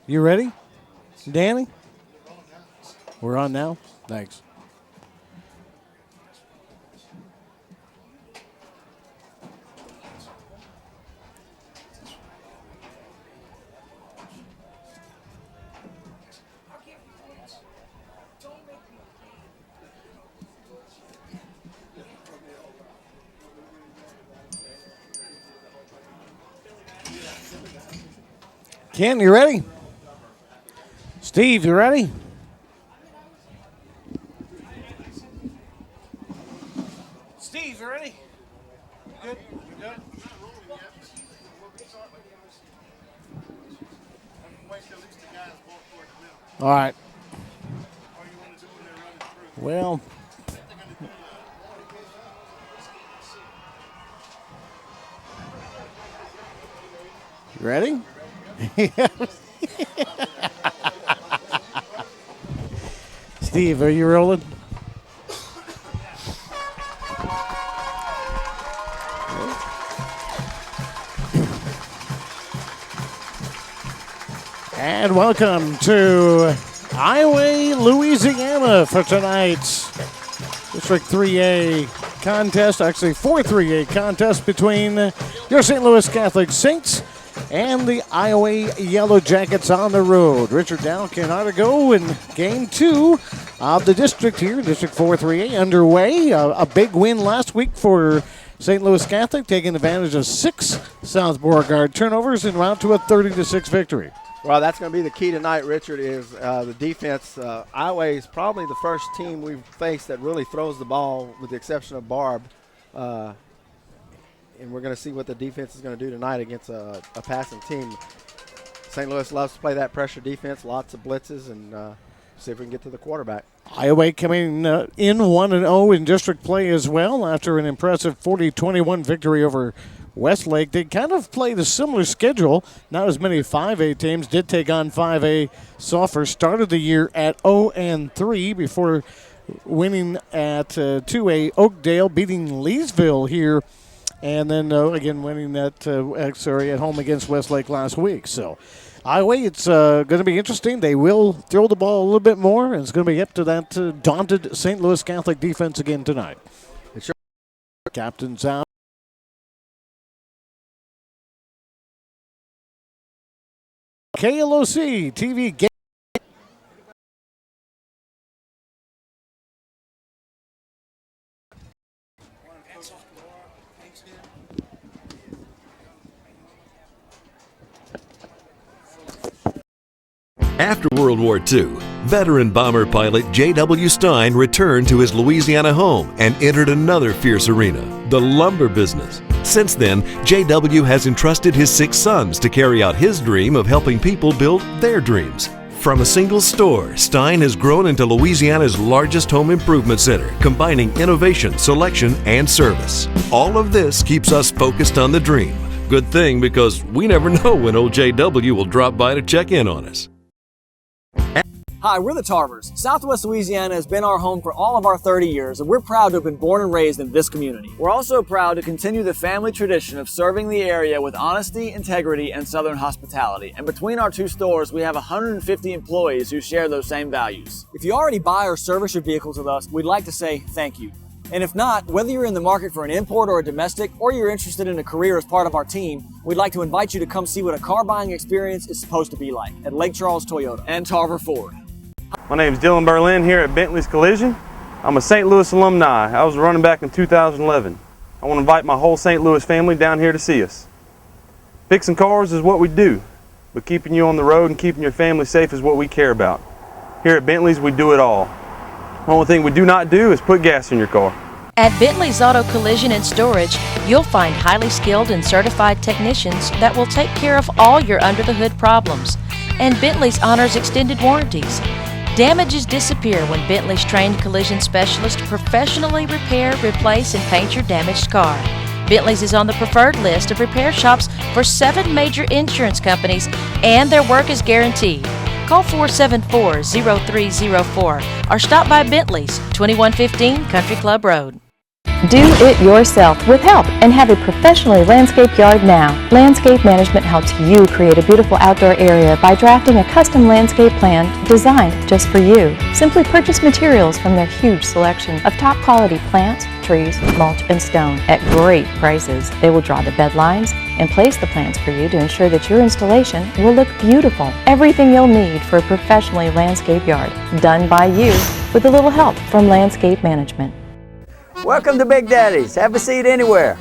You ready? Danny? We're on now? Thanks. Ken, you ready? Steve, you ready? Steve, you ready? Good? You good? All right. Well, you ready? Steve, are you rolling? And welcome to Highway, Louisiana for tonight's District 3A contest, actually 4-3A contest between your St. Louis Catholic Saints and the Iowa Yellow Jackets on the road. Richard Dow cannot go in Game 2 of the district here, District 4-3A underway. A big win last week for St. Louis Catholic, taking advantage of 6 South Beauregard turnovers and round to a 30-6 victory. Well, that's going to be the key tonight, Richard, is the defense. Iowa is probably the first team we've faced that really throws the ball, with the exception of Barb. And we're going to see what the defense is going to do tonight against a passing team. St. Louis loves to play that pressure defense, lots of blitzes, and see if we can get to the quarterback. Iowa coming in 1-0 in district play as well after an impressive 40-21 victory over Westlake. They kind of played a similar schedule. Not as many 5A teams did take on 5A Sulphur. Started the year at 0-3 before winning at 2A Oakdale, beating Leesville here, and then again winning at home against Westlake last week. So Iowa, it's going to be interesting. They will throw the ball a little bit more, and it's going to be up to that daunted St. Louis Catholic defense again tonight. Captain's out. KLOC TV game. After World War II, veteran bomber pilot J.W. Stein returned to his Louisiana home and entered another fierce arena, the lumber business. Since then, J.W. has entrusted his 6 sons to carry out his dream of helping people build their dreams. From a single store, Stein has grown into Louisiana's largest home improvement center, combining innovation, selection, and service. All of this keeps us focused on the dream. Good thing, because we never know when old J.W. will drop by to check in on us. Hi, we're the Tarvers. Southwest Louisiana has been our home for all of our 30 years, and we're proud to have been born and raised in this community. We're also proud to continue the family tradition of serving the area with honesty, integrity, and Southern hospitality. And between our 2 stores, we have 150 employees who share those same values. If you already buy or service your vehicles with us, we'd like to say thank you. And if not, whether you're in the market for an import or a domestic, or you're interested in a career as part of our team, we'd like to invite you to come see what a car buying experience is supposed to be like at Lake Charles Toyota and Tarver Ford. My name is Dylan Berlin here at Bentley's Collision. I'm a St. Louis alumni. I was running back in 2011. I want to invite my whole St. Louis family down here to see us. Fixing cars is what we do, but keeping you on the road and keeping your family safe is what we care about. Here at Bentley's, we do it all. The only thing we do not do is put gas in your car. At Bentley's Auto Collision and Storage, you'll find highly skilled and certified technicians that will take care of all your under-the-hood problems. And Bentley's honors extended warranties. Damages disappear when Bentley's trained collision specialists professionally repair, replace, and paint your damaged car. Bentley's is on the preferred list of repair shops for 7 major insurance companies, and their work is guaranteed. Call 474-0304 or stop by Bentley's, 2115 Country Club Road. Do it yourself with help and have a professionally landscaped yard now. Landscape Management helps you create a beautiful outdoor area by drafting a custom landscape plan designed just for you. Simply purchase materials from their huge selection of top quality plants, trees, mulch, and stone at great prices. They will draw the bed lines and place the plants for you to ensure that your installation will look beautiful. Everything you'll need for a professionally landscaped yard, done by you with a little help from Landscape Management. Welcome to Big Daddy's. Have a seat anywhere.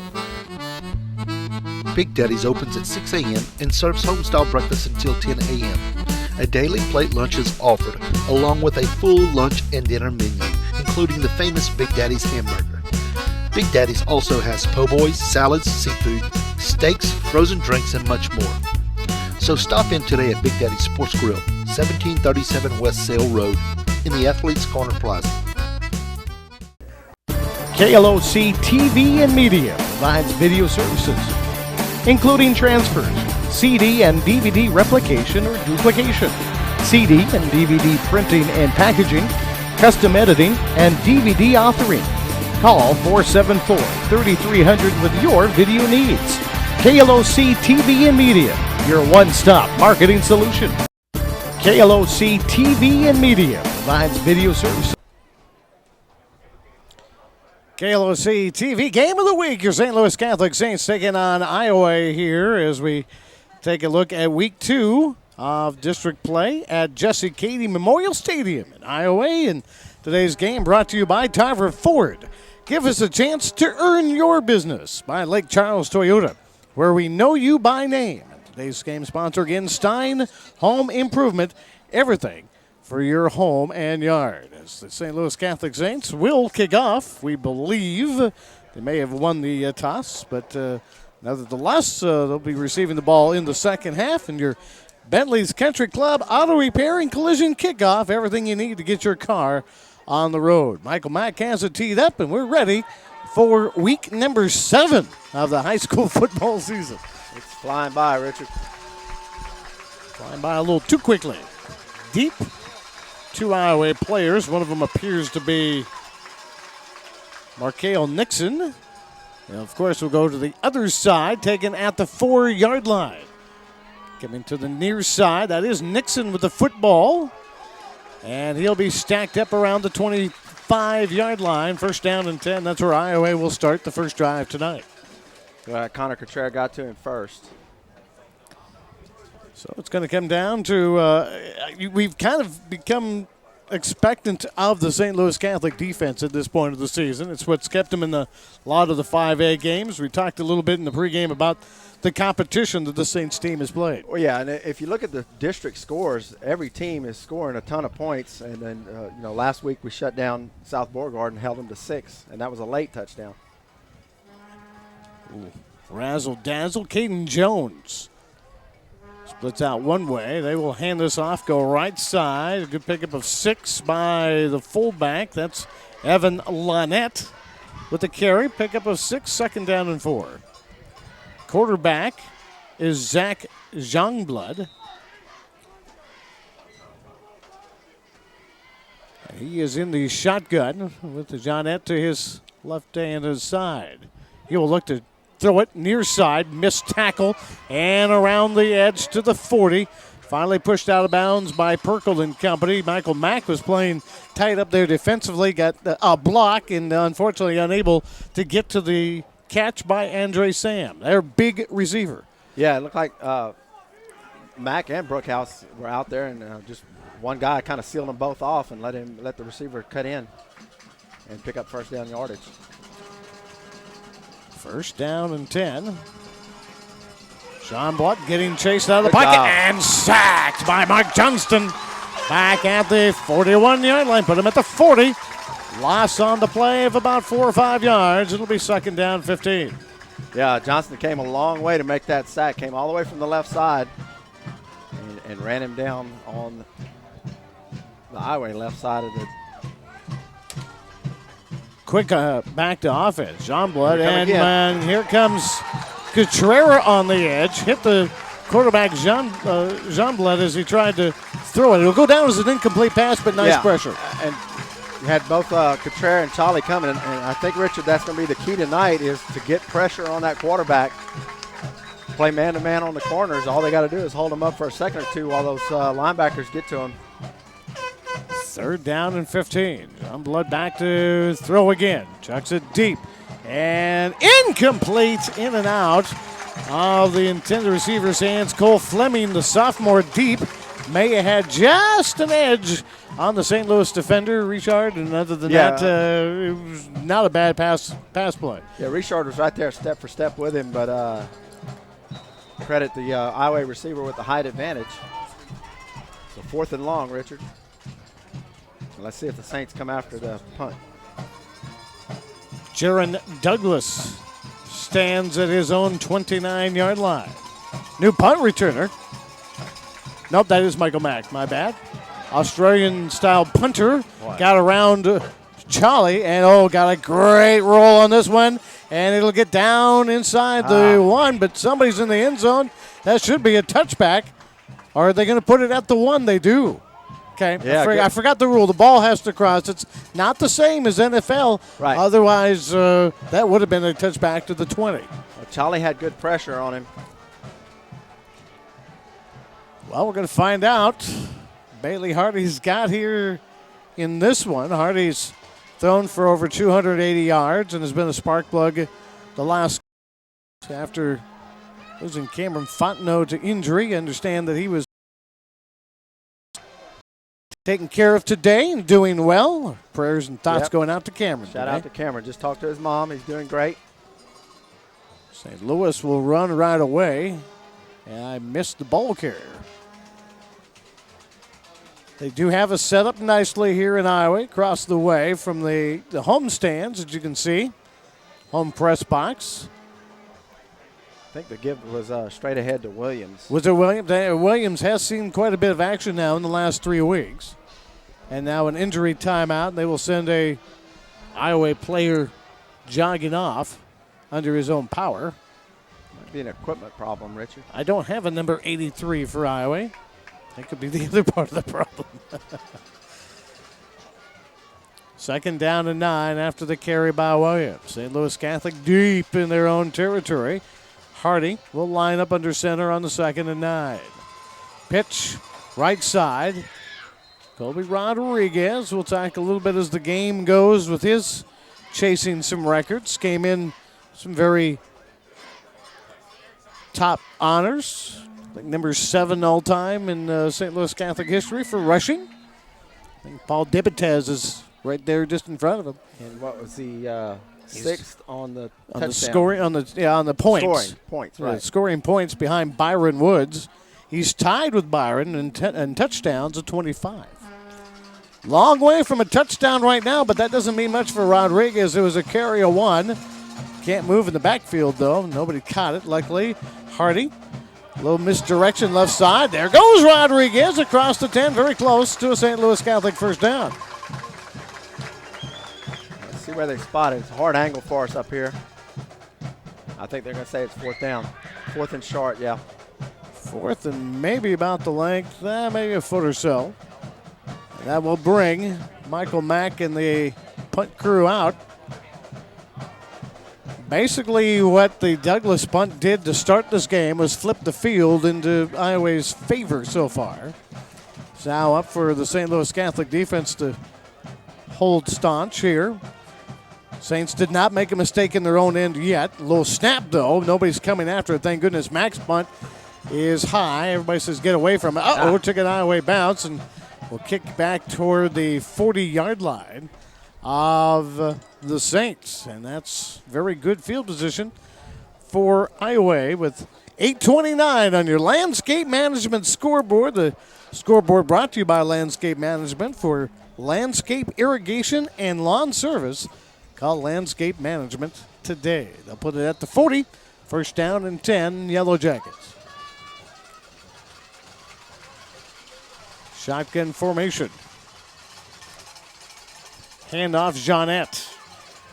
Big Daddy's opens at 6 a.m. and serves home-style breakfast until 10 a.m. A daily plate lunch is offered, along with a full lunch and dinner menu, including the famous Big Daddy's hamburger. Big Daddy's also has po' boys, salads, seafood, steaks, frozen drinks, and much more. So stop in today at Big Daddy's Sports Grill, 1737 West Sale Road, in the Athletes Corner Plaza. KLOC TV and Media provides video services, including transfers, CD and DVD replication or duplication, CD and DVD printing and packaging, custom editing, and DVD authoring. Call 474-3300 with your video needs. KLOC TV and Media, your one-stop marketing solution. KLOC TV and Media provides video services. KLOC TV Game of the Week. Your St. Louis Catholic Saints taking on Iowa here as we take a look at Week 2 of district play at Jesse Cady Memorial Stadium in Iowa. And today's game brought to you by Tarver Ford. Give us a chance to earn your business by Lake Charles Toyota, where we know you by name. And today's game sponsor again, Stein Home Improvement. Everything for your home and yard. As the St. Louis Catholic Saints will kick off, we believe. They may have won the toss, but nevertheless, they'll be receiving the ball in the second half. And your Bentley's Country Club Auto Repair and Collision Kickoff, everything you need to get your car on the road. Michael Mack has it teed up, and we're ready for week number 7 of the high school football season. It's flying by, Richard. Flying by a little too quickly. Deep. 2 Iowa players. One of them appears to be Markale Nixon. And of course, we'll go to the other side, taken at the 4-yard line. Coming to the near side, that is Nixon with the football. And he'll be stacked up around the 25-yard line. First down and 10. That's where Iowa will start the first drive tonight. Connor Cotrera got to him first. So it's going to come down to we've kind of become expectant of the St. Louis Catholic defense at this point of the season. It's what's kept them in a lot of the 5A games. We talked a little bit in the pregame about the competition that the Saints team has played. Well, yeah, and if you look at the district scores, every team is scoring a ton of points. And then, last week we shut down South Beauregard and held them to 6, and that was a late touchdown. Ooh. Razzle-dazzle. Caden Jones splits out one way. They will hand this off, go right side. A good pickup of 6 by the fullback. That's Evan Lonette with the carry. Pickup of 6, second down and 4. Quarterback is Zach Youngblood. And he is in the shotgun with the Johnette to his left-hand side. He will look to throw it near side, missed tackle, and around the edge to the 40. Finally pushed out of bounds by Perkle and company. Michael Mack was playing tight up there defensively, got a block, and unfortunately unable to get to the catch by Andre Sam, their big receiver. Yeah, it looked like Mack and Brookhouse were out there, and just one guy kind of sealed them both off and let the receiver cut in and pick up first down yardage. First down and 10. Sean Blood getting chased out of the pocket and sacked by Mark Johnston. Back at the 41-yard line. Put him at the 40. Loss on the play of about 4 or 5 yards. It'll be second down 15. Yeah, Johnston came a long way to make that sack. Came all the way from the left side and ran him down on the highway left side of the. Quick back to offense. Jean Blood, and here comes Cotrera on the edge. Hit the quarterback, Jean Blood, as he tried to throw it. It'll go down as an incomplete pass, but nice pressure. And You had both Contreras and Charlie coming, and I think, Richard, that's going to be the key tonight is to get pressure on that quarterback. Play man-to-man on the corners. All they got to do is hold them up for a second or two while those linebackers get to them. 3rd down and 15. John Blood back to throw again. Chucks it deep. And incomplete, in and out of the intended receiver's hands. Cole Fleming, the sophomore, deep. May have had just an edge on the St. Louis defender, Richard, and other than that, it was not a bad pass play. Yeah, Richard was right there step for step with him, but credit the Iowa receiver with the height advantage. So 4th and long, Richard. And let's see if the Saints come after the punt. Jaron Douglas stands at his own 29-yard line. New punt returner. Nope, that is Michael Mack. My bad. Australian-style punter. Got around Charlie and, got a great roll on this one. And it'll get down inside the 1, but somebody's in the end zone. That should be a touchback. Or are they going to put it at the 1? They do. Okay, yeah, I forgot the rule. The ball has to cross. It's not the same as NFL. Right. Otherwise, that would have been a touchback to the 20. Well, Charlie had good pressure on him. Well, we're going to find out. Bailey Hardy's got here in this one. Hardy's thrown for over 280 yards and has been a spark plug the last after losing Cameron Fontenot to injury. Understand that he was taken care of today and doing well. Prayers and thoughts going out to Cameron. Shout out to Cameron. Just talked to his mom. He's doing great. St. Louis will run right away. And I missed the ball carrier. They do have us set up nicely here in Iowa, across the way from the home stands, as you can see. Home press box. I think the give was straight ahead to Williams. Was it Williams? Williams has seen quite a bit of action now in the last 3 weeks. And now an injury timeout. They will send a Iowa player jogging off under his own power. Might be an equipment problem, Richard. I don't have a number 83 for Iowa. That could be the other part of the problem. 2nd down and 9 after the carry by Williams. St. Louis Catholic deep in their own territory. Hardy will line up under center on the 2nd and 9. Pitch right side. Colby Rodriguez will talk a little bit as the game goes with his chasing some records. Came in some very top honors. I think number 7 all-time in St. Louis Catholic history for rushing. I think Paul Dibitez is right there just in front of him. And what was the 6th on the touchdown? The scoring on the points. Scoring points, right. Scoring points behind Byron Woods. He's tied with Byron in touchdowns at 25. Long way from a touchdown right now, but that doesn't mean much for Rodriguez. It was a carry of 1. Can't move in the backfield, though. Nobody caught it, luckily. Hardy. A little misdirection left side. There goes Rodriguez across the 10, very close to a St. Louis Catholic first down. Let's see where they spot it. It's a hard angle for us up here. I think they're going to say it's 4th down. 4th and short, yeah. 4th and maybe about the length, maybe a foot or so. And that will bring Michael Mack and the punt crew out. Basically, what the Douglas punt did to start this game was flip the field into Iowa's favor so far. It's now up for the St. Louis Catholic defense to hold staunch here. Saints did not make a mistake in their own end yet. A little snap, though. Nobody's coming after it. Thank goodness. Mack's punt is high. Everybody says get away from it. Took an Iowa bounce and will kick back toward the 40-yard line of the Saints, and that's very good field position for Iowa with 8:29 on your Landscape Management scoreboard. The scoreboard brought to you by Landscape Management for landscape irrigation and lawn service. Call Landscape Management today. They'll put it at the 40, 1st down and 10, Yellow Jackets. Shotgun formation. Handoff, Jeanette.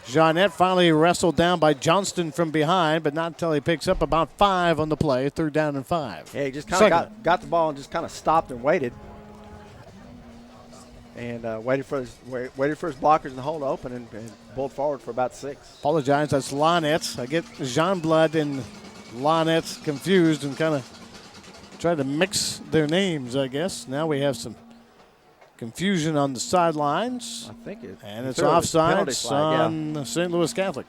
Jeanette finally wrestled down by Johnston from behind, but not until he picks up about 5 on the play, 3rd down and 5. Yeah, he just kind of got the ball and just kind of stopped and waited. and waited for his blockers in the hole to open and pulled forward for about 6. Apologize, that's Lonette. I get Jean Blood and Lonette confused and kind of try to mix their names, I guess. Now we have some confusion on the sidelines. I think it. And it's offsides on St. Louis Catholic.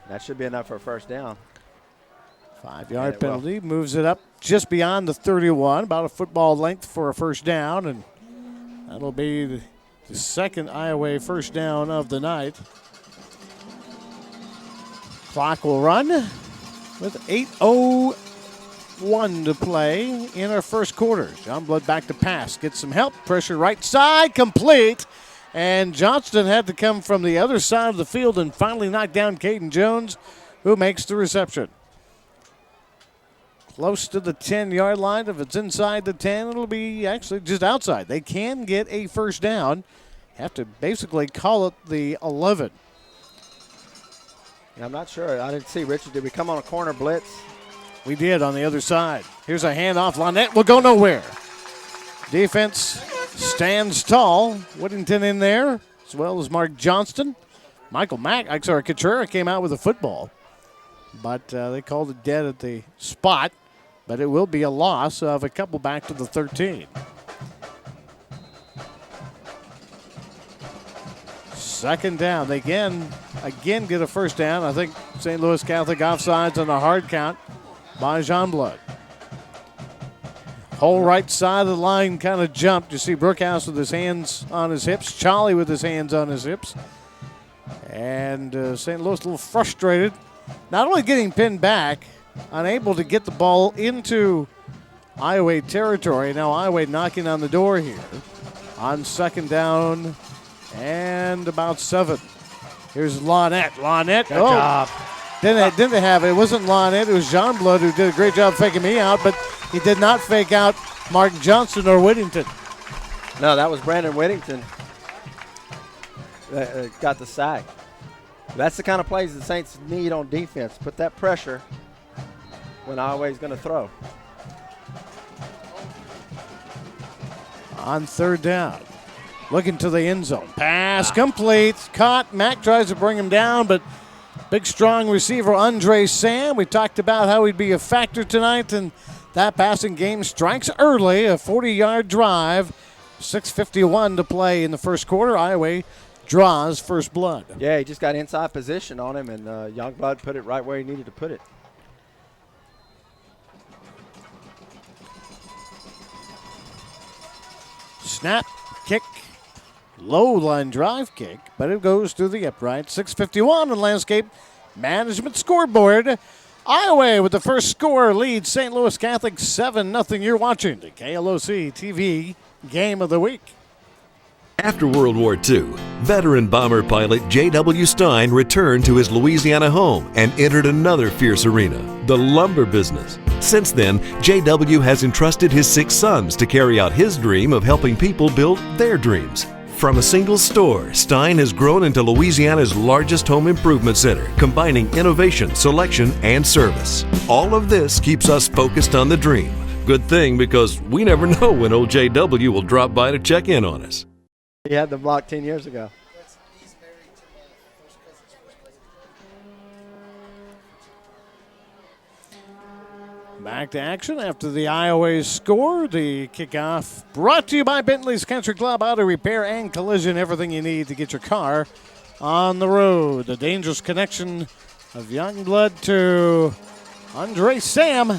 That should be enough for a first down. 5-yard penalty, moves it up just beyond the 31, about a football length for a first down, and that'll be the second Iowa first down of the night. Clock will run with 8:01 to play in our first quarter. John Blood back to pass, gets some help, pressure right side, complete. And Johnston had to come from the other side of the field and finally knock down Caden Jones, who makes the reception. Close to the 10-yard line. If it's inside the 10, it'll be actually just outside. They can get a first down. Have to basically call it the 11. Yeah, I'm not sure. I didn't see, Richard. Did we come on a corner blitz? We did on the other side. Here's a handoff. Lonette will go nowhere. Defense stands tall. Whittington in there, as well as Mark Johnston. Cotrera came out with a football, but they called it dead at the spot. But it will be a loss of a couple back to the 13. Second down. They again get a first down. I think St. Louis Catholic offsides on a hard count by Jean Blood. Whole right side of the line kind of jumped. You see Brookhouse with his hands on his hips. Charlie with his hands on his hips. And St. Louis a little frustrated. Not only getting pinned back, unable to get the ball into Iowa territory. Now Iowa knocking on the door here on second down and about 7. Here's Lonette. Good job. Didn't have it. It wasn't Lonette. It was Jean Blood who did a great job faking me out, but he did not fake out Mark Johnston or Whittington. No, that was Brandon Whittington that got the sack. That's the kind of plays the Saints need on defense. Put that pressure when Iowa's going to throw. On third down. Looking to the end zone. Pass complete. Caught. Mack tries to bring him down, but big, strong receiver Andre Sam. We talked about how he'd be a factor tonight, and that passing game strikes early. A 40-yard drive. 6:51 to play in the first quarter. Iowa draws first blood. Yeah, he just got inside position on him, and Youngblood put it right where he needed to put it. Snap, kick, low line drive kick, but it goes through the upright. 6:51 on Landscape Management scoreboard. Iowa with the first score leads St. Louis Catholic 7-0. You're watching the KLOC TV Game of the Week. After World War II, veteran bomber pilot J.W. Stein returned to his Louisiana home and entered another fierce arena, the lumber business. Since then, J.W. has entrusted his 6 sons to carry out his dream of helping people build their dreams. From a single store, Stein has grown into Louisiana's largest home improvement center, combining innovation, selection, and service. All of this keeps us focused on the dream. Good thing, because we never know when old J.W. will drop by to check in on us. He had the block 10 years ago. Back to action after the Iowa's score. The kickoff brought to you by Bentley's Country Club Auto Repair and Collision. Everything you need to get your car on the road. The dangerous connection of Youngblood to Andre Sam.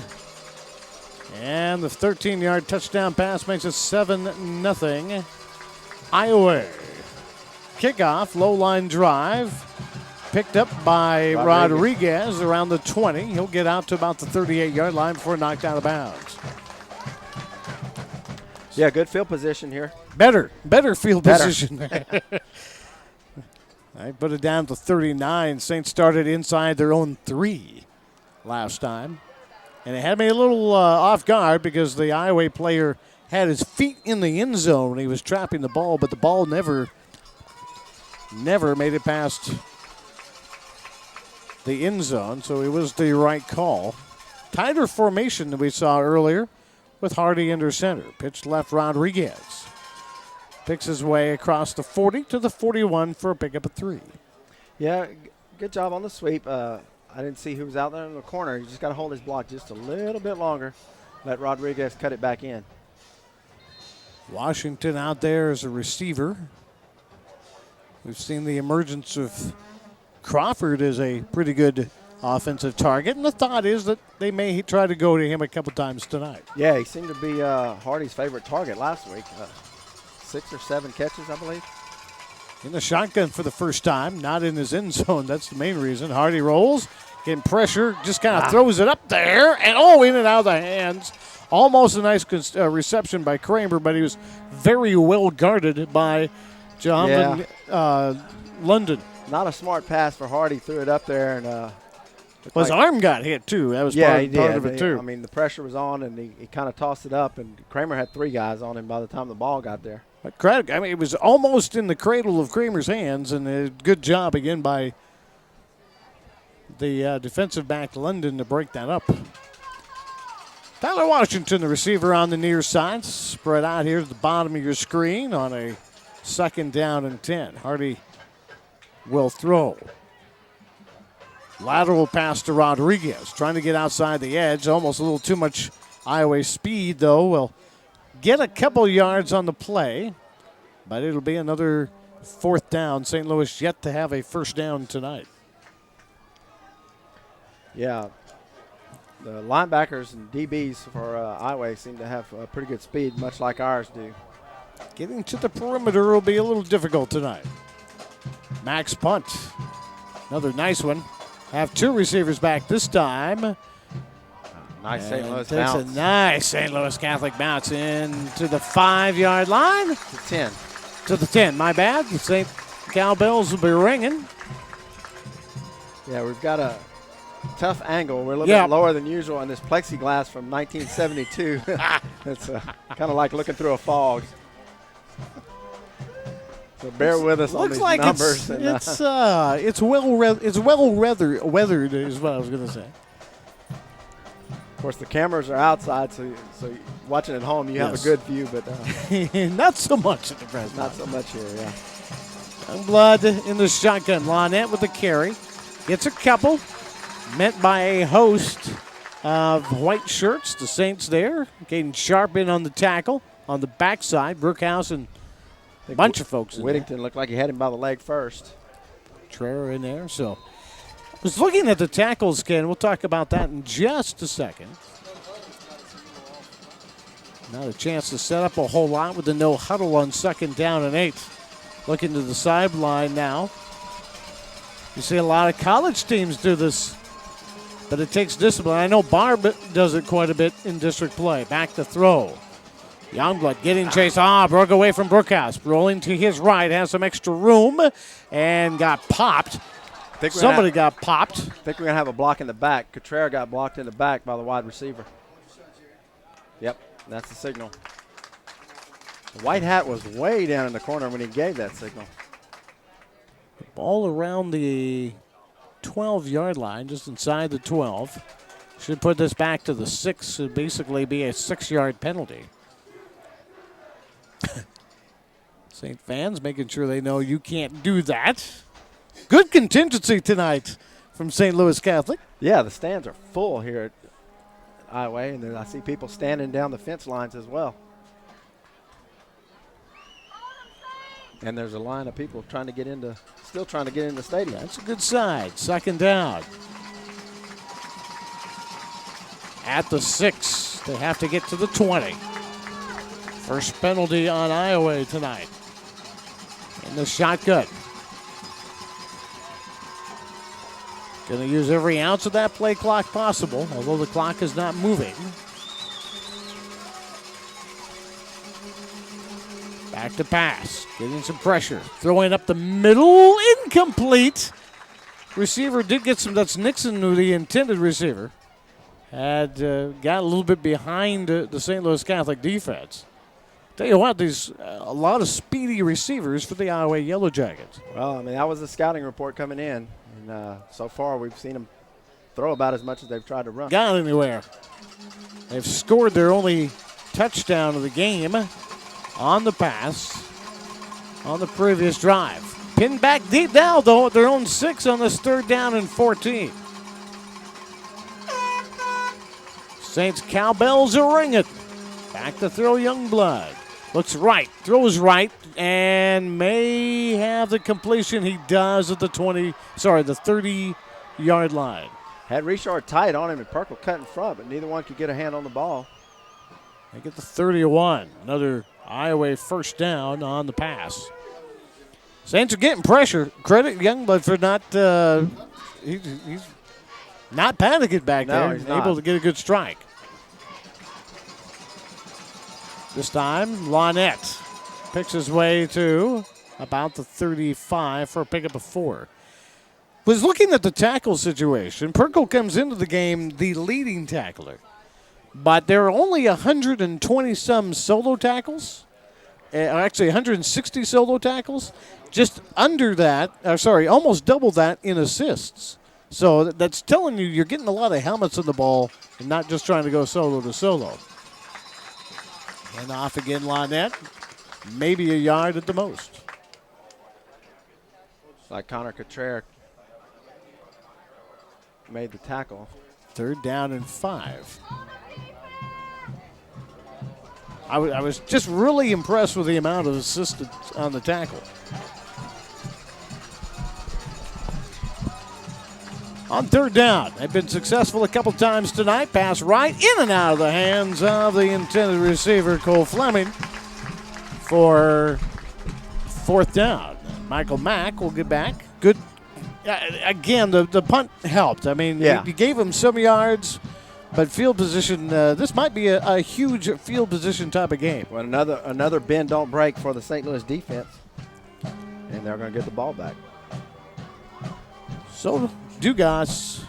And the 13-yard touchdown pass makes it 7-0. Iowa. Kickoff, low line drive. Picked up by Rodriguez around the 20. He'll get out to about the 38-yard line before knocked out of bounds. Yeah, good field position here. Better field position. I put it down to 39. Saints started inside their own 3 last time. And it had me a little off guard because the Iowa player had his feet in the end zone when he was trapping the ball, but the ball never made it past the end zone, so it was the right call. Tighter formation than we saw earlier with Hardy under center. Pitch left Rodriguez. Picks his way across the 40 to the 41 for a pickup of 3. Yeah, good job on the sweep. I didn't see who was out there in the corner. You just got to hold his block just a little bit longer. Let Rodriguez cut it back in. Washington out there as a receiver. We've seen the emergence of Crawford as a pretty good offensive target, and the thought is that they may try to go to him a couple times tonight. Yeah, he seemed to be Hardy's favorite target last week. 6 or 7 catches, I believe. In the shotgun for the first time, not in his end zone. That's the main reason. Hardy rolls, getting pressure, just kind of throws it up there, and in and out of the hands. Almost a nice reception by Kramer, but he was very well guarded by John London. Not a smart pass for Hardy. Threw it up there, and his arm got hit, too. That was part of it, too. I mean, the pressure was on, and he kind of tossed it up, and Kramer had 3 guys on him by the time the ball got there. But credit, I mean, it was almost in the cradle of Kramer's hands, and a good job again by the defensive back London to break that up. Tyler Washington, the receiver on the near side, spread out here at the bottom of your screen on a 2nd down and 10. Hardy will throw. Lateral pass to Rodriguez, trying to get outside the edge. Almost a little too much Iowa speed, though. Will get a couple yards on the play, but it'll be another 4th down. St. Louis yet to have a first down tonight. Yeah. The linebackers and DBs for Iowa seem to have pretty good speed, much like ours do. Getting to the perimeter will be a little difficult tonight. Max punt. Another nice one. Have 2 receivers back this time. Nice St. Louis takes bounce. a nice St. Louis Catholic bounce into the 5-yard line. To 10. To the 10, my bad. The St. Cowbells will be ringing. Yeah, we've got a tough angle. We're a little bit lower than usual on this plexiglass from 1972. It's kind of like looking through a fog. So bear with us on these numbers. It's well weathered is what I was going to say. Of course, the cameras are outside, so watching at home, you have a good view, but not so much at the present. Not so much here, yeah. Youngblood in the shotgun. Lonette with the carry. Gets a couple. Met by a host of white shirts. The Saints there. Caden Sharp in on the tackle. On the backside, Brookhouse and a bunch of folks in Whittington looked like he had him by the leg first. Trera in there, so. I was looking at the tackles, Ken. We'll talk about that in just a second. Not a chance to set up a whole lot with the no huddle on 2nd down and 8. Looking to the sideline now. You see a lot of college teams do this, but it takes discipline. I know Barb does it quite a bit in district play. Back to throw. Youngblood getting chased. Broke away from Brookhouse. Rolling to his right. Has some extra room and got popped. Somebody got popped. I think we're going to have a block in the back. Cotrera got blocked in the back by the wide receiver. Yep, that's the signal. The white hat was way down in the corner when he gave that signal. Ball around the 12-yard line, just inside the 12. Should put this back to the 6. It'd basically be a 6-yard penalty. St. fans making sure they know you can't do that. Good contingency tonight from St. Louis Catholic. Yeah, the stands are full here at Iowa, and I see people standing down the fence lines as well. And there's a line of people still trying to get into the stadium. That's a good side. 2nd down. At the 6, they have to get to the 20. First penalty on Iowa tonight. In the shotgun. Going to use every ounce of that play clock possible, although the clock is not moving. Back to pass. Getting some pressure. Throwing up the middle. Incomplete. Receiver did get some. That's Nixon, who the intended receiver. Had got a little bit behind the St. Louis Catholic defense. Tell you what, there's a lot of speedy receivers for the Iowa Yellow Jackets. Well, I mean, that was the scouting report coming in. And so far, we've seen them throw about as much as they've tried to run. Got anywhere. They've scored their only touchdown of the game on the pass. on the previous drive. Pinned back deep now, though, at their own 6 on this 3rd down and 14. Saints cowbells are ringing. Back to throw Youngblood. Looks right, throws right, and may have the completion. He does at the 30-yard line. Had Richard tight on him and Perkle cut in front, but neither one could get a hand on the ball. They get the 31. Another Iowa first down on the pass. Saints are getting pressure. Credit Youngblood for not he's not panicking back there. He's not. Able to get a good strike. This time, Lonette picks his way to about the 35 for a pickup of 4. Was looking at the tackle situation. Perkle comes into the game the leading tackler. But there are only 120-some solo tackles. Actually, 160 solo tackles. Just under that, almost double that in assists. So that's telling you you're getting a lot of helmets on the ball and not just trying to go solo to solo. And off again, Lonette. Maybe a yard at the most. Like Connor Cottrell made the tackle. 3rd down and 5. I was just really impressed with the amount of assistance on the tackle. On 3rd down, they've been successful a couple times tonight. Pass right in and out of the hands of the intended receiver, Cole Fleming, for 4th down. Michael Mack will get back. Good. Again, the punt helped. I mean, yeah. you gave him some yards, but field position, this might be a huge field position type of game. Well, another bend don't break for the St. Louis defense, and they're going to get the ball back. So Dugas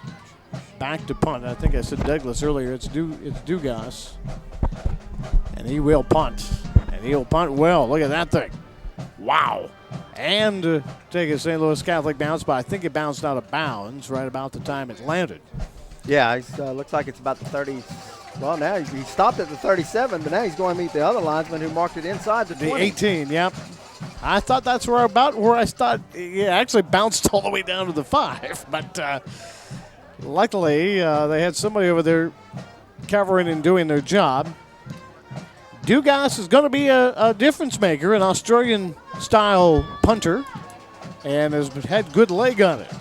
back to punt. I think I said Douglas earlier. It's Dugas, and he will punt, and he'll punt well. Look at that thing! Wow! And take a St. Louis Catholic bounce, but I think it bounced out of bounds right about the time it landed. Yeah, it looks like it's about the 30. Well, now he stopped at the 37, but now he's going to meet the other linesman who marked it inside the 20. The 18, yep. I thought that's where I thought it actually bounced all the way down to the 5. But luckily, they had somebody over there covering and doing their job. Dugas is going to be a difference maker, an Australian-style punter, and has had good leg on it.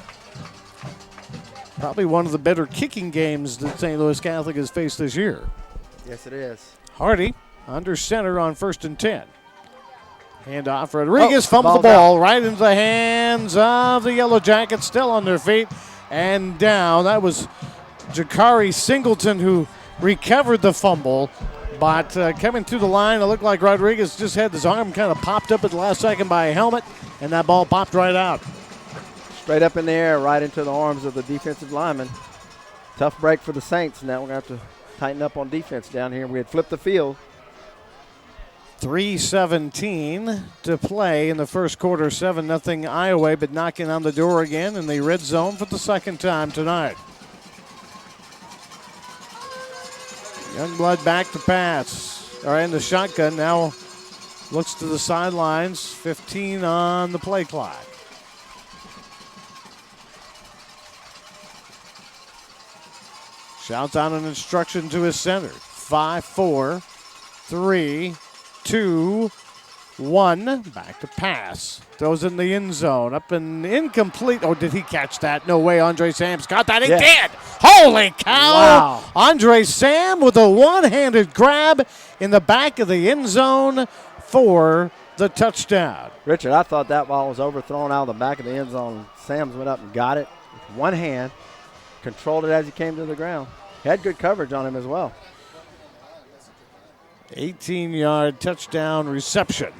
Probably one of the better kicking games that St. Louis Catholic has faced this year. Yes, it is. Hardy under center on 1st and 10. Handoff. Rodriguez fumbled the ball right into the hands of the Yellow Jackets, still on their feet and down. That was Jakari Singleton who recovered the fumble. But coming through the line, it looked like Rodriguez just had his arm kind of popped up at the last second by a helmet, and that ball popped right out. Straight up in the air, right into the arms of the defensive lineman. Tough break for the Saints. Now we're going to have to tighten up on defense down here. We had flipped the field. 3:17 to play in the first quarter. 7-0 Iowa, but knocking on the door again in the red zone for the 2nd time tonight. Youngblood back to pass. All right, in the shotgun now looks to the sidelines. 15 on the play clock. Shouts out an instruction to his center. 5, 4, 3, 2, 1. Back to pass. Throws in the end zone. Up and incomplete. Oh, did he catch that? No way. Andre Sam's got that. He did. Holy cow. Wow. Andre Sam with a one-handed grab in the back of the end zone for the touchdown. Richard, I thought that ball was overthrown out of the back of the end zone. Sam's went up and got it with one hand, controlled it as he came to the ground. He had good coverage on him as well. 18-yard touchdown reception.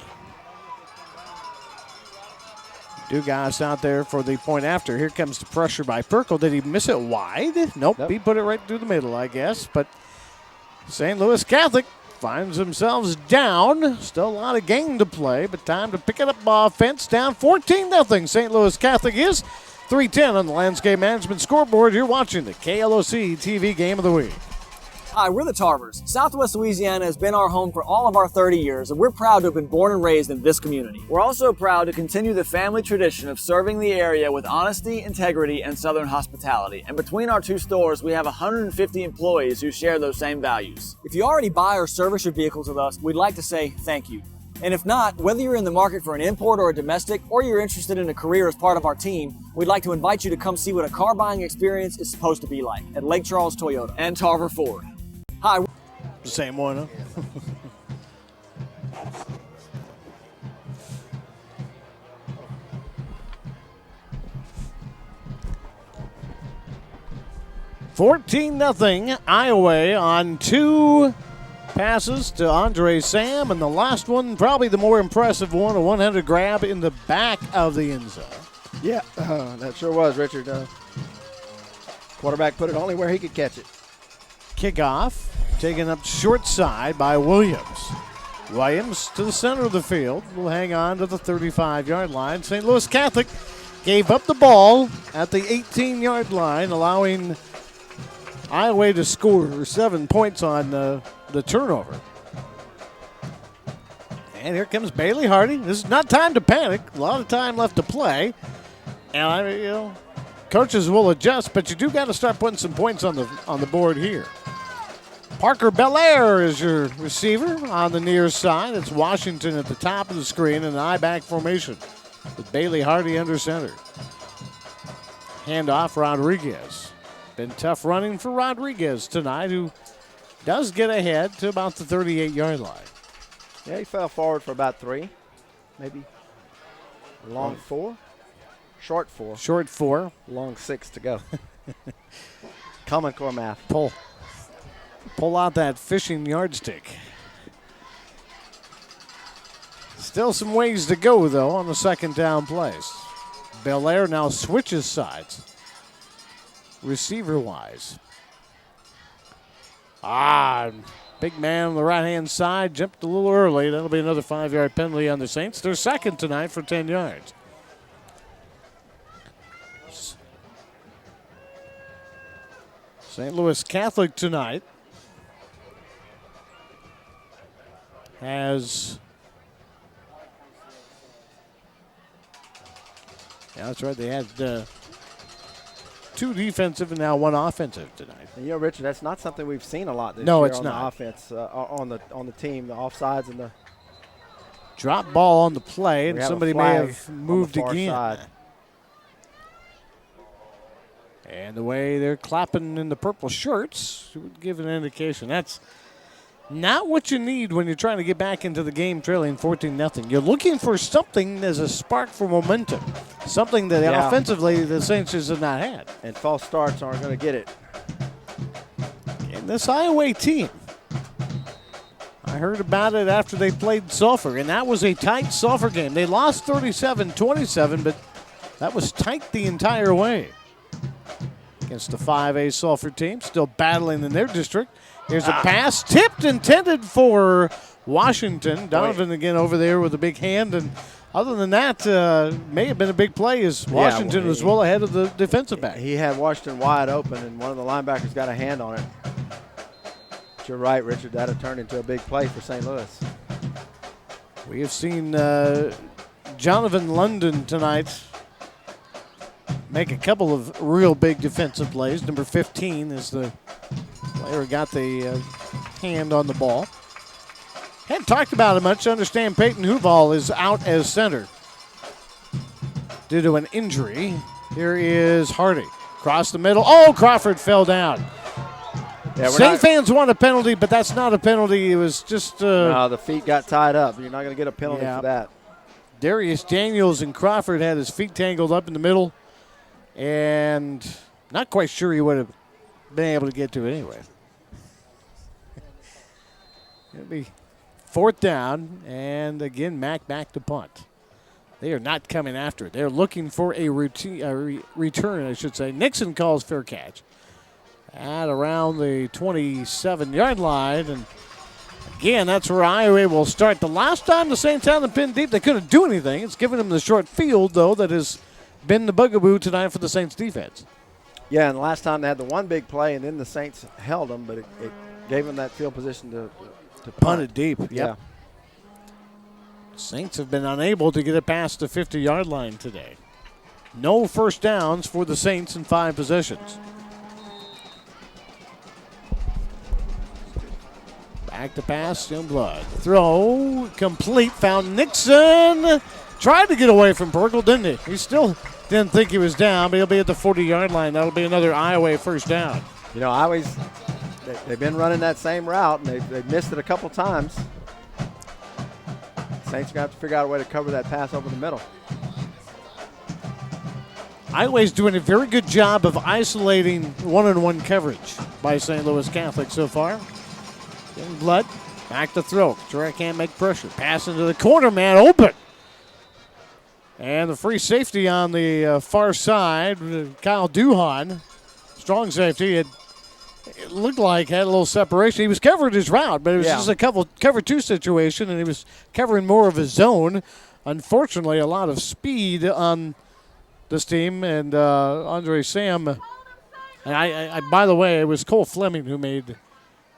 Dugas out there for the point after. Here comes the pressure by Perkle. Did he miss it wide? Nope. He put it right through the middle, I guess. But St. Louis Catholic finds themselves down. Still a lot of game to play, but time to pick it up offense. Down 14-0. St. Louis Catholic is 3:10 on the Landscape Management scoreboard. You're watching the KLOC TV Game of the Week. Hi, we're the Tarvers. Southwest Louisiana has been our home for all of our 30 years, and we're proud to have been born and raised in this community. We're also proud to continue the family tradition of serving the area with honesty, integrity, and Southern hospitality. And between our two stores, we have 150 employees who share those same values. If you already buy or service your vehicles with us, we'd like to say thank you. And if not, whether you're in the market for an import or a domestic, or you're interested in a career as part of our team, we'd like to invite you to come see what a car buying experience is supposed to be like at Lake Charles Toyota and Tarver Ford. Hi. Same one, huh? $14-0 Iowa on 2 passes to Andre Sam, and the last one, probably the more impressive one, a one-handed grab in the back of the end zone. Yeah, that sure was, Richard. Quarterback put it only where he could catch it. Kickoff taken up short side by Williams. Williams to the center of the field will hang on to the 35-yard line. St. Louis Catholic gave up the ball at the 18-yard line, allowing Iowa to score 7 points on the turnover. And here comes Bailey Hardy. This is not time to panic. A lot of time left to play. And coaches will adjust, but you do got to start putting some points on the board here. Parker Belair is your receiver on the near side. It's Washington at the top of the screen in an I-back formation with Bailey Hardy under center. Handoff Rodriguez. Been tough running for Rodriguez tonight, who does get ahead to about the 38-yard line. Yeah, he fell forward for about 3, maybe long 4, short 4. Short 4. Long 6 to go. Common Core math. Pull out that fishing yardstick. Still some ways to go, though, on the second down plays. Belair now switches sides, receiver-wise. Big man on the right-hand side jumped a little early. That'll be another 5-yard penalty on the Saints. They're second tonight for 10 yards. St. Louis Catholic tonight has, that's right, they had 2 defensive and now 1 offensive tonight. And Richard, that's not something we've seen a lot this year on not. The offense, on the team, the offsides and the drop ball on the play, and somebody may have moved again. Side. And the way they're clapping in the purple shirts would give an indication. That's not what you need when you're trying to get back into the game trailing 14-0. You're looking for something as a spark for momentum, something that offensively the Saints have not had. And false starts aren't going to get it. And this Iowa team, I heard about it after they played Sulphur, and that was a tight Sulphur game. They lost 37-27, but that was tight the entire way. Against the 5A Sulphur team, still battling in their district. Here's a pass, tipped, intended for Washington. Donovan again over there with a big hand. And other than that, may have been a big play as Washington was well ahead of the defensive back. He had Washington wide open, and one of the linebackers got a hand on it. But you're right, Richard. That had turned into a big play for St. Louis. We have seen Jonathan London tonight make a couple of real big defensive plays. Number 15 is the player who got the hand on the ball. Hadn't talked about it much. Understand Peyton Huval is out as center due to an injury. Here is Hardy. Across the middle. Oh, Crawford fell down. Yeah, Saint fans want a penalty, but that's not a penalty. It was just no, the feet got tied up. You're not going to get a penalty for that. Darius Daniels and Crawford had his feet tangled up in the middle, and not quite sure he would have been able to get to it anyway. It'll be 4th down, and again, Mack back to punt. They are not coming after it. They're looking for a return, I should say. Nixon calls fair catch at around the 27-yard line, and again, that's where Iowa will start. The last time the Saints had them pinned deep, they couldn't do anything. It's given them the short field, though, that has been the bugaboo tonight for the Saints defense. Yeah, and the last time they had the one big play, and then the Saints held them, but it gave him that field position to Punt it deep. Yep. Yeah. Saints have been unable to get it past the 50-yard line today. No first downs for the Saints in 5 possessions. Back to pass, Youngblood. Throw, complete, found Nixon. Tried to get away from Burkle, didn't he? He still didn't think he was down, but he'll be at the 40-yard line. That'll be another Iowa first down. You know, they've been running that same route, and they've missed it a couple times. Saints are going to have to figure out a way to cover that pass over the middle. Iowa's doing a very good job of isolating one-on-one coverage by St. Louis Catholic so far. Youngblood, back to throw. Sure, can't make pressure. Pass into the corner, man, open. And the free safety on the far side, Kyle Duhan, strong safety. It looked like had a little separation. He was covering his route, but it was just a cover 2 situation, and he was covering more of his zone. Unfortunately, a lot of speed on this team, and Andre Sam. And I by the way, it was Cole Fleming who made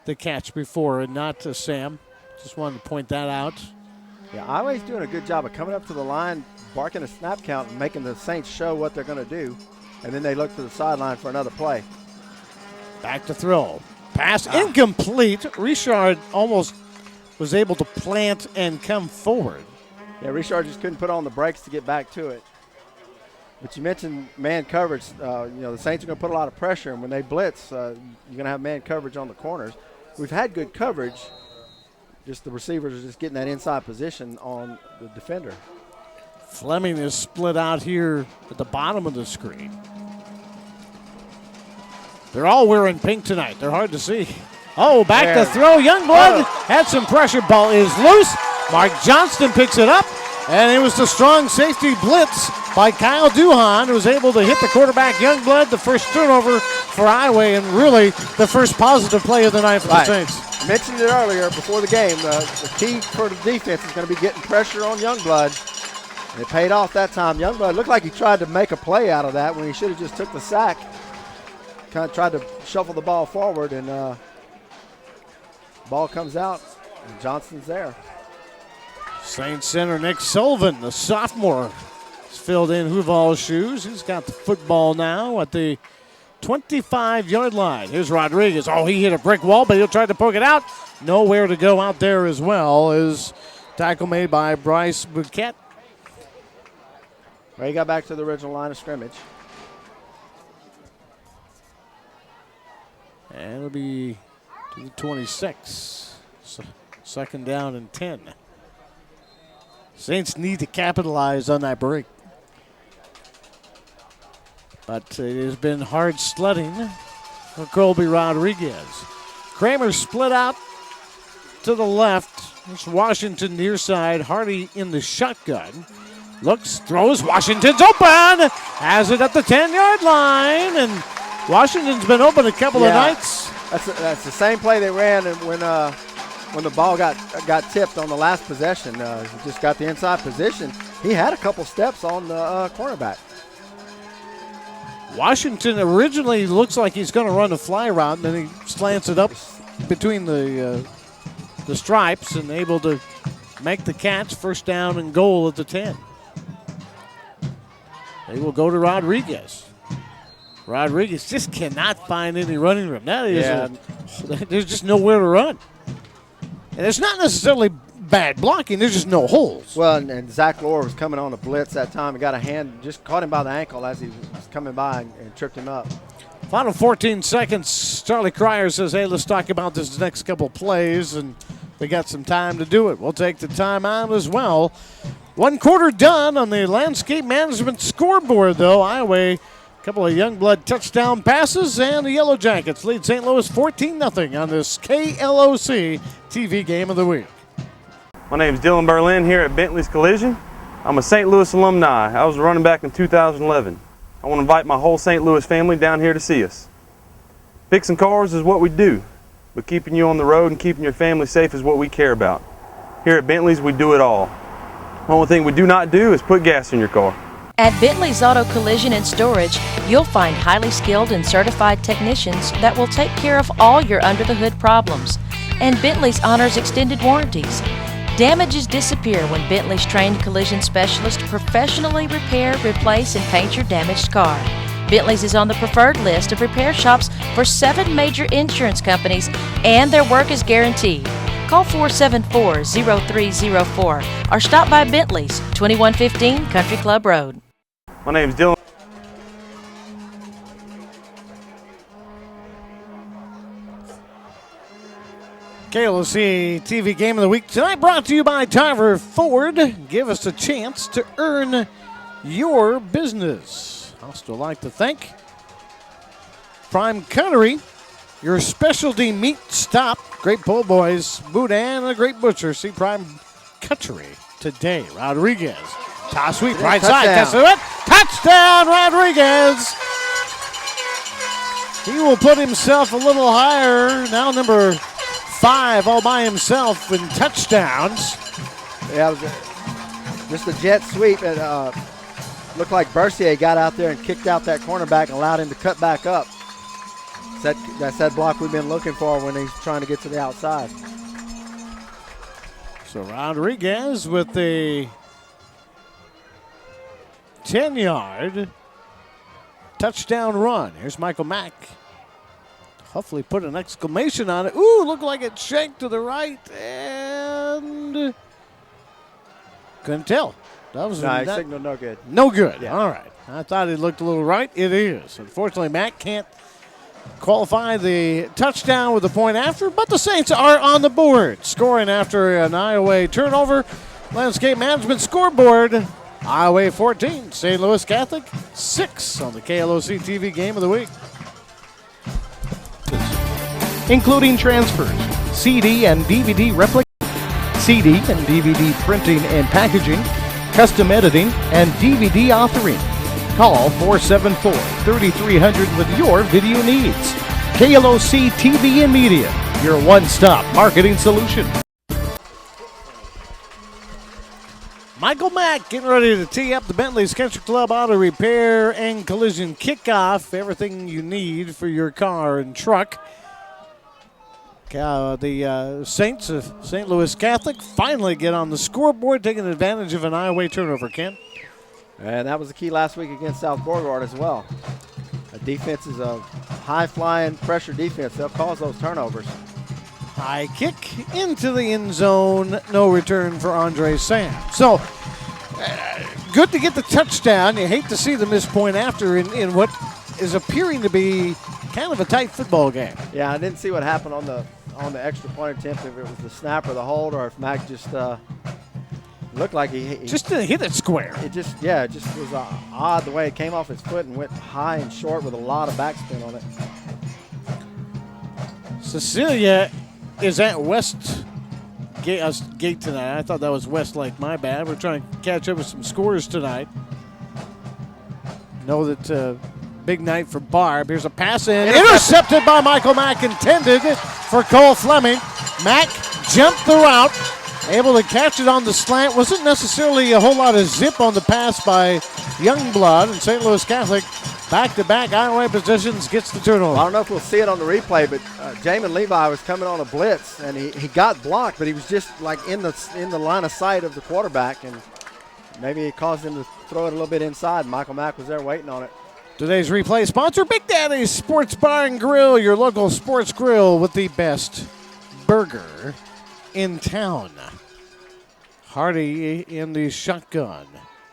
the catch before, and not Sam. Just wanted to point that out. Yeah, Iowa's doing a good job of coming up to the line, barking a snap count, and making the Saints show what they're going to do, and then they look to the sideline for another play. Back to throw. Pass incomplete. Richard almost was able to plant and come forward. Yeah, Richard just couldn't put on the brakes to get back to it. But you mentioned man coverage. The Saints are going to put a lot of pressure, and when they blitz, you're going to have man coverage on the corners. We've had good coverage. Just the receivers are just getting that inside position on the defender. Fleming is split out here at the bottom of the screen. They're all wearing pink tonight. They're hard to see. Oh, back to throw. Youngblood had some pressure. Ball is loose. Mark Johnston picks it up. And it was the strong safety blitz by Kyle Duhan, who was able to hit the quarterback Youngblood, the first turnover for Iowa, and really the first positive play of the night for the Saints. I mentioned it earlier before the game. The key for the defense is going to be getting pressure on Youngblood. And it paid off that time. Youngblood looked like he tried to make a play out of that when he should have just took the sack. Kind of tried to shuffle the ball forward, and ball comes out, and Johnston's there. Saints center Nick Sullivan, the sophomore, has filled in Huval's shoes. He's got the football now at the 25-yard line. Here's Rodriguez. Oh, he hit a brick wall, but he'll try to poke it out. Nowhere to go out there as well. Is tackle made by Bryce Bouquet. Well, he got back to the original line of scrimmage. And it'll be to the 26. So second down and 10. Saints need to capitalize on that break. But it has been hard sledding for Colby Rodriguez. Kramer split out to the left. It's Washington near side. Hardy in the shotgun. Looks, throws. Washington's open. Has it at the 10-yard line. And Washington's been open a couple of nights. That's the same play they ran when the ball got tipped on the last possession. He just got the inside position. He had a couple steps on the cornerback. Washington originally looks like he's going to run a fly route, and then he slants it up between the stripes and able to make the catch. First down and goal at the 10. They will go to Rodriguez. Rodriguez just cannot find any running room. That is there's just nowhere to run. And it's not necessarily bad blocking. There's just no holes. Well, and Zach Lohr was coming on a blitz that time. He got a hand, just caught him by the ankle as he was coming by and tripped him up. Final 14 seconds. Charlie Cryer says, hey, let's talk about this next couple plays, and we got some time to do it. We'll take the time out as well. 1 quarter done on the landscape management scoreboard, though. Iowa, couple of Youngblood touchdown passes, and the Yellow Jackets lead St. Louis 14-0 on this KLOC TV Game of the Week. My name is Dylan Berlin here at Bentley's Collision. I'm a St. Louis alumni. I was a running back in 2011. I want to invite my whole St. Louis family down here to see us. Fixing cars is what we do, but keeping you on the road and keeping your family safe is what we care about. Here at Bentley's, we do it all. The only thing we do not do is put gas in your car. At Bentley's Auto Collision and Storage, you'll find highly skilled and certified technicians that will take care of all your under-the-hood problems. And Bentley's honors extended warranties. Damages disappear when Bentley's trained collision specialists professionally repair, replace, and paint your damaged car. Bentley's is on the preferred list of repair shops for 7 major insurance companies, and their work is guaranteed. Call 474-0304 or stop by Bentley's, 2115 Country Club Road. My name's Dylan. KLOC TV Game of the Week tonight brought to you by Tarver Ford. Give us a chance to earn your business. I'd still like to thank Prime Cuttery, your specialty meat stop. Great po' boys, boudin, and a great butcher. See Prime Cuttery today. Rodriguez, toss sweep, right side, gets it. Touchdown, Rodriguez. He will put himself a little higher. Now number 5 all by himself in touchdowns. Yeah, it was just a jet sweep. It looked like Bercier got out there and kicked out that cornerback and allowed him to cut back up. That's that block we've been looking for when he's trying to get to the outside. So Rodriguez with the 10-yard touchdown run. Here's Michael Mack. Hopefully put an exclamation on it. Ooh, looked like it shanked to the right, and couldn't tell. That was signal no good. No good. Yeah. All right. I thought it looked a little right. It is. Unfortunately, Mack can't qualify the touchdown with the point after, but the Saints are on the board, scoring after an Iowa turnover. Landscape Management scoreboard. Iowa 14, St. Louis Catholic 6 on the KLOC TV Game of the Week. Including transfers, CD and DVD replica, CD and DVD printing and packaging, custom editing, and DVD authoring. Call 474-3300 with your video needs. KLOC TV and Media, your one-stop marketing solution. Michael Mack getting ready to tee up the Bentley's Country Club Auto Repair and Collision Kickoff. Everything you need for your car and truck. The Saints of St. Louis Catholic finally get on the scoreboard, taking advantage of an Iowa turnover, Ken. And that was the key last week against South Beauregard as well. A defense is a high-flying pressure defense. They'll cause those turnovers. High kick into the end zone. No return for Andre Sam. So, good to get the touchdown. You hate to see the missed point after in what is appearing to be kind of a tight football game. Yeah, I didn't see what happened on the extra point attempt, if it was the snap or the hold, or if Mack just looked like he just didn't hit it square. It just was odd the way it came off his foot and went high and short with a lot of backspin on it. Cecilia is at West Gate tonight. I thought that was Westlake. My bad. We're trying to catch up with some scores tonight. Know that big night for Barb. Here's a pass in. Intercepted by Michael Mack. Intended for Cole Fleming. Mack jumped the route. Able to catch it on the slant. Wasn't necessarily a whole lot of zip on the pass by Youngblood. And St. Louis Catholic back-to-back Iowa positions gets the turnover. Well, I don't know if we'll see it on the replay, but Jamin Levi was coming on a blitz, and he got blocked, but he was just like in the line of sight of the quarterback, and maybe it caused him to throw it a little bit inside. Michael Mack was there waiting on it. Today's replay sponsor, Big Daddy's Sports Bar and Grill, your local sports grill with the best burger in town. Hardy in the shotgun.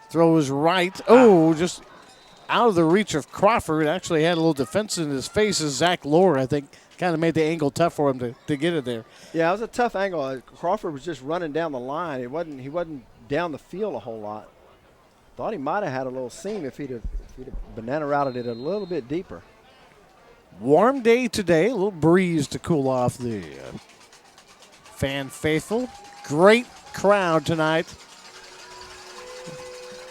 Throws right. Oh, just out of the reach of Crawford. Actually had a little defense in his face as Zach Lohr, I think, kind of made the angle tough for him to get it there. Yeah, it was a tough angle. Crawford was just running down the line. He wasn't down the field a whole lot. Thought he might have had a little seam if he'd have banana routed it a little bit deeper. Warm day today. A little breeze to cool off the fan faithful. Great crowd tonight.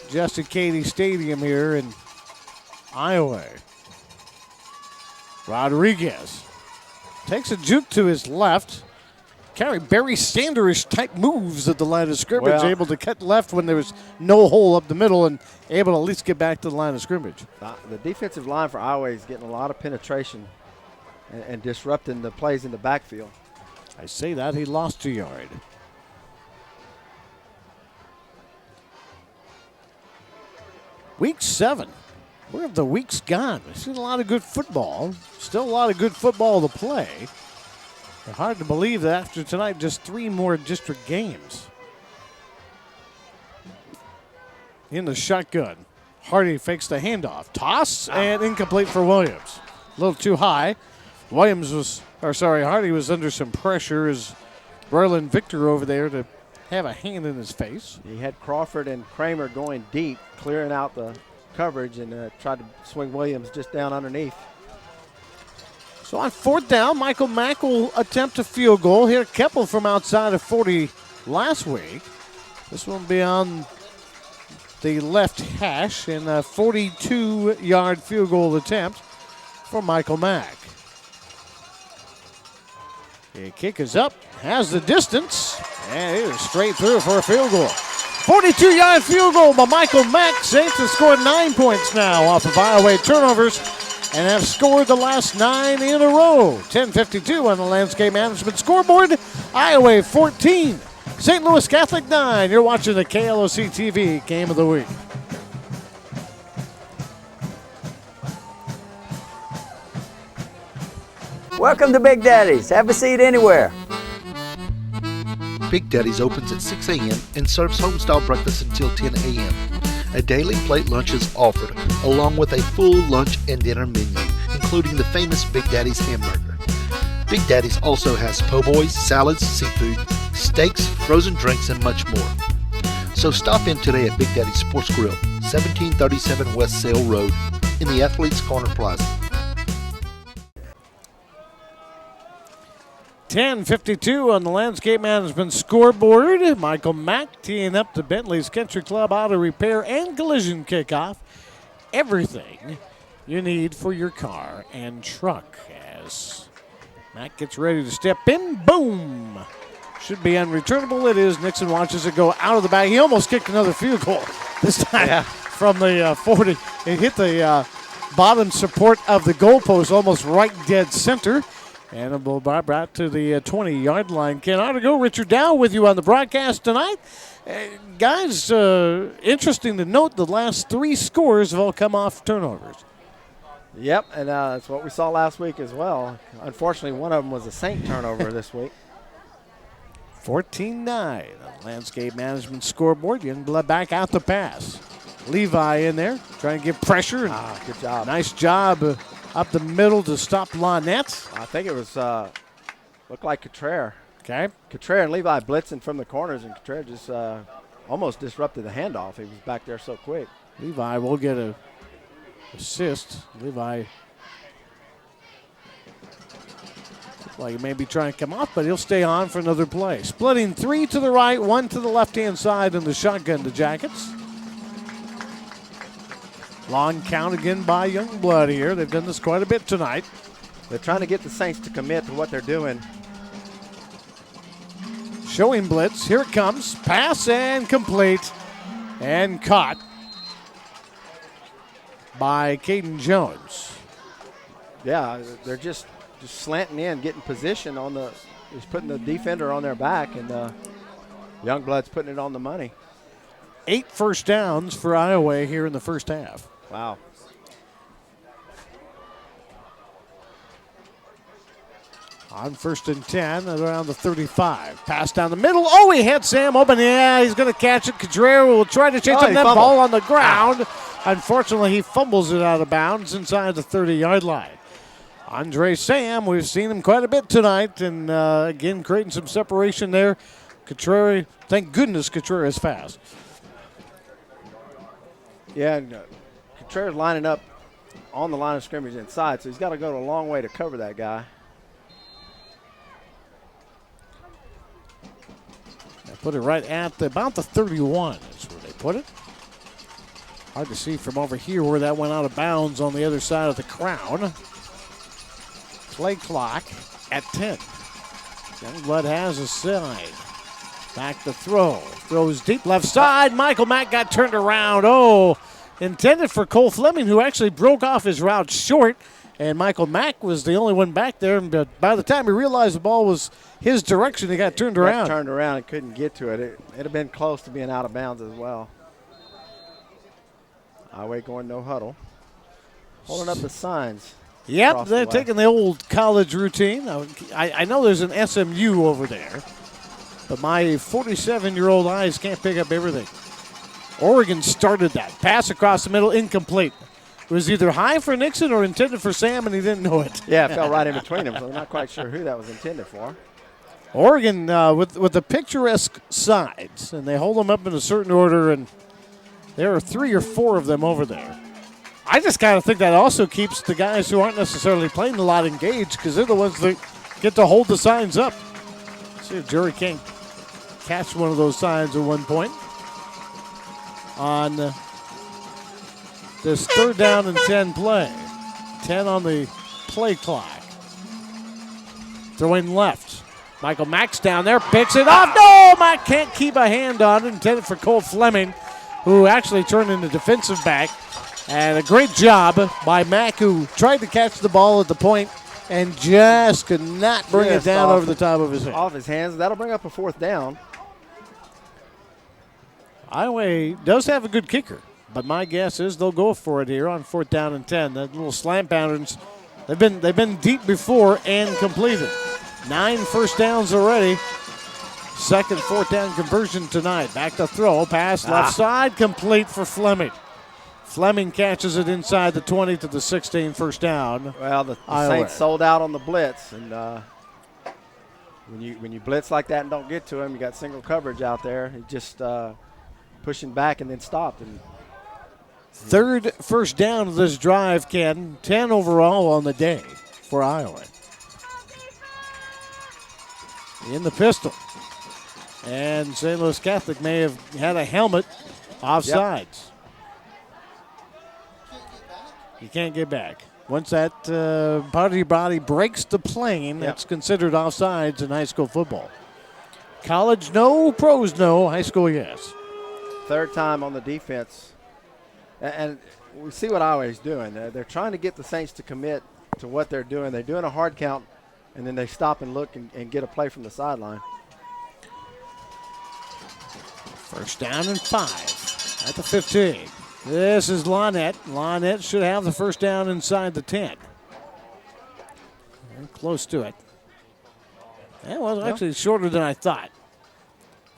Justin Cady Stadium here in Iowa. Rodriguez takes a juke to his left. carry Barry Sanders type moves at the line of scrimmage, Well, able to cut left when there was no hole up the middle and able to at least get back to the line of scrimmage. The defensive line for Iowa is getting a lot of penetration and disrupting the plays in the backfield. I say that, he lost a yard. Week 7. Where have the weeks gone? We've seen a lot of good football. Still a lot of good football to play. But hard to believe that after tonight, just 3 more district games. In the shotgun, Hardy fakes the handoff. Toss and incomplete for Williams. A little too high. Hardy was under some pressure as Braylon Victor over there to have a hand in his face. He had Crawford and Kramer going deep, clearing out the coverage, and tried to swing Williams just down underneath. So on 4th down, Michael Mack will attempt a field goal. Here, Keppel from outside of 40 last week. This one will be on the left hash and a 42-yard field goal attempt for Michael Mack. The kick is up, has the distance, and it is straight through for a field goal. 42-yard field goal by Michael Mack. Saints have scored 9 points now off of Iowa turnovers and have scored the last 9 in a row. 10:52 on the Landscape Management scoreboard. Iowa 14, St. Louis Catholic 9. You're watching the KLOC TV Game of the Week. Welcome to Big Daddy's. Have a seat anywhere. Big Daddy's opens at 6 a.m. and serves homestyle breakfast until 10 a.m. A daily plate lunch is offered, along with a full lunch and dinner menu, including the famous Big Daddy's hamburger. Big Daddy's also has po' boys, salads, seafood, steaks, frozen drinks, and much more. So stop in today at Big Daddy's Sports Grill, 1737 West Sale Road, in the Athletes Corner Plaza. 10:52 on the Landscape Management scoreboard. Michael Mack teeing up the Bentley's Country Club Auto Repair and Collision Kickoff. Everything you need for your car and truck. As Mack gets ready to step in, boom! Should be unreturnable. It is. Nixon watches it go out of the bag. He almost kicked another field goal this time from the 40. It hit the bottom support of the goalpost, almost right dead center. And it will be brought to the 20-yard line. Ken Artigo, Richard Dow with you on the broadcast tonight. Guys, interesting to note the last 3 scores have all come off turnovers. Yep, and that's what we saw last week as well. Unfortunately, one of them was a Saint turnover this week. 14-9 on the Landscape Management scoreboard. Youngblood back out the pass. Levi in there trying to give pressure. Good job. Nice job up the middle to stop Lynette. I think it was looked like Cottrell. Okay. Cottrell and Levi blitzing from the corners, and Cottrell just almost disrupted the handoff. He was back there so quick. Levi will get a assist. Levi looks like he may be trying to come off, but he'll stay on for another play. Splitting 3 to the right, 1 to the left-hand side in the shotgun, the Jackets. Long count again by Youngblood here. They've done this quite a bit tonight. They're trying to get the Saints to commit to what they're doing. Showing blitz. Here it comes. Pass and complete. And caught by Caden Jones. Yeah, they're just slanting in, getting position on the – he's putting the defender on their back, and Youngblood's putting it on the money. 8 first downs for Iowa here in the first half. Wow. On 1st and 10, around the 35. Pass down the middle. Oh, he had Sam open. Yeah, he's going to catch it. Cadrera will try to chase him. That ball on the ground. Unfortunately, he fumbles it out of bounds inside the 30-yard line. Andre Sam, we've seen him quite a bit tonight, and again, creating some separation there. Cadrera, thank goodness Cadrera is fast. Yeah, and Contreras lining up on the line of scrimmage inside, so he's got to go a long way to cover that guy. They put it right at about the 31 is where they put it. Hard to see from over here where that went out of bounds on the other side of the crown. Play clock at 10. Youngblood has a side. Back to throw. Throws deep left side. Michael Mack got turned around. Oh, intended for Cole Fleming, who actually broke off his route short. And Michael Mack was the only one back there. But by the time he realized the ball was his direction, he got turned around. Turned around and couldn't get to it. It'd have been close to being out of bounds as well. Highway going no huddle. Holding up the signs. Yep, they're taking the old college routine. I know there's an SMU over there, but my 47-year-old eyes can't pick up everything. Oregon started that. Pass across the middle, incomplete. It was either high for Nixon or intended for Sam, and he didn't know it. Yeah, it fell right in between them, so I'm not quite sure who that was intended for. Oregon with the picturesque sides, and they hold them up in a certain order, and there are 3 or 4 of them over there. I just kind of think that also keeps the guys who aren't necessarily playing a lot engaged because they're the ones that get to hold the signs up. See if Jerry can't catch one of those signs at one point. On this 3rd down and 10 play. 10 on the play clock. Throwing left. Michael Mack's down there, picks it off. No, Mack can't keep a hand on it. Intended for Cole Fleming, who actually turned into defensive back. And a great job by Mack, who tried to catch the ball at the point and just could not bring it down over the top of his head. Off his hands. That'll bring up a 4th down. Iowa does have a good kicker, but my guess is they'll go for it here on 4th down and 10. That little slant patterns, they've been deep before and completed. 9 first downs already. 2nd, 4th down conversion tonight. Back to throw, pass left side, complete for Fleming. Fleming catches it inside the 20 to the 16, first down. Well, the Saints sold out on the blitz, and when you blitz like that and don't get to him, you got single coverage out there. He just pushing back and then stopped. And 3rd first down of this drive, Ken. 10 overall on the day for Iowa. In the pistol. And St. Louis Catholic may have had a helmet offsides. Yep. You can't get back. Once that part of your body breaks the plane, that's considered offsides in high school football. College, no. Pros, no. High school, yes. 3rd time on the defense. And we see what Iowa's doing. They're trying to get the Saints to commit to what they're doing. They're doing a hard count, and then they stop and look and get a play from the sideline. 1st down and 5 at the 15. This is Lonette. Lonette should have the first down inside the 10. Very close to it. That was actually shorter than I thought.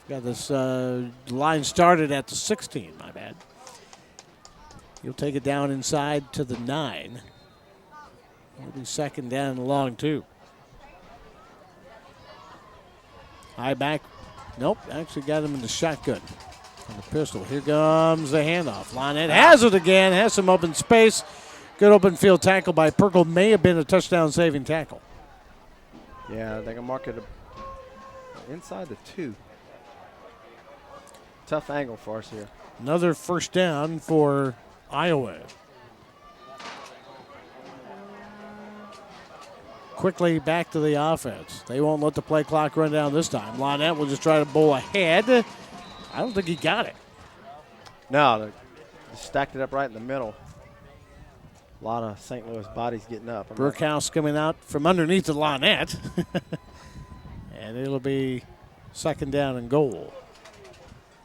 Got this line started at the 16, my bad. He'll take it down inside to the 9. It'll be 2nd down and long, too. High back. Nope, actually got him in the shotgun. On the pistol. Here comes the handoff. Lonette has it again. Has some open space. Good open field tackle by Perkle. May have been a touchdown-saving tackle. Yeah, they can mark it inside the 2. Tough angle for us here. Another first down for Iowa. Quickly back to the offense. They won't let the play clock run down this time. Lonette will just try to bowl ahead. I don't think he got it. No, they stacked it up right in the middle. A lot of St. Louis bodies getting up. Brookhouse coming out from underneath the Lonette. And it'll be 2nd down and goal.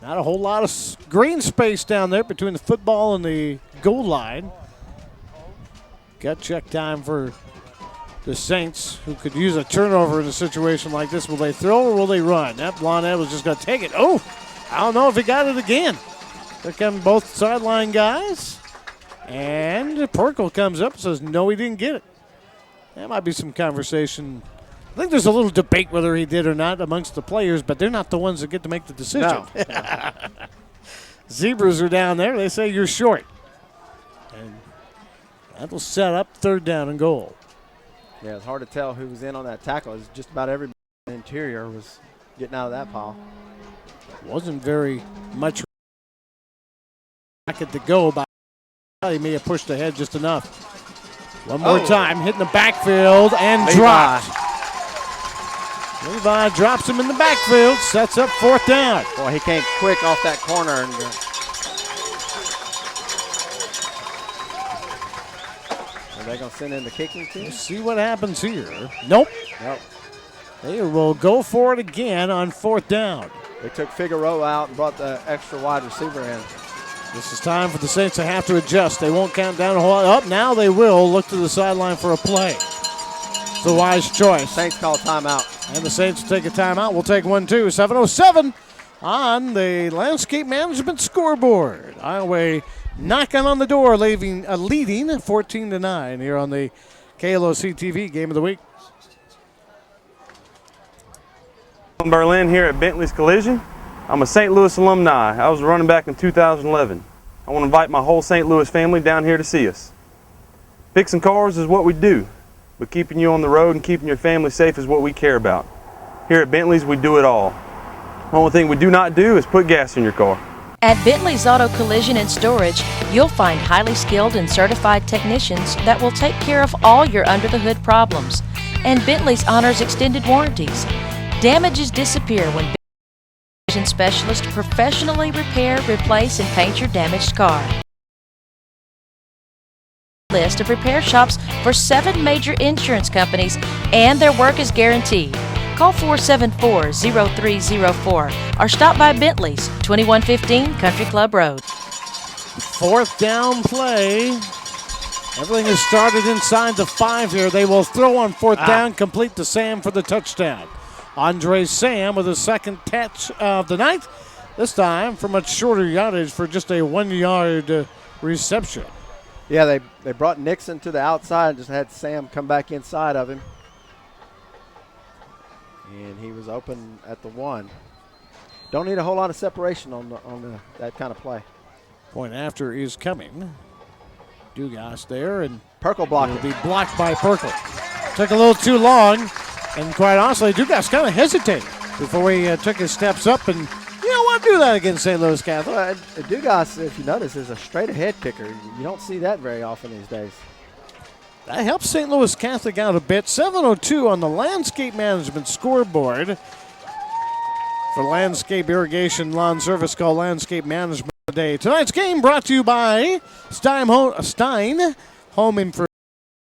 Not a whole lot of green space down there between the football and the goal line. Gut check time for the Saints, who could use a turnover in a situation like this. Will they throw or will they run? That Lonette was just going to take it. Oh, I don't know if he got it again. There come both sideline guys. And Perkle comes up and says, no, he didn't get it. That might be some conversation. I think there's a little debate whether he did or not amongst the players, but they're not the ones that get to make the decision. No. Zebras are down there. They say you're short. And that'll set up 3rd down and goal. Yeah, it's hard to tell who was in on that tackle. It's just about every interior was getting out of that pile. Wasn't very much to go, but he may have pushed ahead just enough. One more time, hitting the backfield and dropped. Levi drops him in the backfield, sets up 4th down. Boy, he came quick off that corner. And are they going to send in the kicking team? Let's see what happens here. Nope. They will go for it again on 4th down. They took Figueroa out and brought the extra wide receiver in. This is time for the Saints to have to adjust. They won't count down a whole lot. Up now they will look to the sideline for a play. It's a wise choice. Saints call timeout. And the Saints will take a timeout. We'll take one too. 7:07 on the Landscape Management scoreboard. Iowa knocking on the door, leading 14-9 here on the KLOC TV Game of the Week. Berlin here at Bentley's Collision. I'm a St. Louis alumni. I was a running back in 2011. I want to invite my whole St. Louis family down here to see us. Fixing cars is what we do, but keeping you on the road and keeping your family safe is what we care about. Here at Bentley's, we do it all. The only thing we do not do is put gas in your car. At Bentley's Auto Collision and Storage, you'll find highly skilled and certified technicians that will take care of all your under-the-hood problems. And Bentley's honors extended warranties. Damages disappear when Bentley's collision specialists professionally repair, replace, and paint your damaged car. List of repair shops for 7 major insurance companies, and their work is guaranteed. Call 474-0304 or stop by Bentley's, 2115 Country Club Road. 4th down play. Everything is started inside the 5 here. They will throw on 4th down, complete to Sam for the touchdown. Andre Sam with his second catch of the night. This time for much shorter yardage for just a 1-yard reception. Yeah, they brought Nixon to the outside and just had Sam come back inside of him. And he was open at the 1. Don't need a whole lot of separation on that kind of play. Point after is coming. Dugas there, and Perkle blocked will be blocked by Perkle. Took a little too long, and quite honestly, Dugas kind of hesitated before he took his steps up, and you don't want to do that against St. Louis Catholic. Well, Dugas, if you notice, is a straight-ahead kicker. You don't see that very often these days. That helps St. Louis Catholic out a bit. 7:02 on the Landscape Management scoreboard. For Landscape Irrigation Lawn Service, call Landscape Management today. Tonight's game brought to you by Stein Home Improvement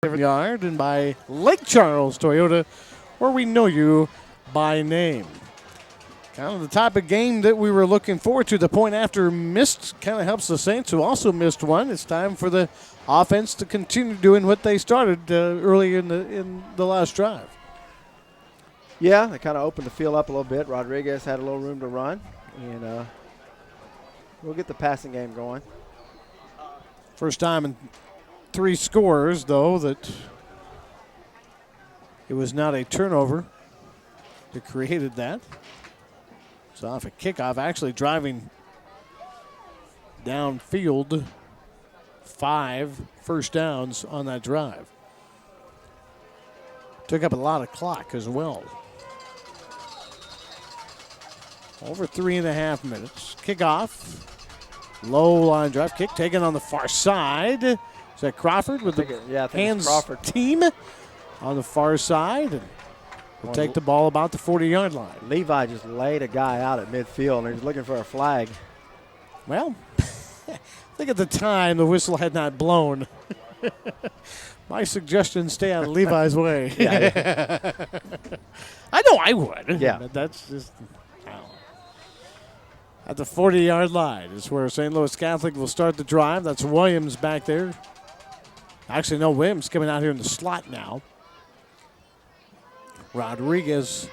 Yard and by Lake Charles Toyota, where we know you by name. Kind of the type of game that we were looking forward to. The point after missed kind of helps the Saints, who also missed one. It's time for the offense to continue doing what they started early in the last drive. Yeah, they kind of opened the field up a little bit. Rodriguez had a little room to run, and we'll get the passing game going. First time in 3 scores, though, that it was not a turnover that created that. It's off a kickoff, actually driving downfield. 5 first downs on that drive. Took up a lot of clock as well. Over 3.5 minutes. Kickoff. Low line drive kick taken on the far side. Is that Crawford with the hands Crawford team on the far side? And will take the ball about the 40-yard line. Levi just laid a guy out at midfield, and he was looking for a flag. Well, I think at the time the whistle had not blown. My suggestion, stay out of Levi's way. Yeah. I know I would. Yeah. But that's just, I don't know. At the 40-yard line is where St. Louis Catholic will start the drive. That's Williams back there. Actually, no, Williams coming out here in the slot now. Rodriguez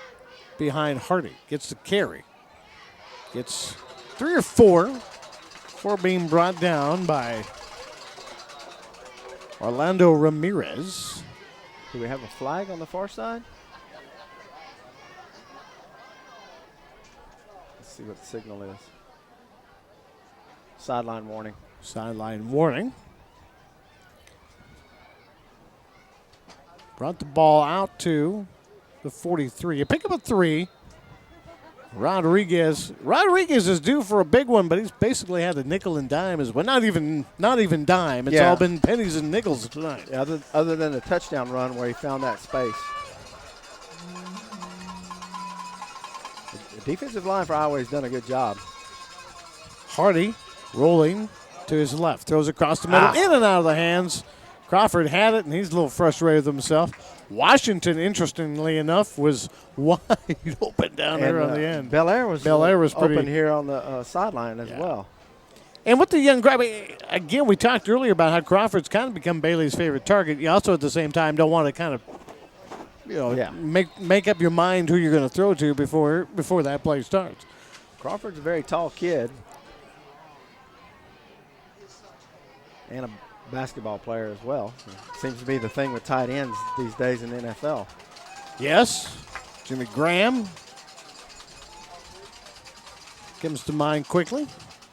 behind Hardy. Gets the carry. Gets 3 or 4. 4 being brought down by Orlando Ramirez. Do we have a flag on the far side? Let's see what the signal is. Sideline warning. Sideline warning. Brought the ball out to the 43. You pick up a 3. Rodriguez is due for a big one, but he's basically had a nickel and dime as well. Not even dime. It's all been pennies and nickels tonight. Yeah, other than the touchdown run where he found that space. defensive line for Iowa has done a good job. Hardy rolling to his left. Throws across the middle, in and out of the hands. Crawford had it, and he's a little frustrated with himself. Washington, interestingly enough, was wide open down there on the end. Belair was pretty open here on the sideline as well. And with the young grab, again, we talked earlier about how Crawford's kind of become Bailey's favorite target. You also, at the same time, don't want to kind of, make up your mind who you're going to throw to before that play starts. Crawford's a very tall kid and a basketball player as well. Seems to be the thing with tight ends these days in the NFL. Yes, Jimmy Graham comes to mind quickly.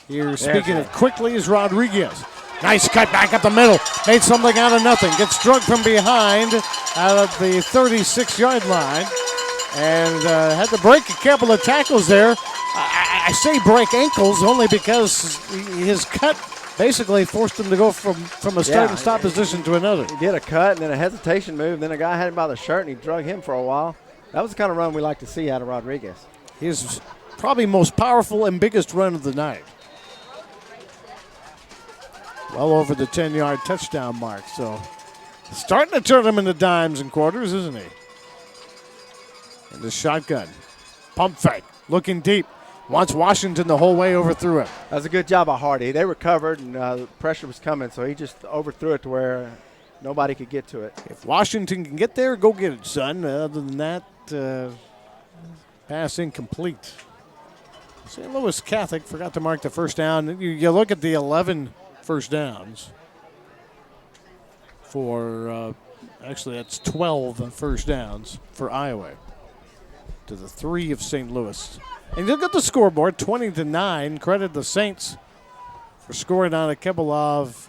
Here, speaking of quickly, is Rodriguez. Nice cut back up the middle. Made something out of nothing. Gets drugged from behind out of the 36-yard line. And had to break a couple of tackles there. I say break ankles only because his cut basically forced him to go from a start and stop position to another. He did a cut and then a hesitation move. Then a guy had him by the shirt and he drugged him for a while. That was the kind of run we like to see out of Rodriguez. His probably most powerful and biggest run of the night. Well over the 10-yard touchdown mark. So starting to turn him into dimes and quarters, isn't he? And the shotgun. Pump fake. Looking deep. Wants Washington the whole way, overthrew it. That was a good job by Hardy. They were covered and the pressure was coming, so he just overthrew it to where nobody could get to it. If Washington can get there, go get it, son. Other than that, pass incomplete. St. Louis Catholic forgot to mark the first down. You look at the 11 first downs for, actually that's 12 first downs for Iowa to the 3 of St. Louis. And you look at the scoreboard, 20-9. Credit the Saints for scoring on a couple of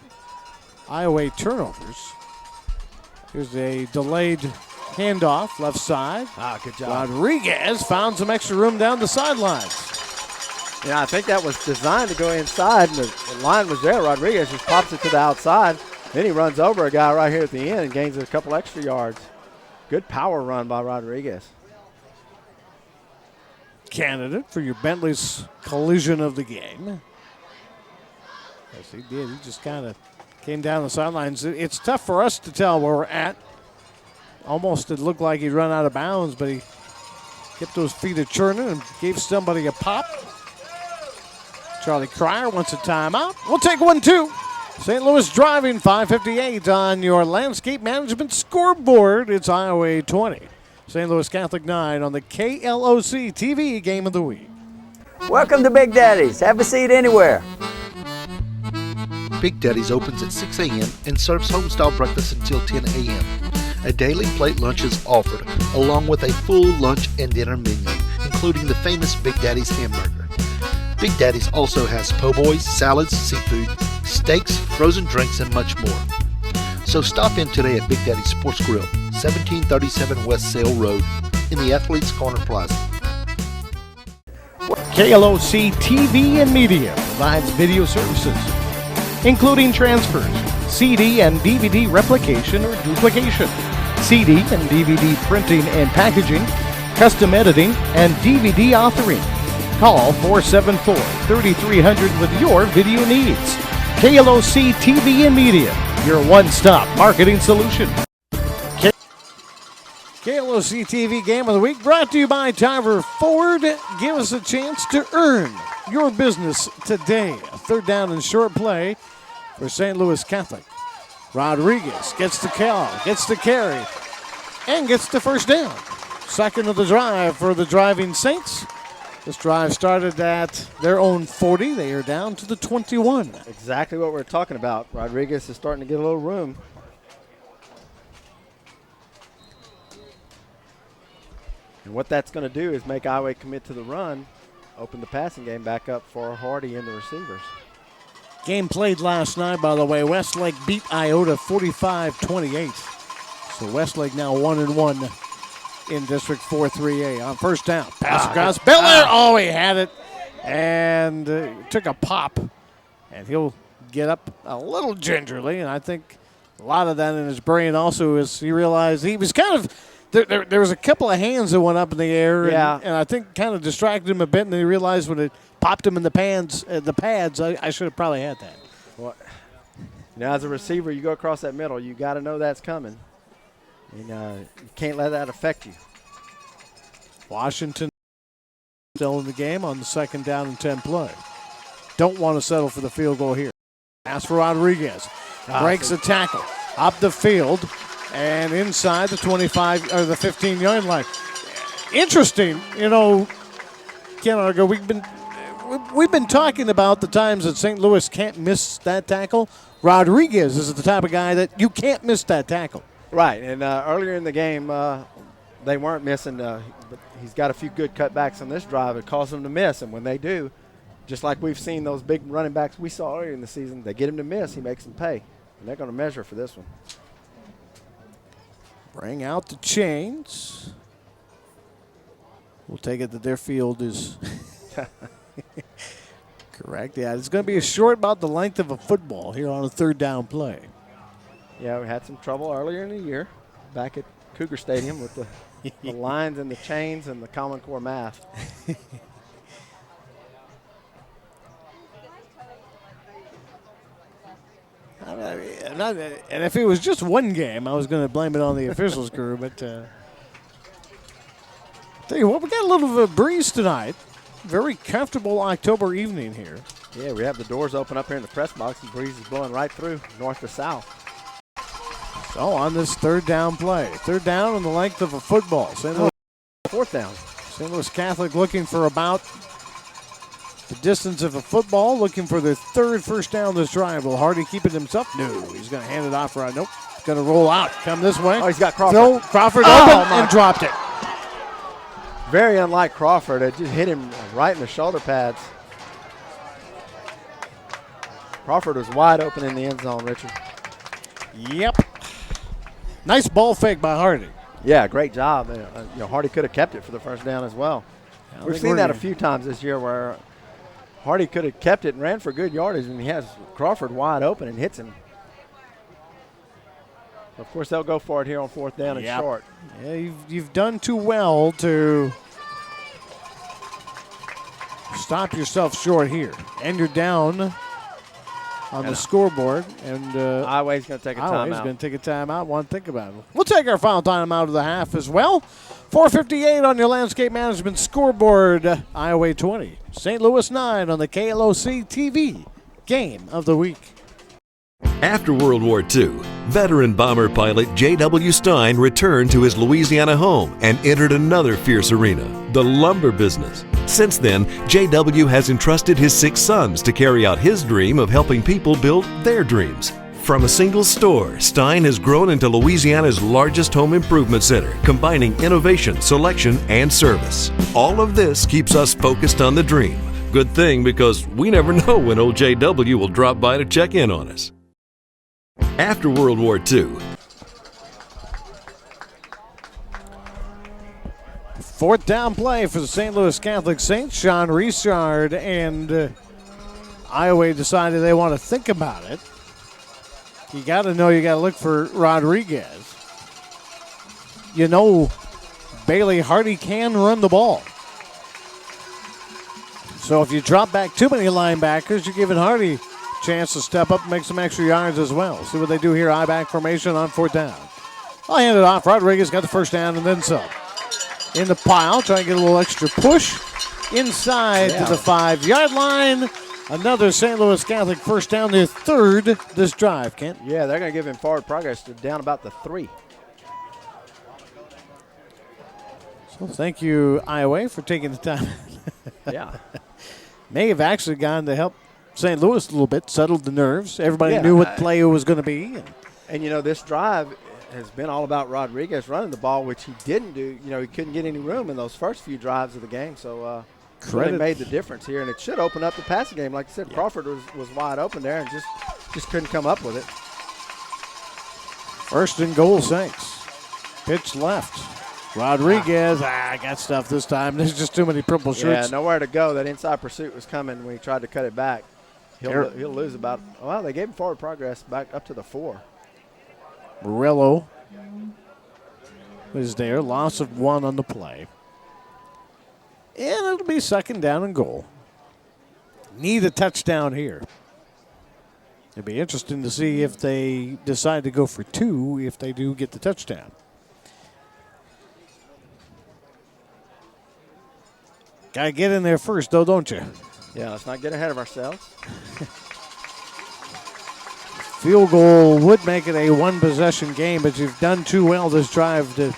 Iowa turnovers. Here's a delayed handoff, left side. Good job. Rodriguez found some extra room down the sidelines. Yeah, I think that was designed to go inside, and the line was there. Rodriguez just pops it to the outside. Then he runs over a guy right here at the end and gains a couple extra yards. Good power run by Rodriguez. Candidate for your Bentley's collision of the game. Yes, he did. He just kind of came down the sidelines. It's tough for us to tell where we're at. Almost it looked like he'd run out of bounds, but he kept those feet a churning and gave somebody a pop. Charlie Cryer wants a timeout. We'll take one, too. St. Louis driving 5:58 on your landscape management scoreboard. It's Iowa 20. St. Louis Catholic 9 on the KLOC TV Game of the Week. Welcome to Big Daddy's. Have a seat anywhere. Big Daddy's opens at 6 a.m. and serves home-style breakfast until 10 a.m. A daily plate lunch is offered, along with a full lunch and dinner menu, including the famous Big Daddy's hamburger. Big Daddy's also has po' boys, salads, seafood, steaks, frozen drinks, and much more. So stop in today at Big Daddy's Sports Grill, 1737 West Sale Road, in the Athletes Corner Plaza. KLOC TV and Media provides video services, including transfers, CD and DVD replication or duplication, CD and DVD printing and packaging, custom editing, and DVD authoring. Call 474-3300 with your video needs. KLOC TV and Media, your one-stop marketing solution. KLOC TV Game of the Week brought to you by Tyver Ford. Give us a chance to earn your business today. A third down and short play for St. Louis Catholic. Rodriguez gets the call, gets the carry, and gets the first down. Second of the drive for the driving Saints. This drive started at their own 40. They are down to the 21. Exactly what we're talking about. Rodriguez is starting to get a little room. And what that's going to do is make Iowa commit to the run, open the passing game back up for Hardy and the receivers. Game played last night, by the way. Westlake beat Iota 45-28. So Westlake now 1-1 in District 4-3A. On first down, pass across. Belair, he had it. And took a pop. And he'll get up a little gingerly. And I think a lot of that in his brain also is he realized he was kind of There was a couple of hands that went up in the air, Yeah. and I think kind of distracted him a bit, and they realized when it popped him in the pads, I should have probably had that. Well, as a receiver, you go across that middle, you got to know that's coming. And you can't let that affect you. Washington still in the game on the 2nd down and 10 play. Don't want to settle for the field goal here. Pass for Rodriguez. Breaks the tackle. Up the field and inside the 25 or the 15-yard line. Interesting, Ken Argo, we've been talking about the times that St. Louis can't miss that tackle. Rodriguez is the type of guy that you can't miss that tackle. Right, and earlier in the game, they weren't missing, but he's got a few good cutbacks on this drive. It caused them to miss, and when they do, just like we've seen those big running backs we saw earlier in the season, they get him to miss, he makes them pay. And they're going to measure for this one. Bring out the chains. We'll take it that their field is correct. Yeah, it's going to be a short, about the length of a football here on a 3rd down play. Yeah, we had some trouble earlier in the year back at Cougar Stadium with the lines and the chains and the Common Core math. And if it was just one game, I was going to blame it on the officials crew. But tell you what, we got a little of a breeze tonight. Very comfortable October evening here. Yeah, we have the doors open up here in the press box. The breeze is blowing right through, north to south. So on this 3rd down play, 3rd down on the length of a football. St. Louis 4th down. St. Louis Catholic looking for about the distance of a football, looking for their 3rd first down this drive. Will Hardy keep it himself? No, he's going to hand it off right. Nope, going to roll out. Come this way. Oh, he's got Crawford. Throw Crawford open and dropped it. Very unlike Crawford. It just hit him right in the shoulder pads. Crawford was wide open in the end zone, Richard. Yep. Nice ball fake by Hardy. Yeah, great job. Hardy could have kept it for the first down as well. We've seen that a few times this year where Hardy could have kept it and ran for good yardage, and he has Crawford wide open and hits him. Of course, they'll go for it here on 4th down and short. Yeah, you've done too well to stop yourself short here. And you're down on the scoreboard. And Ioway's going to take a timeout. Ioway's going to take a timeout. Want to think about it. We'll take our final timeout of the half as well. 4:58 on your landscape management scoreboard. Iowa 20, St. Louis 9 on the KLOC TV game of the week. After World War II, veteran bomber pilot J.W. Stein returned to his Louisiana home and entered another fierce arena, the lumber business. Since then, J.W. has entrusted his 6 sons to carry out his dream of helping people build their dreams. From a single store, Stein has grown into Louisiana's largest home improvement center, combining innovation, selection, and service. All of this keeps us focused on the dream. Good thing, because we never know when old J.W. will drop by to check in on us. After World War II, 4th down play for the St. Louis Catholic Saints. Sean Richard and Iowa decided they want to think about it. You got to know you got to look for Rodriguez. Bailey Hardy can run the ball. So if you drop back too many linebackers, you're giving Hardy a chance to step up and make some extra yards as well. See what they do here, I-back formation on 4th down. I'll hand it off. Rodriguez got the first down and then some. In the pile, trying to get a little extra push inside to the 5-yard line. Another St. Louis Catholic first down, their 3rd this drive, Kent. Yeah, they're going to give him forward progress to down about the 3. So thank you, Iowa, for taking the time. Yeah. May have actually gone to help St. Louis a little bit, settled the nerves. Everybody knew what play it was going to be. And this drive has been all about Rodriguez running the ball, which he didn't do. He couldn't get any room in those first few drives of the game. So really made the difference here, and it should open up the passing game. Like I said, Crawford was wide open there and just couldn't come up with it. 1st and goal, Saints. Pitch left. Rodriguez, got stuff this time. There's just too many purple shirts. Yeah, nowhere to go. That inside pursuit was coming when he tried to cut it back. He'll lose about, they gave him forward progress back up to the 4. Morello was there. Loss of 1 on the play. And it'll be 2nd down and goal. Need a touchdown here. It'd be interesting to see if they decide to go for 2 if they do get the touchdown. Got to get in there first, though, don't you? Yeah, let's not get ahead of ourselves. Field goal would make it a 1-possession game, but you've done too well this drive to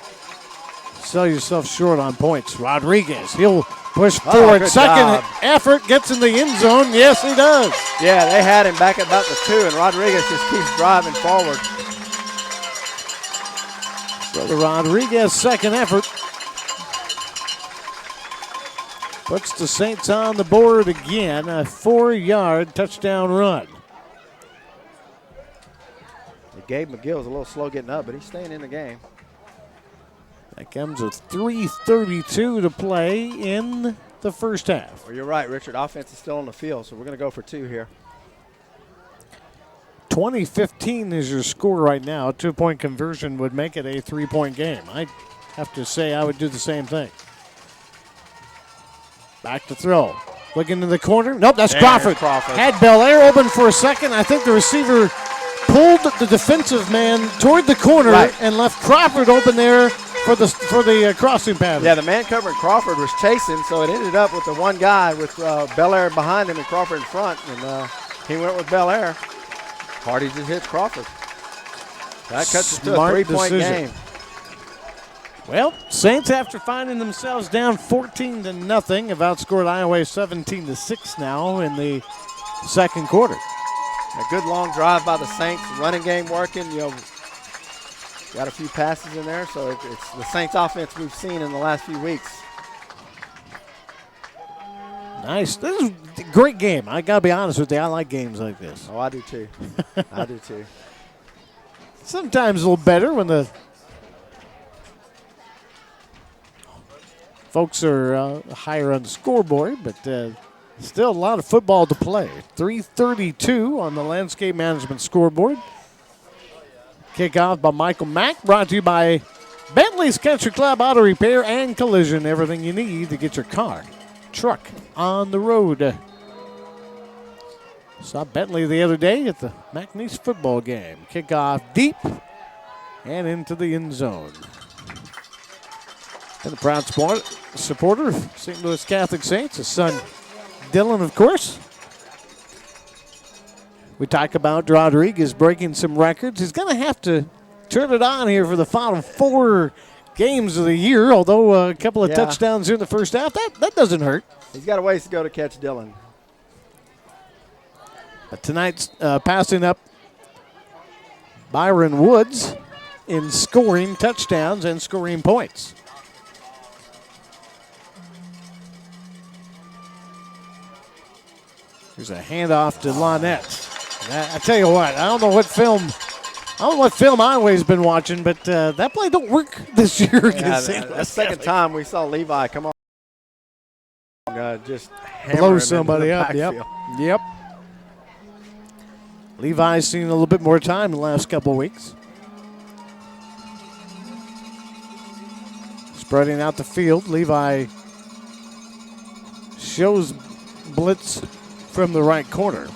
sell yourself short on points. Rodriguez, he'll push forward. Good Second job. effort, gets in the end zone. Yes, he does. Yeah, they had him back at about the 2, and Rodriguez just keeps driving forward. So the Rodriguez second effort puts the Saints on the board again. A 4-yard touchdown run. Gabe McGill's a little slow getting up, but he's staying in the game. That comes with 3:32 to play in the first half. Well, you're right, Richard. Offense is still on the field, so we're going to go for 2 here. 20-15 is your score right now. A 2-point conversion would make it a 3-point game. I have to say I would do the same thing. Back to throw. Looking in the corner. Nope, that's Crawford. Had Belair open for a second. I think the receiver pulled the defensive man toward the corner and left Crawford open there for the crossing pattern. Yeah, the man covering Crawford was chasing, so it ended up with the one guy with Belair behind him and Crawford in front, and he went with Belair. Hardy just hits Crawford. That cuts it to a 3-point game. Well, Saints, after finding themselves down 14-0, have outscored Iowa 17-6 now in the second quarter. A good long drive by the Saints. Running game working. Got a few passes in there, so it's the Saints offense we've seen in the last few weeks. Nice. This is a great game. I got to be honest with you. I like games like this. Oh, I do too. I do too. Sometimes a little better when the folks are higher on the scoreboard, but still a lot of football to play. 3:32 on the Landscape Management scoreboard. Kickoff by Michael Mack, brought to you by Bentley's Country Club Auto Repair and Collision. Everything you need to get your car, truck on the road. Saw Bentley the other day at the McNeese football game. Kickoff deep and into the end zone. And the proud supporter of St. Louis Catholic Saints, his son Dylan, of course. We talk about Rodriguez breaking some records. He's going to have to turn it on here for the final 4 games of the year, although a couple of touchdowns here in the first half, that doesn't hurt. He's got a ways to go to catch Dylan. But tonight's passing up Byron Woods in scoring touchdowns and scoring points. Here's a handoff to Lonette. I tell you what, I don't know what film Iowa's been watching, but that play don't work this year against St. Louis. That's the second time we saw Levi come on. Just blow somebody up. Yep. Levi's seen a little bit more time in the last couple of weeks. Spreading out the field, Levi shows blitz from the right corner.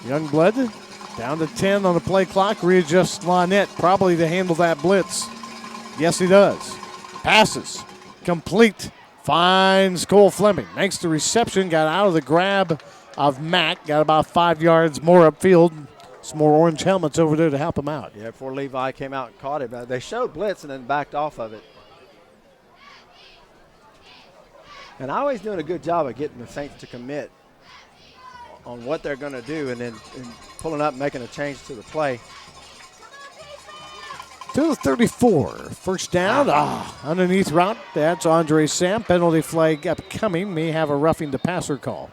Youngblood down to 10 on the play clock. Readjusts Lonette probably to handle that blitz. Yes, he does. Passes. Complete. Finds Cole Fleming. Makes the reception. Got out of the grab of Mack. Got about 5 yards more upfield. Some more orange helmets over there to help him out. Yeah, before Levi came out and caught it. They showed blitz and then backed off of it. And Iowa's doing a good job of getting the Saints to commit on what they're going to do and then pulling up and making a change to the play. To the 34. First down. Underneath route. That's Andre Sam. Penalty flag upcoming. May have a roughing the passer call.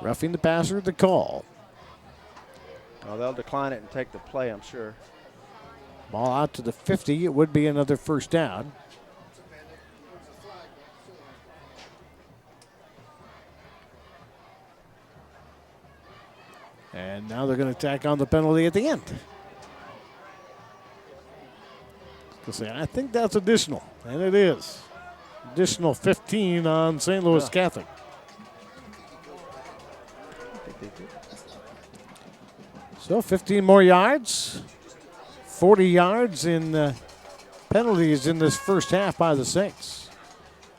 Roughing the passer, the call. Well, they'll decline it and take the play, I'm sure. Ball out to the 50. It would be another first down. And now they're going to tack on the penalty at the end. I think that's additional, and it is. Additional 15 on St. Louis Catholic. So 15 more yards, 40 yards in penalties in this first half by the Saints.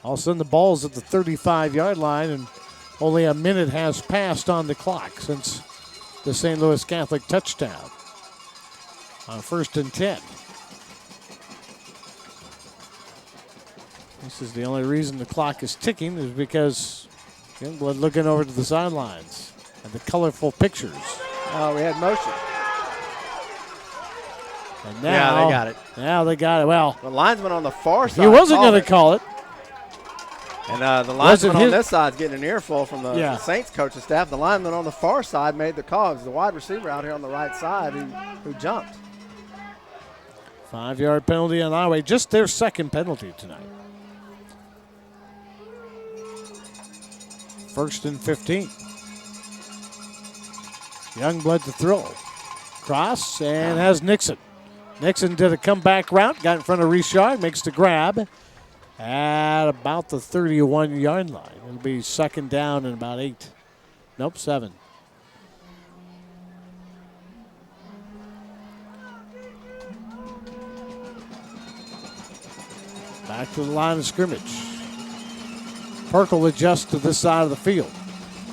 All of a sudden the ball's at the 35-yard line, and only a minute has passed on the clock since the St. Louis Catholic touchdown on 1st and 10. This is the only reason the clock is ticking is because Youngblood looking over to the sidelines and the colorful pictures. Oh, we had motion. And now, they got it. Now they got it. Well, the linesman on the far side. He wasn't going to call it. And the linesman on this side is getting an earful from the Saints coaching staff. The lineman on the far side made the call. It was the wide receiver out here on the right side who jumped. 5-yard penalty on Iowa. Just their second penalty tonight. 1st and 15. Youngblood to throw. Cross and has Nixon. Nixon did a comeback route, got in front of Richard, makes the grab at about the 31-yard line. It'll be 2nd down and about 8. Nope, 7. Back to the line of scrimmage. Perkle adjusts to this side of the field.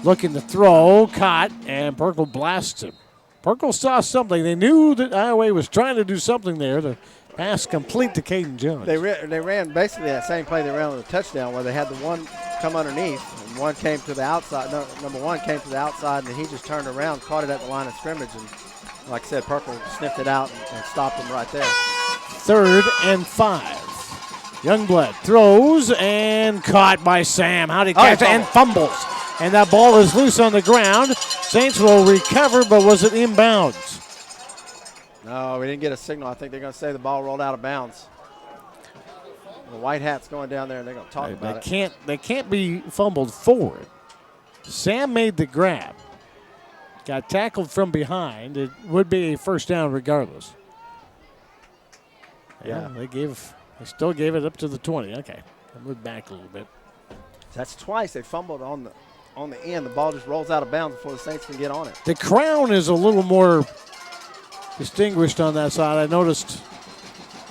Looking to throw, caught, and Perkle blasts him. Perkle saw something. They knew that Iowa was trying to do something there. The pass complete to Caden Jones. They ran basically that same play they ran on the touchdown where they had the one come underneath and one came to the outside. No, number one came to the outside and he just turned around, caught it at the line of scrimmage, and like I said, Perkle sniffed it out and stopped him right there. 3rd and 5. Youngblood throws and caught by Sam. How'd he catch it? And fumbles. And that ball is loose on the ground. Saints will recover, but was it inbounds? No, we didn't get a signal. I think they're going to say the ball rolled out of bounds. The white hat's going down there, and they're going to talk about it. They can't be fumbled forward. Sam made the grab. Got tackled from behind. It would be a 1st down regardless. Yeah, they still gave it up to the 20. Okay, I moved back a little bit. That's twice they fumbled on the end. The ball just rolls out of bounds before the Saints can get on it. The crown is a little more distinguished on that side. I noticed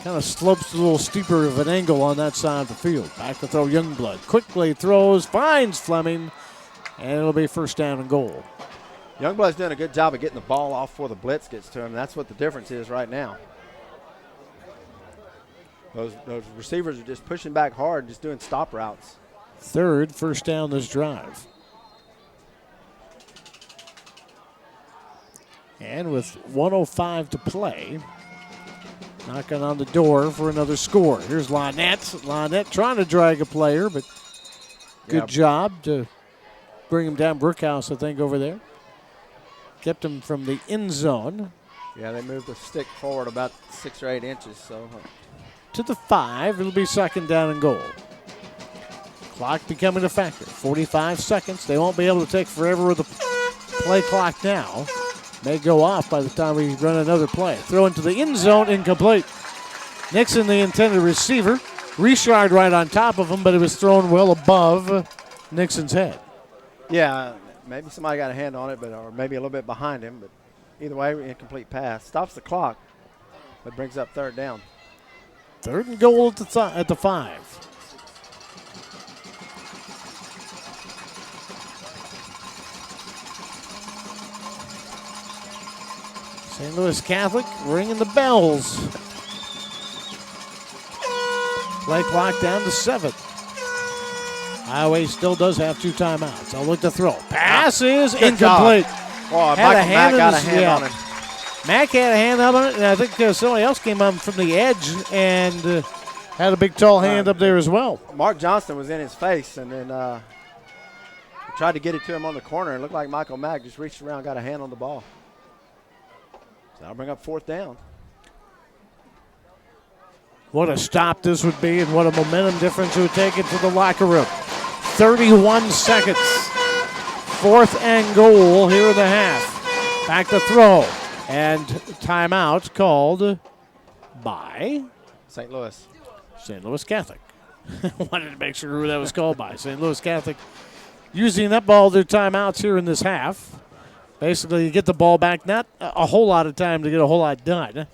kind of slopes a little steeper of an angle on that side of the field. Back to throw Youngblood. Quickly throws, finds Fleming, and it'll be 1st down and goal. Youngblood's doing a good job of getting the ball off before the blitz gets to him. That's what the difference is right now. Those receivers are just pushing back hard, just doing stop routes. 3rd, 1st down this drive. And with 1:05 to play, knocking on the door for another score. Here's Lynette. Lynette trying to drag a player, but good job to bring him down. Brookhouse, I think, over there. Kept him from the end zone. Yeah, they moved the stick forward about 6 or 8 inches. So to the 5, it'll be 2nd down and goal. Clock becoming a factor. 45 seconds. They won't be able to take forever with the play clock now. May go off by the time we run another play. Throw into the end zone, incomplete. Nixon, the intended receiver. Richard right on top of him, but it was thrown well above Nixon's head. Yeah, maybe somebody got a hand on it, or maybe a little bit behind him. But either way, incomplete pass. Stops the clock, but brings up 3rd down. 3rd and goal at the 5. St. Louis Catholic ringing the bells. Play clock down to 7. Iowa still does have 2 timeouts. I'll look to throw. Pass is incomplete. Oh, Mack got a hand on it. Mack had a hand up on it, and I think somebody else came up from the edge and had a big, tall hand up there as well. Mark Johnston was in his face, and then tried to get it to him on the corner. It looked like Michael Mack just reached around, got a hand on the ball. So that'll bring up 4th down. What a stop this would be, and what a momentum difference it would take it to the locker room. 31 seconds. 4th and goal here in the half. Back to throw. And timeout called by St. Louis. St. Louis Catholic. Wanted to make sure who that was called by. St. Louis Catholic using up all their timeouts here in this half. Basically, you get the ball back. Not a whole lot of time to get a whole lot done.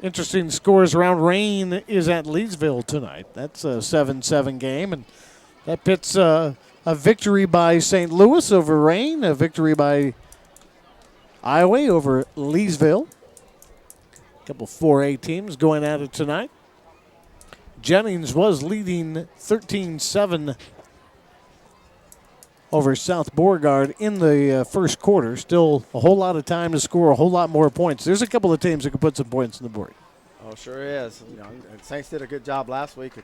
Interesting scores around. Rain is at Leesville tonight. That's a 7-7 game, and that pits a victory by St. Louis over Rain, a victory by Iowa over Leesville. A couple 4A teams going at it tonight. Jennings was leading 13-7 over South Beauregard in the first quarter. Still a whole lot of time to score a whole lot more points. There's a couple of teams that could put some points on the board. Oh, sure is. You know, and Saints did a good job last week of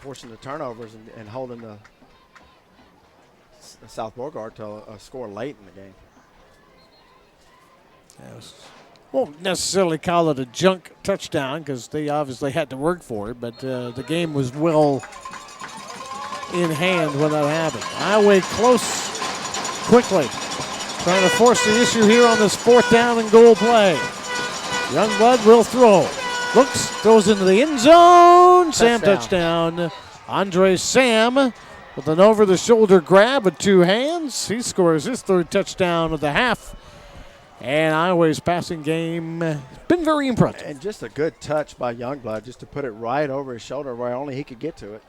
forcing the turnovers and holding the South Beauregard to a score late in the game. Yes. Won't necessarily call it a junk touchdown because they obviously had to work for it, but the game was well in hand when that happened. Iowa close quickly. Trying to force the issue here on this 4th down and goal play. Youngblood will throw. Looks, throws into the end zone. Sam touchdown. Andre Sam with an over-the-shoulder grab with 2 hands. He scores his 3rd touchdown of the half. And Iowa's passing game has been very impressive. And just a good touch by Youngblood just to put it right over his shoulder where only he could get to it.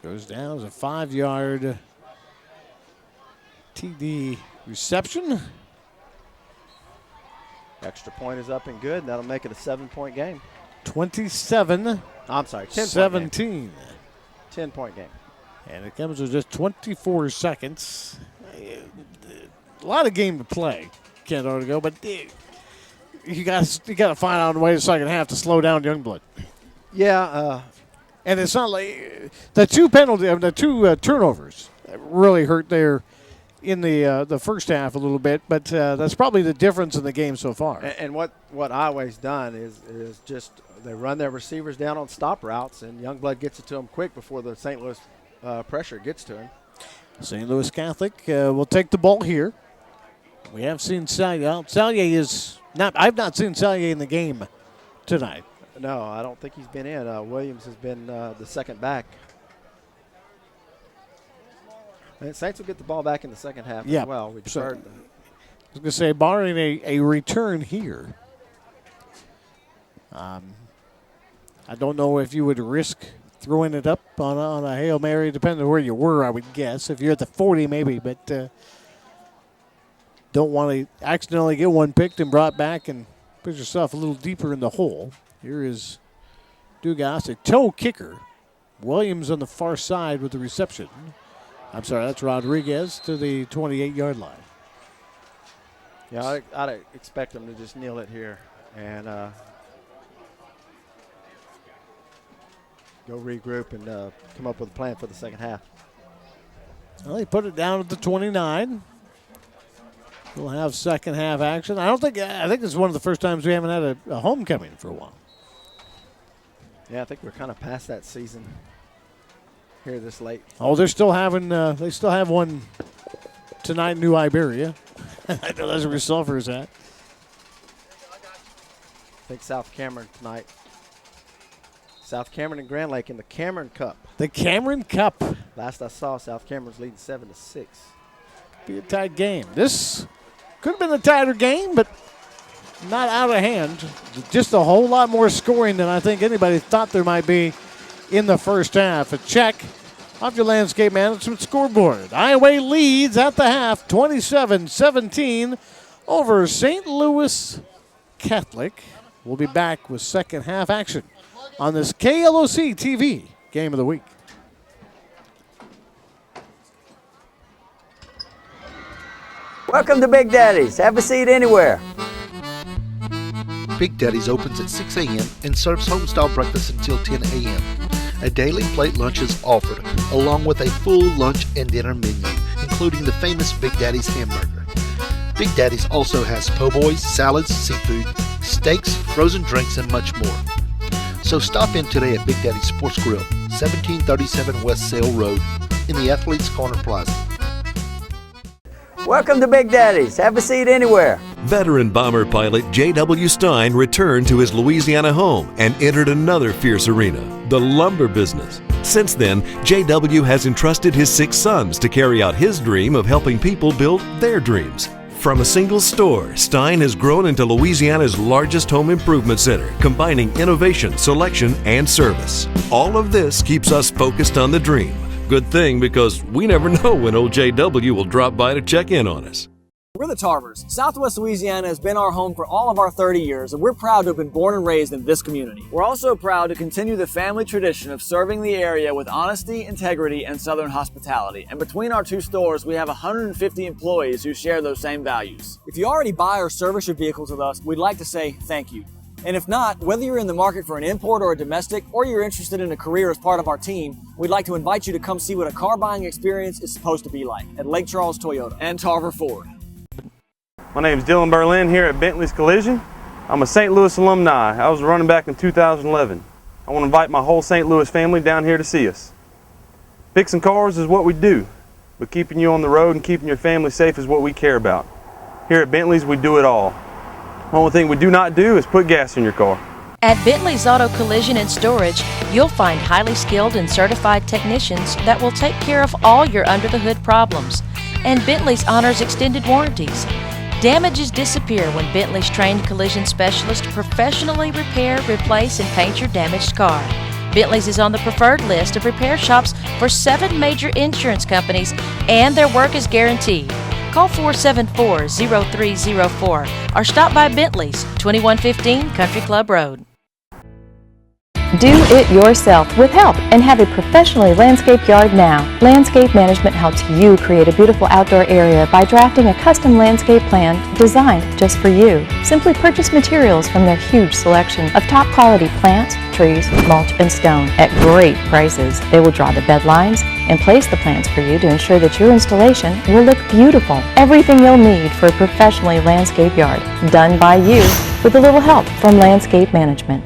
Goes down as a 5-yard TD reception. Extra point is up and good, and that'll make it a 7-point game. 27. I'm sorry, 17. 10-point game. And it comes with just 24 seconds. A lot of game to play, Kent Artigo, but you got to find out a way the second half to slow down Youngblood. Yeah. And it's not like the 2 turnovers really hurt there in the first half a little bit, but that's probably the difference in the game so far. And what Iowa's done is just they run their receivers down on stop routes, and Youngblood gets it to them quick before the St. Louis pressure gets to him. St. Louis Catholic will take the ball here. We have seen Salye. Salye is not. I've not seen Salye in the game tonight. No, I don't think he's been in. Williams has been the second back. And Saints will get the ball back in the second half as well. I was going to say, barring a return here, I don't know if you would risk throwing it up on a Hail Mary, depending on where you were, I would guess. If you're at the 40, maybe, but don't want to accidentally get one picked and brought back and put yourself a little deeper in the hole. Here is Dugas, a toe kicker. Williams on the far side with the reception. I'm sorry, that's Rodriguez to the 28-yard line. Yeah, I'd expect them to just kneel it here and go regroup and come up with a plan for the second half. Well, they put it down at the 29. We'll have second half action. I think this is one of the first times we haven't had a homecoming for a while. Yeah, I think we're kind of past that season here this late. Oh, they're still having. They still have one tonight in New Iberia. I know that's where Sulphur's at. I think South Cameron tonight. South Cameron and Grand Lake in the Cameron Cup. The Cameron Cup. Last I saw, South Cameron's leading 7-6. Be a tight game. This could have been a tighter game, but not out of hand. Just a whole lot more scoring than I think anybody thought there might be in the first half. A check off your landscape management scoreboard. Iowa leads at the half, 27-17 over St. Louis Catholic. We'll be back with second half action on this KLOC TV Game of the Week. Welcome to Big Daddy's. Have a seat anywhere. Big Daddy's opens at 6 a.m. and serves home-style breakfast until 10 a.m. A daily plate lunch is offered, along with a full lunch and dinner menu, including the famous Big Daddy's hamburger. Big Daddy's also has po' boys, salads, seafood, steaks, frozen drinks, and much more. So stop in today at Big Daddy's Sports Grill, 1737 West Sale Road, in the Athletes Corner Plaza. Welcome to Big Daddy's. Have a seat anywhere. Veteran bomber pilot J.W. Stein returned to his Louisiana home and entered another fierce arena, the lumber business. Since then, J.W. has entrusted his 6 sons to carry out his dream of helping people build their dreams. From a single store, Stein has grown into Louisiana's largest home improvement center, combining innovation, selection, and service. All of this keeps us focused on the dream. Good thing, because we never know when old JW will drop by to check in on us. We're the Tarvers. Southwest Louisiana has been our home for all of our 30 years, and we're proud to have been born and raised in this community. We're also proud to continue the family tradition of serving the area with honesty, integrity, and Southern hospitality. And between our 2 stores, we have 150 employees who share those same values. If you already buy or service your vehicles with us, we'd like to say thank you. And if not, whether you're in the market for an import or a domestic, or you're interested in a career as part of our team, we'd like to invite you to come see what a car buying experience is supposed to be like at Lake Charles Toyota and Tarver Ford. My name is Dylan Berlin here at Bentley's Collision. I'm a St. Louis alumni. I was a running back in 2011. I want to invite my whole St. Louis family down here to see us. Fixing cars is what we do, but keeping you on the road and keeping your family safe is what we care about. Here at Bentley's, we do it all. The only thing we do not do is put gas in your car. At Bentley's Auto Collision and Storage, you'll find highly skilled and certified technicians that will take care of all your under-the-hood problems. And Bentley's honors extended warranties. Damages disappear when Bentley's trained collision specialists professionally repair, replace, and paint your damaged car. Bentley's is on the preferred list of repair shops for 7 major insurance companies, and their work is guaranteed. Call 474-0304 or stop by Bentley's, 2115 Country Club Road. Do it yourself with help and have a professionally landscaped yard now. Landscape Management helps you create a beautiful outdoor area by drafting a custom landscape plan designed just for you. Simply purchase materials from their huge selection of top quality plants, trees, mulch, and stone at great prices. They will draw the bed lines and place the plants for you to ensure that your installation will look beautiful. Everything you'll need for a professionally landscaped yard, done by you with a little help from Landscape Management.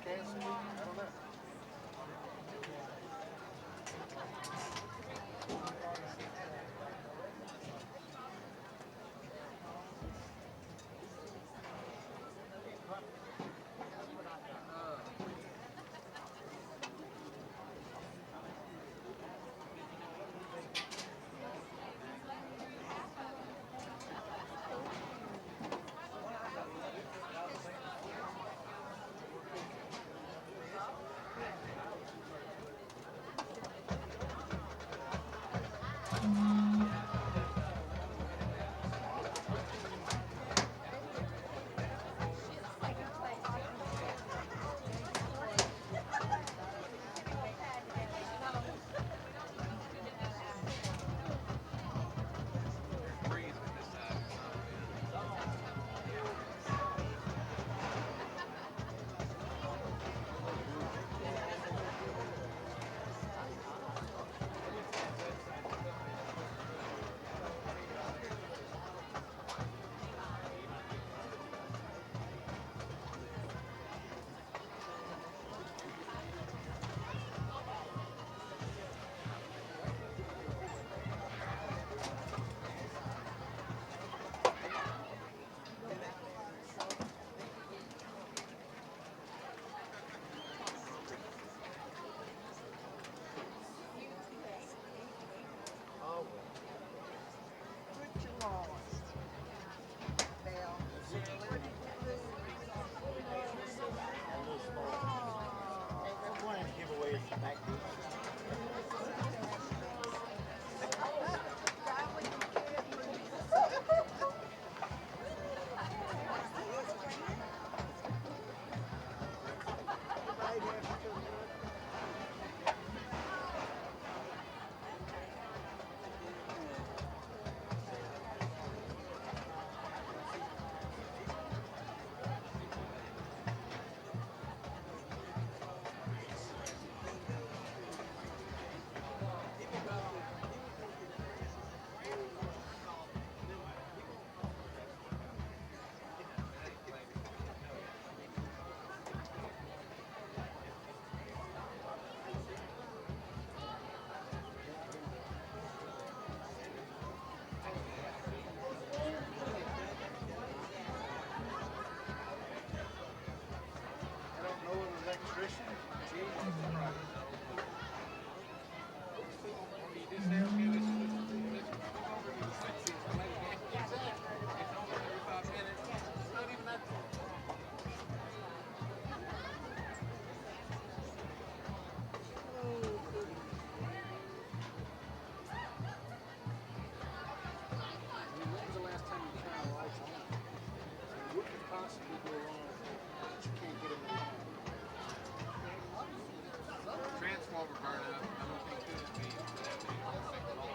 Transformer burn up. I don't think this be.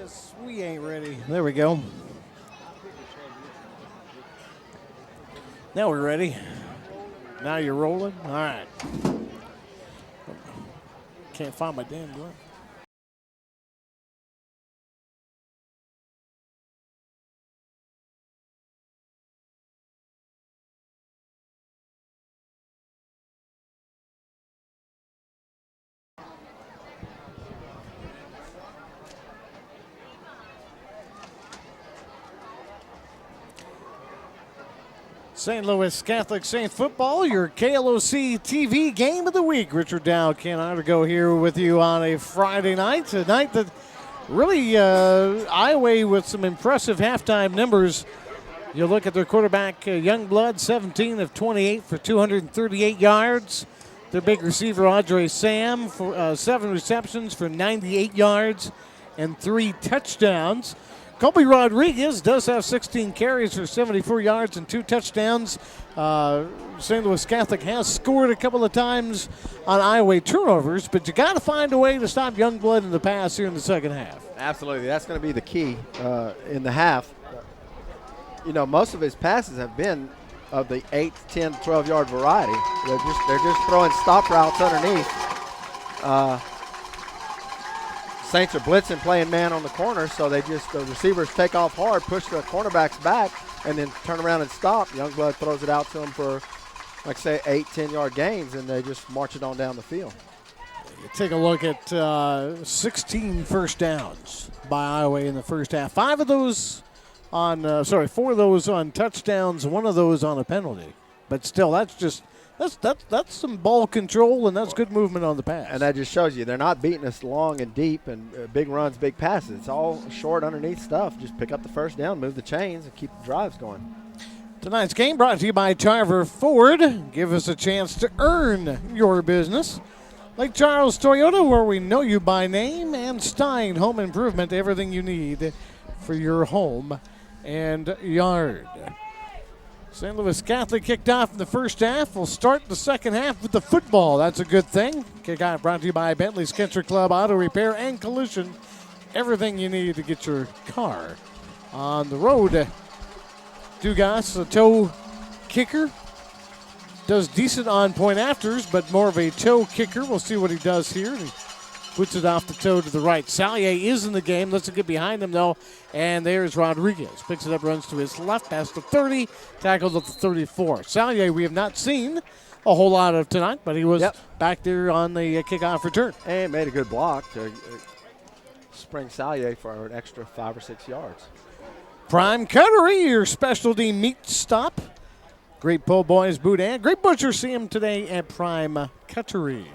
Because we ain't ready. There we go. Now we're ready. Now you're rolling? All right. Can't find my damn glove. St. Louis Catholic Saint football, your KLOC TV game of the week. Richard Dow, Ken Artigo here with you on a Friday night. A night that really Iowa with some impressive halftime numbers. You look at their quarterback, Youngblood, 17 of 28 for 238 yards. Their big receiver, Audrey Sam, for 7 receptions for 98 yards and 3 touchdowns. Colby Rodriguez does have 16 carries for 74 yards and 2 touchdowns. St. Louis Catholic has scored a couple of times on Iowa turnovers, but you got to find a way to stop Youngblood in the pass here in the second half. Absolutely. That's going to be the key in the half. You know, most of his passes have been of the 8, 10, 12-yard variety. They're just throwing stop routes underneath. Saints are blitzing, playing man on the corner, so the receivers take off hard, push the cornerbacks back, and then turn around and stop. Youngblood throws it out to them for, like say, 8, 10-yard gains, and they just march it on down the field. You take a look at 16 first downs by Iowa in the first half. 4 of those on touchdowns, 1 of those on a penalty. But still, that's some ball control, and that's good movement on the pass. And that just shows you they're not beating us long and deep and big runs, big passes. It's all short underneath stuff. Just pick up the first down, move the chains, and keep the drives going. Tonight's game brought to you by Tarver Ford. Give us a chance to earn your business. Lake Charles Toyota, where we know you by name, and Stein Home Improvement, everything you need for your home and yard. St. Louis Catholic kicked off in the first half. We'll start the second half with the football. That's a good thing. Kickoff brought to you by Bentley's Country Club Auto Repair and Collision. Everything you need to get your car on the road. Dugas, a toe kicker. Does decent on point afters, but more of a toe kicker. We'll see what he does here. He puts it off the toe to the right. Sallier is in the game. Let's get behind him, though. And there's Rodriguez. Picks it up, runs to his left, past the 30, tackled at the 34. Sallier, we have not seen a whole lot of tonight, but he was back there on the kickoff return. And made a good block to spring Sallier for an extra 5 or 6 yards. Prime Cuttery, your specialty meat stop. Great po' boys, boudin. Great butcher, see him today at Prime Cuttery.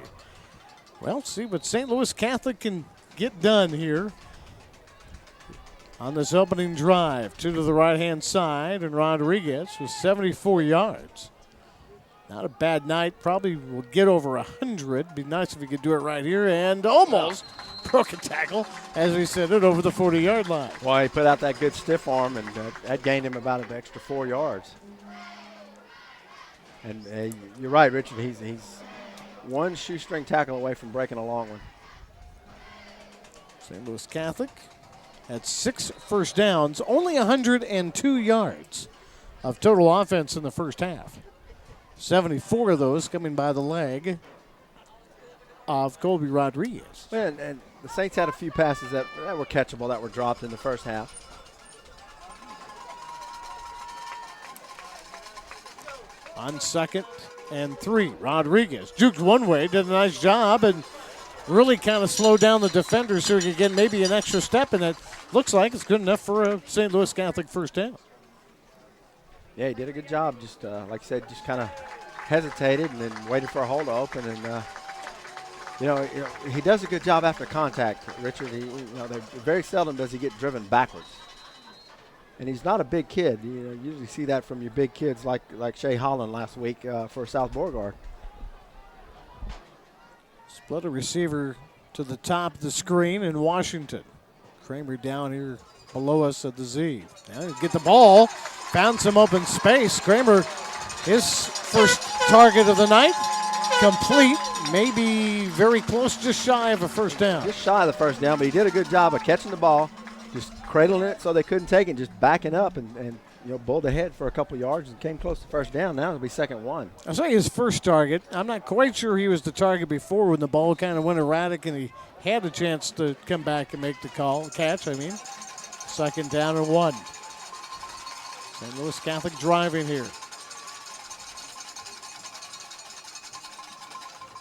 Well, see what St. Louis Catholic can get done here on this opening drive. 2 to the right-hand side, and Rodriguez with 74 yards. Not a bad night. Probably will get over 100. Be nice if he could do it right here, and almost broke a tackle as we sent it over the 40-yard line. Well, he put out that good stiff arm, and that gained him about an extra 4 yards. And you're right, Richard. He's one shoestring tackle away from breaking a long one. St. Louis Catholic had 6 first downs, only 102 yards of total offense in the first half. 74 of those coming by the leg of Colby Rodriguez. And the Saints had a few passes that were catchable, that were dropped in the first half. On 2nd and 3, Rodriguez juked one way, did a nice job, and really kind of slowed down the defender so he could get maybe an extra step, and it looks like it's good enough for a St. Louis Catholic first down. Yeah, he did a good job. Just like I said, just kind of hesitated and then waited for a hole to open. And you know, he does a good job after contact, Richard. Very seldom does he get driven backwards. And he's not a big kid. You usually see that from your big kids like Shea Holland last week for South Beauregard. Split a receiver to the top of the screen in Washington. Kramer down here below us at the Z. Now get the ball. Found some open space. Kramer, his first target of the night, complete. Maybe very close, just shy of a first down. Just shy of the first down, but he did a good job of catching the ball, cradling it so they couldn't take it, just backing up and bowled ahead for a couple yards and came close to first down. Now it'll be 2nd 1. I'll say his first target. I'm not quite sure he was the target before when the ball kind of went erratic and he had a chance to come back and make the catch. 2nd down and 1. St. Louis Catholic driving here.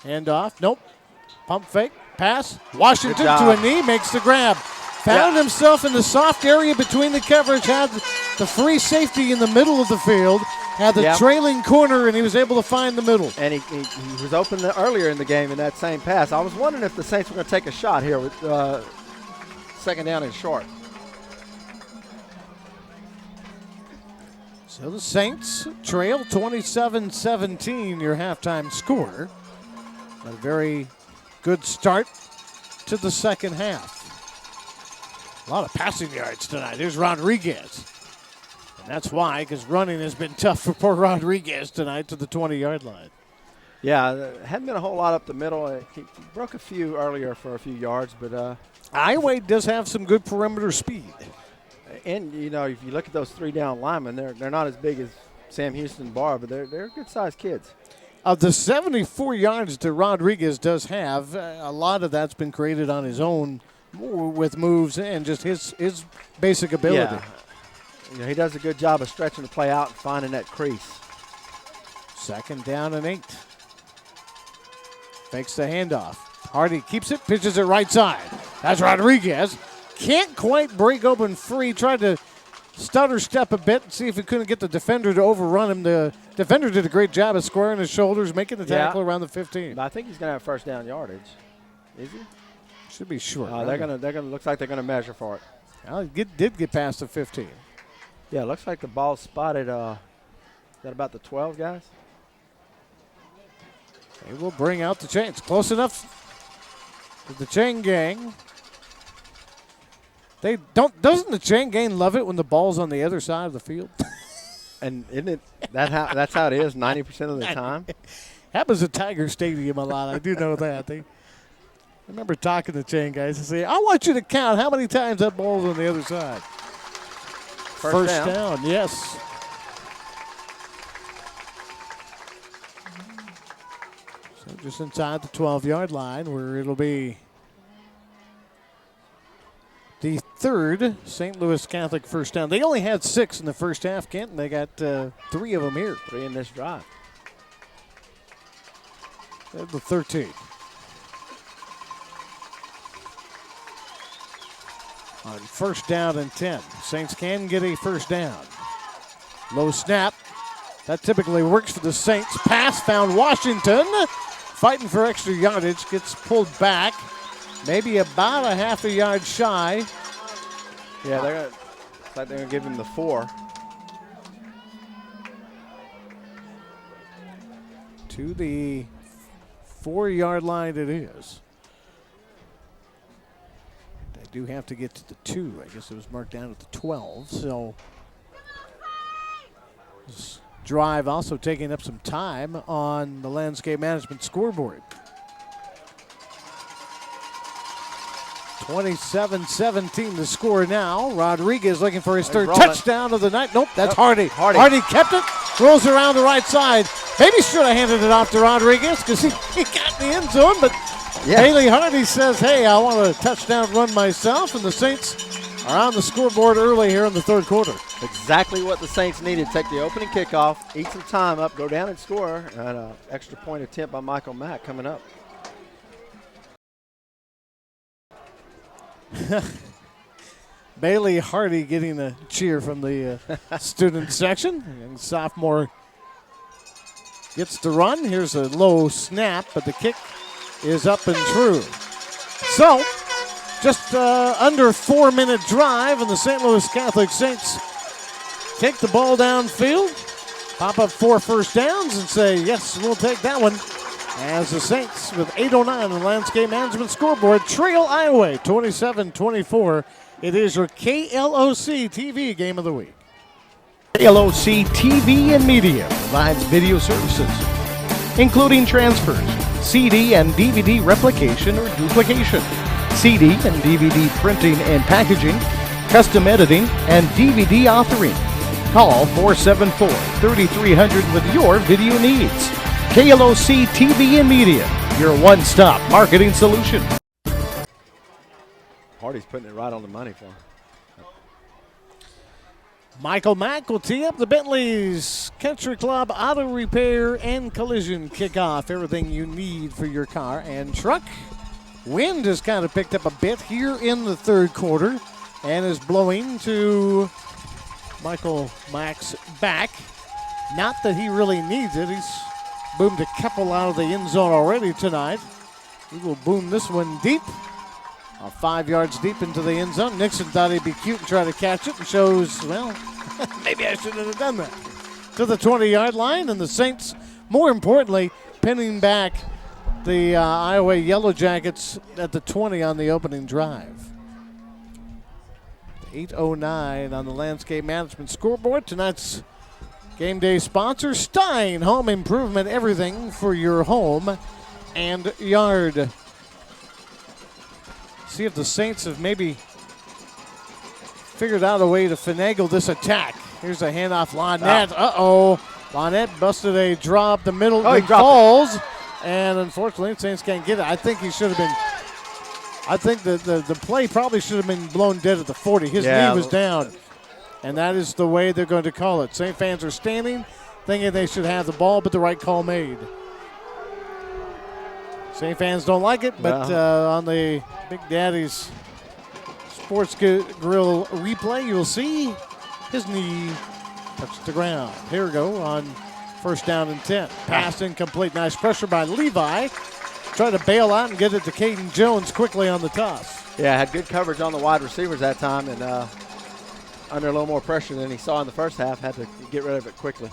Handoff. Nope. Pump fake. Pass. Washington to a knee. Makes the grab. Found himself in the soft area between the coverage. Had the free safety in the middle of the field. Had the trailing corner, and he was able to find the middle. And he was open earlier in the game in that same pass. I was wondering if the Saints were going to take a shot here with 2nd down and short. So the Saints trail 27-17, your halftime score. A very good start to the second half. A lot of passing yards tonight. Here's Rodriguez. And that's why, because running has been tough for poor Rodriguez tonight to the 20-yard line. Yeah, hadn't been a whole lot up the middle. He broke a few earlier for a few yards, but Iowa does have some good perimeter speed. And, if you look at those 3 down linemen, they're not as big as Sam Houston and Barr, but they're good-sized kids. Of the 74 yards that Rodriguez does have, a lot of that's been created on his own with moves and just his basic ability. Yeah, he does a good job of stretching the play out and finding that crease. 2nd down and 8. Fakes the handoff. Hardy keeps it, pitches it right side. That's Rodriguez. Can't quite break open free. Tried to stutter step a bit and see if he couldn't get the defender to overrun him. The defender did a great job of squaring his shoulders, making the tackle around the 15. But I think he's going to have 1st down yardage. Is he? Should be short. They're gonna looks like they're gonna measure for it. Well, he did get past the 15. Yeah, it looks like the ball's spotted. Is that about the 12, guys? They will bring out the chain. It's close enough to the chain gang. Doesn't the chain gang love it when the ball's on the other side of the field? And isn't it that's how it is 90% of the time? Happens at Tiger Stadium a lot. I do know that. I remember talking to chain guys and saying, I want you to count how many times that ball's on the other side. First down, yes. So just inside the 12-yard line where it'll be the 3rd St. Louis Catholic first down. They only had 6 in the first half, Kent, and they got 3 of them here. 3 in this drive. They're the 13. On 1st down and 10. Saints can get a first down. Low snap. That typically works for the Saints. Pass found Washington. Fighting for extra yardage. Gets pulled back. Maybe about a half a yard shy. Yeah, they're gonna give him the 4. To the 4-yard line it is. They do have to get to the 2. I guess it was marked down at the 12. So this drive also taking up some time on the landscape management scoreboard. 27-17 the score now. Rodriguez looking for his 3rd touchdown of the night. Nope, that's Hardy. Hardy kept it, rolls around the right side. Maybe should have handed it off to Rodriguez because he got in the end zone, but Bailey Hardy says, hey, I want a touchdown run myself, and the Saints are on the scoreboard early here in the 3rd quarter. Exactly what the Saints needed. Take the opening kickoff, eat some time up, go down and score, and an extra point attempt by Michael Mack coming up. Bailey Hardy getting a cheer from the student section. And sophomore gets the run. Here's a low snap, but the kick is up and true. So, just under 4-minute drive, and the St. Louis Catholic Saints take the ball downfield, pop up 4 first downs, and say, yes, we'll take that one. As the Saints, with 8:09 on the landscape management scoreboard, trail Iowa 27-24. It is your KLOC TV game of the week. KLOC TV and Media provides video services, including transfers, CD and DVD replication or duplication, CD and DVD printing and packaging, custom editing, and DVD authoring. Call 474-3300 with your video needs. KLOC TV and Media, your one-stop marketing solution. Hardy's putting it right on the money for him. Michael Mack will tee up the Bentley's Country Club Auto Repair and Collision Kickoff. Everything you need for your car and truck. Wind has kind of picked up a bit here in the third quarter and is blowing to Michael Mack's back. Not that he really needs it. He's boomed a couple out of the end zone already tonight. He will boom this one deep. 5 yards deep into the end zone. Nixon thought he'd be cute and try to catch it and shows, well, maybe I shouldn't have done that. To the 20-yard line, and the Saints, more importantly, pinning back the Iowa Yellow Jackets at the 20 on the opening drive. 8:09 on the Landscape Management scoreboard. Tonight's game day sponsor, Stein Home Improvement, everything for your home and yard. See if the Saints have maybe figured out a way to finagle this attack. Here's a handoff, Lonette. Uh-oh. Lonette busted a draw up the middle. Oh, he falls. And unfortunately, the Saints can't get it. I think he should have been. I think the play probably should have been blown dead at the 40. His knee was down. And that is the way they're going to call it. Saint fans are standing, thinking they should have the ball, but the right call made. Saint fans don't like it, but on the Big Daddy's Sports Grill replay, you'll see his knee touch the ground. Here we go on first down and 10. Pass incomplete. Nice pressure by Levi. Try to bail out and get it to Caden Jones quickly on the toss. Yeah, had good coverage on the wide receivers that time, and under a little more pressure than he saw in the first half, had to get rid of it quickly.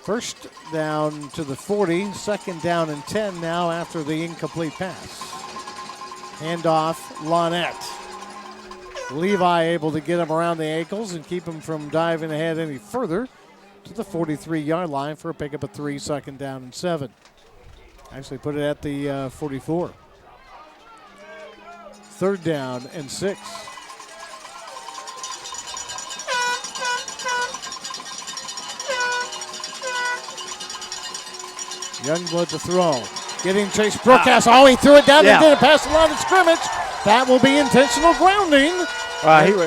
First down to the 40, second down and 10 now after the incomplete pass. Handoff, Lonette. Levi able to get him around the ankles and keep him from diving ahead any further to the 43-yard line for a pickup of 3, second down and 7. Actually put it at the 44. Third down and 6. Youngblood to throw. Getting Chase Brookhouse. Oh, he threw it down and didn't pass the line of scrimmage. That will be intentional grounding.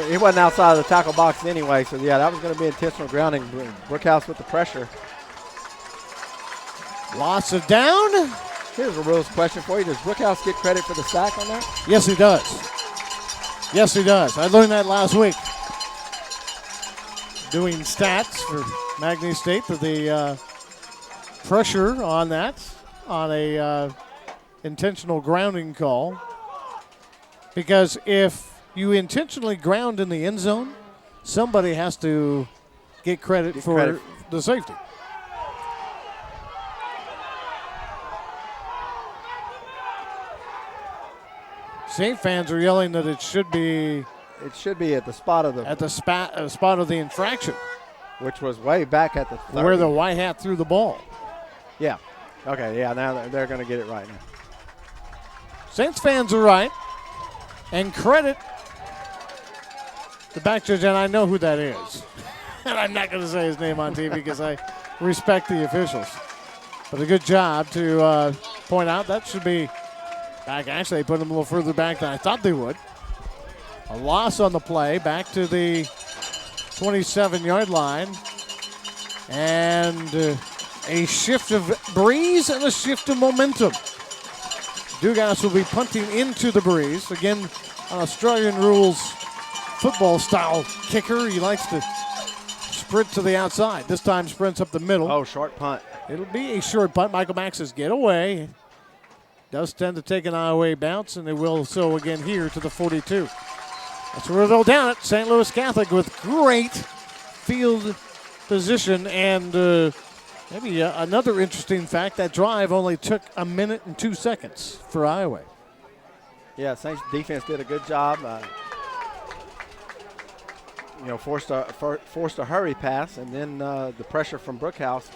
He wasn't outside of the tackle box anyway, so yeah, that was going to be intentional grounding. Brookhouse with the pressure. Loss of down. Here's a rules question for you. Does Brookhouse get credit for the sack on that? Yes, he does. Yes, he does. I learned that last week. Doing stats for Magny State for the pressure on that, on a intentional grounding call. Because if you intentionally ground in the end zone, somebody has to get credit for the safety. Saint fans are yelling that it should be. It should be at the spot of the spot of the infraction, which was way back at the 30. Where the white hat threw the ball. Yeah. Okay. Yeah. Now they're going to get it right now. Saints fans are right, and credit the back judge, and I know who that is, and I'm not going to say his name on TV because I respect the officials. But a good job to point out that should be back. Actually, they put him a little further back than I thought they would. A loss on the play, back to the 27-yard line. And a shift of breeze and a shift of momentum. Dugas will be punting into the breeze. Again, an Australian rules football-style kicker. He likes to sprint to the outside. This time sprints up the middle. Oh, short punt. It'll be a short punt. Michael Mack says, get away. Does tend to take an Iowa bounce, and it will so again here to the 42. That's where they'll down it. St. Louis Catholic with great field position. And maybe another interesting fact, that drive only took 1 minute and 2 seconds for Iowa. Yeah, Saints defense did a good job. Forced a hurry pass, and then the pressure from Brookhouse.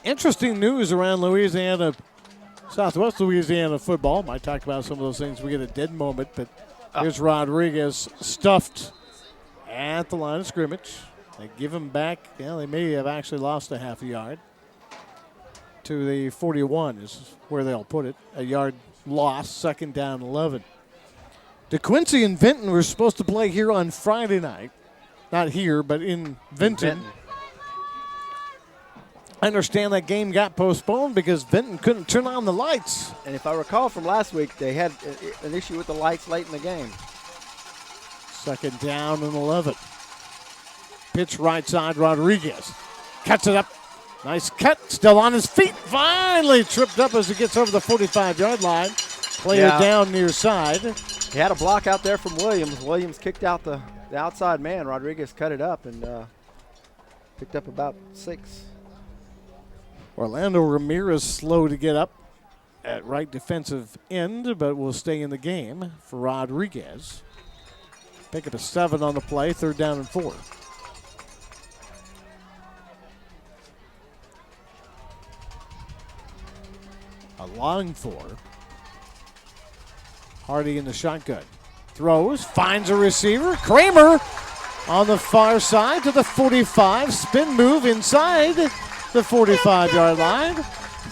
Interesting news around Louisiana, Southwest Louisiana football. Might talk about some of those things. We get a dead moment, but here's Rodriguez stuffed at the line of scrimmage. They give him back. Yeah, they may have actually lost a half a yard. To the 41 is where they'll put it. A yard loss, 2nd down 11. DeQuincy and Vinton were supposed to play here on Friday night. Not here, but in Vinton. I understand that game got postponed because Vinton couldn't turn on the lights. And if I recall from last week, they had an issue with the lights late in the game. 2nd down and 11. Pitch right side, Rodriguez. Cuts it up. Nice cut. Still on his feet. Finally tripped up as he gets over the 45-yard line. Player down near side. He had a block out there from Williams. Williams kicked out the outside man. Rodriguez cut it up and picked up about 6. Orlando Ramirez slow to get up at right defensive end, but will stay in the game for Rodriguez. Pick up a 7 on the play, 3rd down and 4. A long 4. Hardy in the shotgun. Throws, finds a receiver. Kramer on the far side to the 45. Spin move inside the 45-yard line.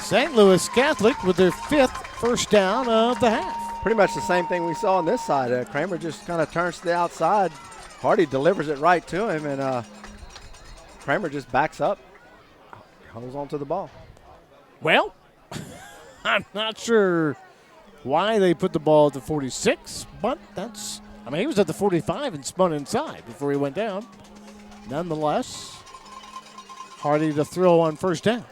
St. Louis Catholic with their 5th first down of the half. Pretty much the same thing we saw on this side. Kramer just kind of turns to the outside. Hardy delivers it right to him, and Kramer just backs up, holds on to the ball. Well, I'm not sure why they put the ball at the 46, but he was at the 45 and spun inside before he went down. Nonetheless, Hardy to throw on 1st down.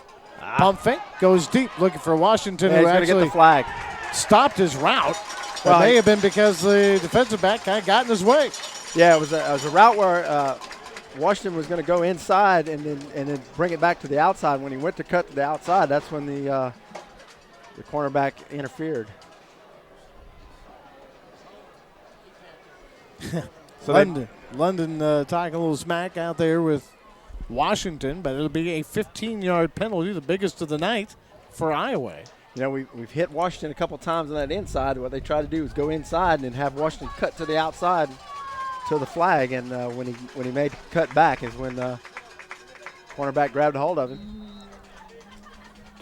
Pump fake, goes deep, looking for Washington, who actually get the flag. Stopped his route. Well, it may have been because the defensive back kind of got in his way. Yeah, it was a route where Washington was going to go inside and then bring it back to the outside. When he went to cut to the outside, that's when the cornerback interfered. So London talking a little smack out there with Washington, but it'll be a 15-yard penalty, the biggest of the night for Iowa. You know, we've hit Washington a couple times on that inside. What they try to do is go inside and then have Washington cut to the outside to the flag, and when he made the cut back is when the cornerback grabbed a hold of him.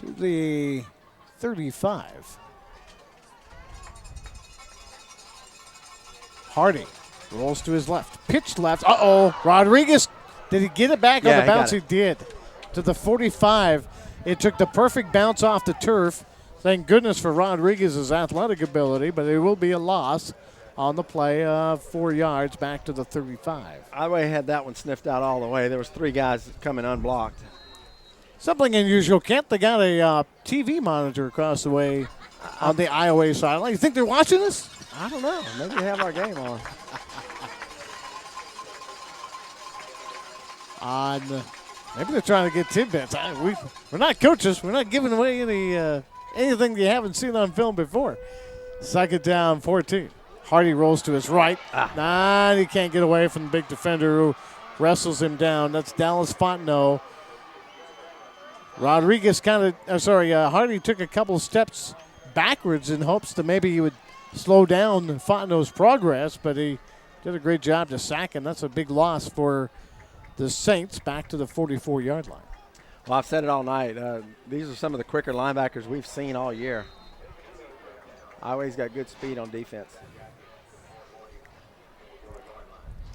To the 35. Hardy rolls to his left. Pitch left. Uh-oh. Rodriguez, did he get it back on the bounce? He did. To the 45. It took the perfect bounce off the turf. Thank goodness for Rodriguez's athletic ability, but it will be a loss on the play of 4 yards back to the 35. Iowa had that one sniffed out all the way. There was 3 guys coming unblocked. Something unusual, Kent. They got a TV monitor across the way on the Iowa sideline. You think they're watching us? I don't know. Maybe they have our game on. Maybe they're trying to get tidbits. We're not coaches. We're not giving away anything you haven't seen on film before. 2nd down, 14. Hardy rolls to his right. He can't get away from the big defender who wrestles him down. That's Dallas Fontenot. Rodriguez Hardy took a couple steps backwards in hopes that maybe he would slow down Fontenot's progress, but he did a great job to sack him. That's a big loss for the Saints back to the 44-yard line. Well, I've said it all night. These are some of the quicker linebackers we've seen all year. Iowa's got good speed on defense.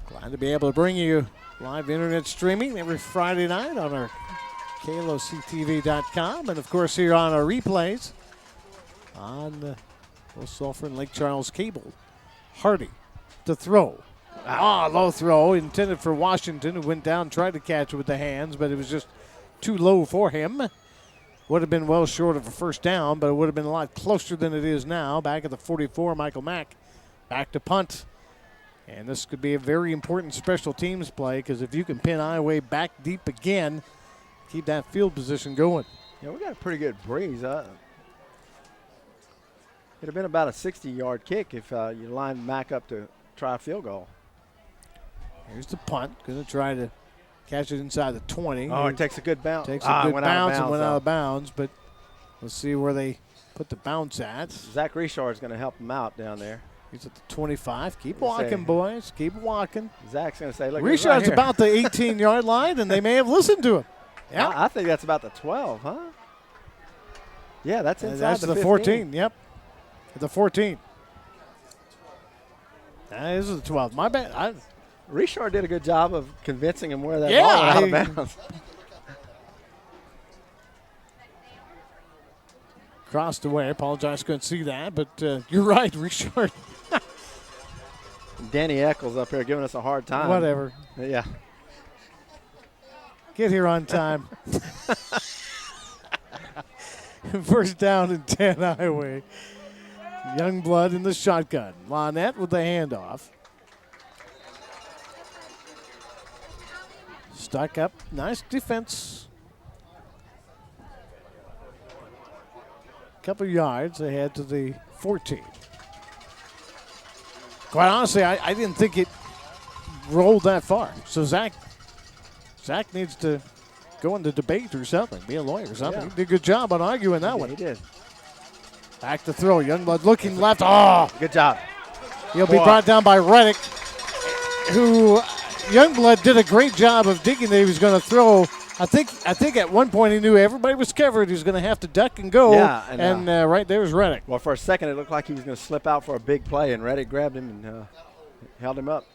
Glad to be able to bring you live internet streaming every Friday night on our kloctv.com, and of course here on our replays on Low Sulphur and Lake Charles cable. Hardy to throw. Low throw intended for Washington, who went down, tried to catch it with the hands, but it was just too low for him. Would have been well short of a first down, but it would have been a lot closer than it is now. Back at the 44, Michael Mack back to punt. And this could be a very important special teams play, because if you can pin Iowa back deep again, keep that field position going. Yeah, we got a pretty good breeze. It'd have been about a 60-yard kick if you lined Mack up to try a field goal. Here's the punt. Going to try to Catch it inside the 20. Oh, it takes a good bounce. Takes a good went bounce out and went out of bounds, but let's see where they put the bounce at. Zach Richard's going to help him out down there. He's at the 25. Keep walking, boys. Keep walking. Zach's going to say, look, Richard's right about the 18-yard line, and they may have listened to him. Yeah, I think that's about the 12, huh? Yeah, that's inside that's the 15. 14. Yep, at the 14. This is the 12. My bad. Richard did a good job of convincing him where that Yeah, ball went out of bounds. Crossed away. Apologize, couldn't see that, but you're right, Richard. Danny Eccles up here giving us a hard time. Whatever. Yeah. Get here on time. First down and 10 Highway. Youngblood in the shotgun. Lonette with the handoff. Stuck up. Nice defense. Couple yards ahead to the 14. Quite honestly, I didn't think it rolled that far. So Zach needs to go into debate or something, be a lawyer or something. Yeah. He did a good job on arguing that one. He did. Back to throw. Youngblood looking left. Oh! Good job. He'll be brought down by Reddick, who Youngblood did a great job of digging that he was going to throw. I think at one point he knew everybody was covered. He was going to have to duck and go. Yeah, and right there was Reddick. Well, for a second, it looked like he was going to slip out for a big play, and Reddick grabbed him and held him up.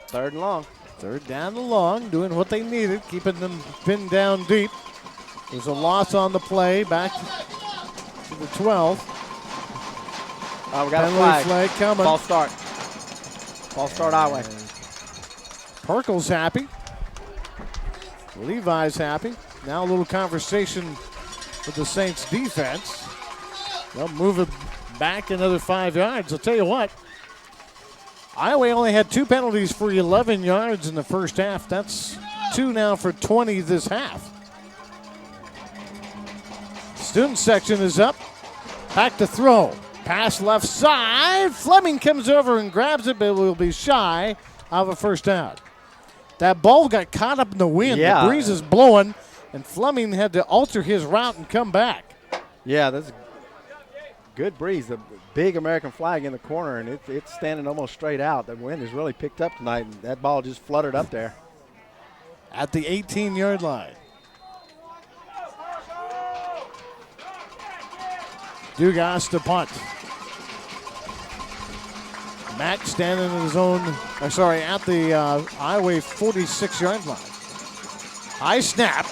Third and long. Third down and long, doing what they needed, keeping them pinned down deep. There's a loss on the play, back to the 12. We got Penalty a flag coming. Ball start. Ball start our way. Perkle's happy. Levi's happy. Now a little conversation with the Saints defense. They'll move it back another 5 yards. I'll tell you what, Iowa only had 2 penalties for 11 yards in the first half. That's 2 now for 20 this half. Student section is up. Back to throw. Pass left side. Fleming comes over and grabs it, but will be shy of a first down. That ball got caught up in the wind. Yeah. The breeze is blowing, and Fleming had to alter his route and come back. Yeah, that's a good breeze. The big American flag in the corner, and it's standing almost straight out. The wind has really picked up tonight, and that ball just fluttered up there. At the 18-yard line. Dugas to punt. Mack standing in his own, at the Iowa 46-yard line. High snap.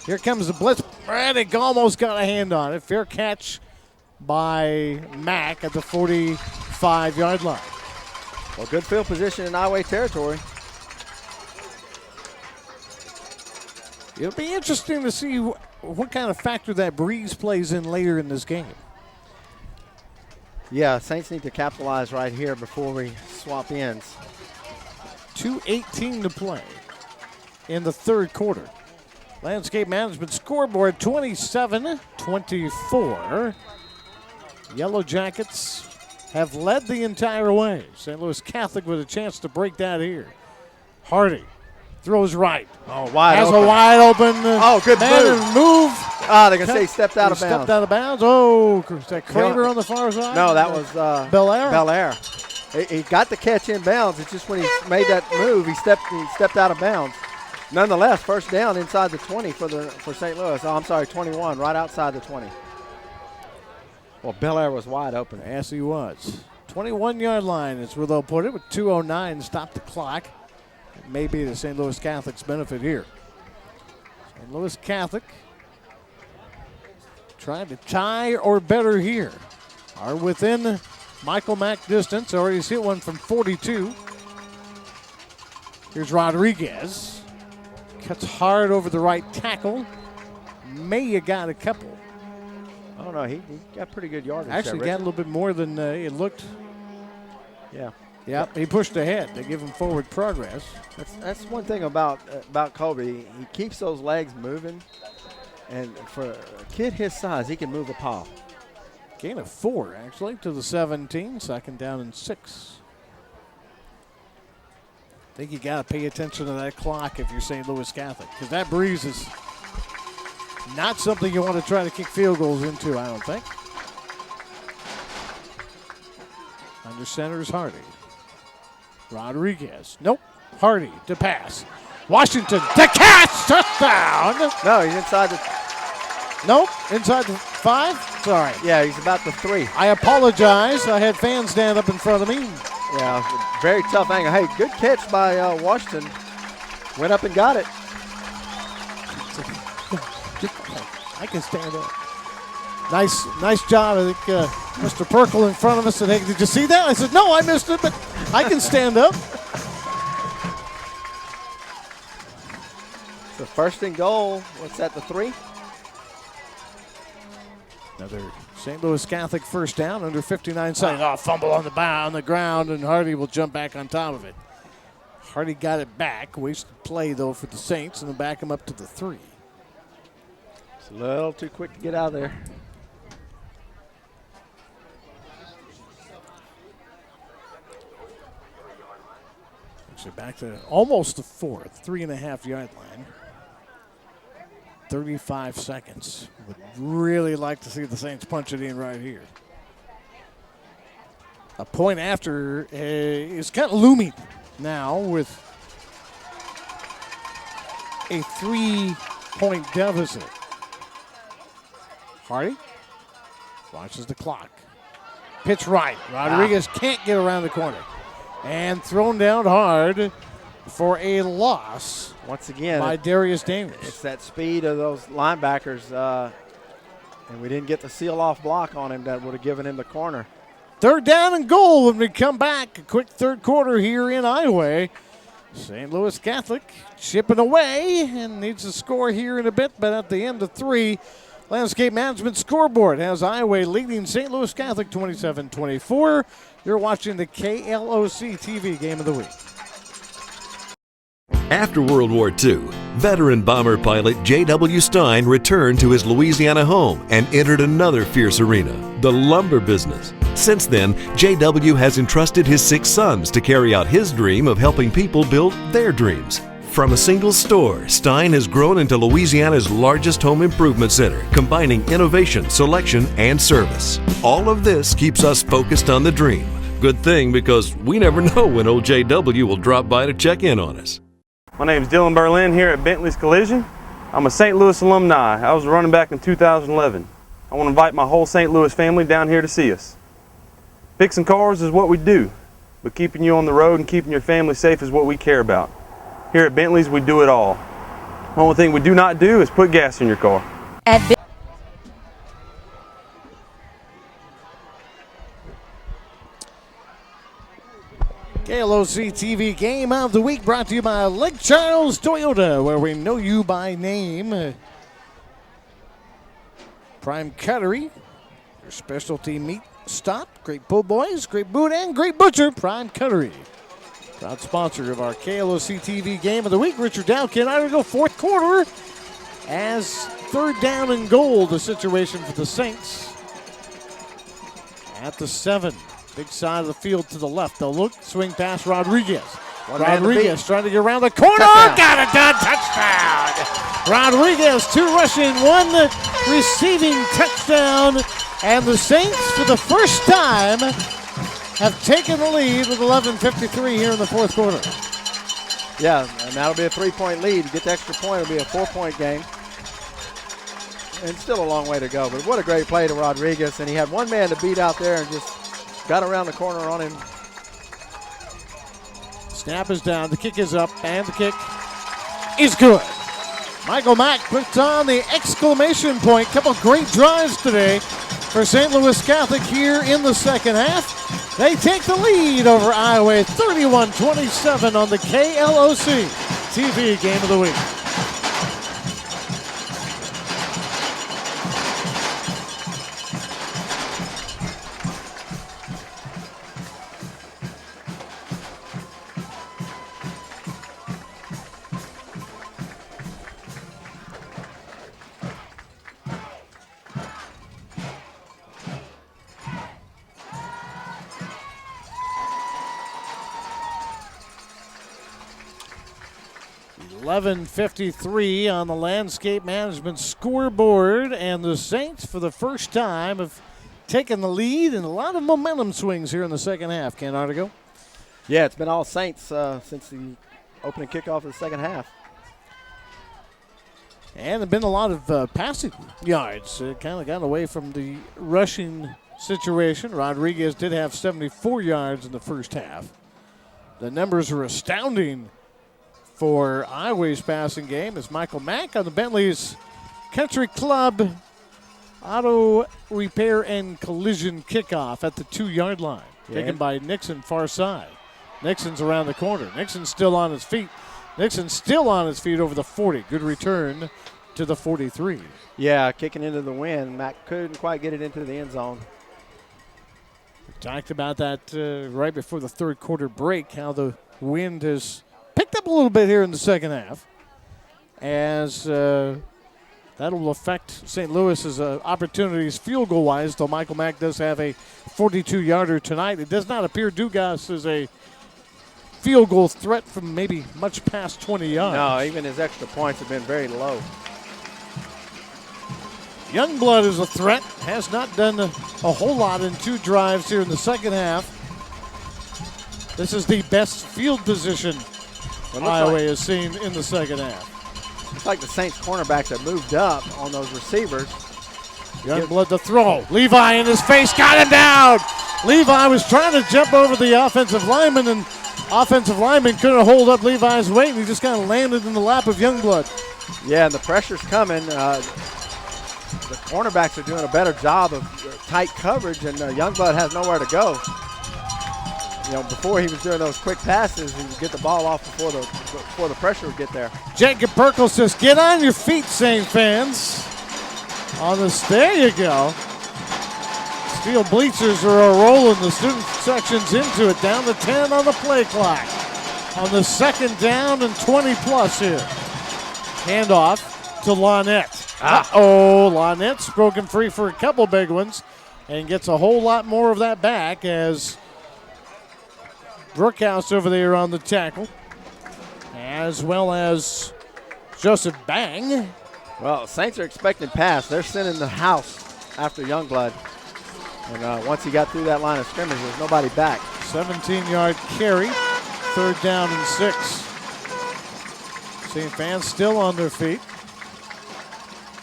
Here comes the blitz. Reddick almost got a hand on it. Fair catch by Mack at the 45-yard line. Well, good field position in Iowa territory. It'll be interesting to see what kind of factor that breeze plays in later in this game. Yeah, Saints need to capitalize right here before we swap ends. 2:18 to play in the third quarter. Landscape Management scoreboard 27-24. Yellow Jackets have led the entire way. St. Louis Catholic with a chance to break that here. Hardy throws right. Oh, wide Has open. a wide open good move. They're going to say he stepped out of bounds. Stepped out of bounds. Oh, is that Kramer on the far side? No, that was Belair. Belair. He got the catch in bounds. It's just when he made that move, he stepped out of bounds. Nonetheless, first down inside the 20 for St. Louis. Oh, I'm sorry, 21, right outside the 20. Well, Belair was wide open. Yes, he was. 21-yard line is where they'll put it with 2:09. Stop the clock. It may be the St. Louis Catholic's benefit here. St. Louis Catholic trying to tie or better here. Are within Michael Mack distance. Already hit one from 42. Here's Rodriguez. Cuts hard over the right tackle. May have got a couple. I don't know. He got pretty good yardage. Actually got a little bit more than it looked. Yeah. Yep, he pushed ahead. They give him forward progress. That's one thing about Kobe. He keeps those legs moving, and for a kid his size, he can move a pile. Gain of 4, actually, to the 17. Second down and 6. I think you got to pay attention to that clock if you're St. Louis Catholic, because that breeze is not something you want to try to kick field goals into, I don't think. Under center is Hardy. Rodriguez. Nope. Hardy to pass. Washington to catch. Touchdown. No, he's inside the. Nope. Inside the 5. Sorry. Yeah, he's about the 3. I apologize. I had fans stand up in front of me. Yeah, very tough angle. Hey, good catch by Washington. Went up and got it. I can stand up. Nice job. I think Mr. Perkle in front of us said, hey, did you see that? I said, no, I missed it, but I can stand up. So first and goal. What's that, the 3? Another St. Louis Catholic first down under 59 seconds. Oh, fumble on the ground, and Hardy will jump back on top of it. Hardy got it back. Wasted play, though, for the Saints, and they'll back him up to the 3. It's a little too quick to get out of there. Actually, back to almost the 4, 3.5-yard line. 35 seconds. Would really like to see the Saints punch it in right here. A point after is kind of looming now with a 3-point deficit. Hardy watches the clock. Pitch right. Rodriguez can't get around the corner. And thrown down hard for a loss. Once again, by Darius Davis. It's that speed of those linebackers, and we didn't get the seal-off block on him that would have given him the corner. 3rd down and goal when we come back. A quick third quarter here in Iowa. St. Louis Catholic chipping away and needs to score here in a bit, but at the end of 3, Landscape Management scoreboard has Iowa leading St. Louis Catholic 27-24. You're watching the KLOC TV Game of the Week. After World War II, veteran bomber pilot J.W. Stein returned to his Louisiana home and entered another fierce arena, the lumber business. Since then, J.W. has entrusted his 6 sons to carry out his dream of helping people build their dreams. From a single store, Stein has grown into Louisiana's largest home improvement center, combining innovation, selection, and service. All of this keeps us focused on the dream. Good thing, because we never know when old J.W. will drop by to check in on us. My name is Dylan Berlin here at Bentley's Collision. I'm a St. Louis alumni. I was running back in 2011. I want to invite my whole St. Louis family down here to see us. Fixing cars is what we do, but keeping you on the road and keeping your family safe is what we care about. Here at Bentley's, we do it all. The only thing we do not do is put gas in your car. At KLOC TV Game of the Week brought to you by Lake Charles Toyota, where we know you by name. Prime Cuttery, your specialty meat stop. Great pull boys, great boot, and great butcher. Prime Cuttery. Proud sponsor of our KLOC TV Game of the Week. Richard Dowkin, I would go 4th quarter as 3rd down and goal, the situation for the Saints. At the 7, big side of the field to the left. They'll look, swing past Rodriguez. Rodriguez trying to get around the corner. Touchdown. Got it done, touchdown. Rodriguez, 2 rushing, 1 receiving touchdown. And the Saints, for the first time, have taken the lead with 11:53 here in the 4th quarter. Yeah, and that'll be a 3-point lead. You get the extra point, it'll be a 4-point game. And still a long way to go, but what a great play to Rodriguez. And he had one man to beat out there and just got around the corner on him. Snap is down, the kick is up, and the kick is good. Michael Mack puts on the exclamation point. Couple great drives today for St. Louis Catholic here in the 2nd half. They take the lead over Iowa 31-27 on the KLOC TV Game of the Week. 11:53 on the landscape management scoreboard, and the Saints for the first time have taken the lead and a lot of momentum swings here in the second half. Ken Artigo? Yeah, it's been all Saints since the opening kickoff of the second half. And there have been a lot of passing yards. Kind of got away from the rushing situation. Rodriguez did have 74 yards in the first half. The numbers are astounding for Iowa's passing game as Michael Mack on the Bentley's Country Club Auto Repair and Collision kickoff at the 2-yard line. Taken by Nixon far side. Nixon's around the corner. Nixon's still on his feet. Nixon's still on his feet over the 40. Good return to the 43. Yeah, kicking into the wind. Mack couldn't quite get it into the end zone. We talked about that right before the third quarter break, how the wind has picked up a little bit here in the second half. As that'll affect St. Louis's opportunities field goal-wise, though Michael Mack does have a 42-yarder tonight. It does not appear Dugas is a field goal threat from maybe much past 20 yards. No, even his extra points have been very low. Youngblood is a threat. Has not done a whole lot in 2 drives here in the second half. This is the best field position Iowa has seen in the second half. It's like the Saints cornerbacks have moved up on those receivers. Youngblood to throw. Levi in his face, got him down. Levi was trying to jump over the offensive lineman, and offensive lineman couldn't hold up Levi's weight, and he just kind of landed in the lap of Youngblood. Yeah, and the pressure's coming. The cornerbacks are doing a better job of tight coverage, and Youngblood has nowhere to go. You know, before he was doing those quick passes, he would get the ball off before the pressure would get there. Jacob Perkle says, "Get on your feet, Saint fans." There you go. Steel bleachers are rolling. The student section's into it. Down to 10 on the play clock. On the second down and 20 plus here. Handoff to Launette. Launette's broken free for a couple big ones and gets a whole lot more of that back as Brookhouse over there on the tackle, as well as Joseph Bang. Well, Saints are expecting pass. They're sending the house after Youngblood. And once he got through that line of scrimmage, there's nobody back. 17-yard carry, 3rd down and 6. St. fans still on their feet.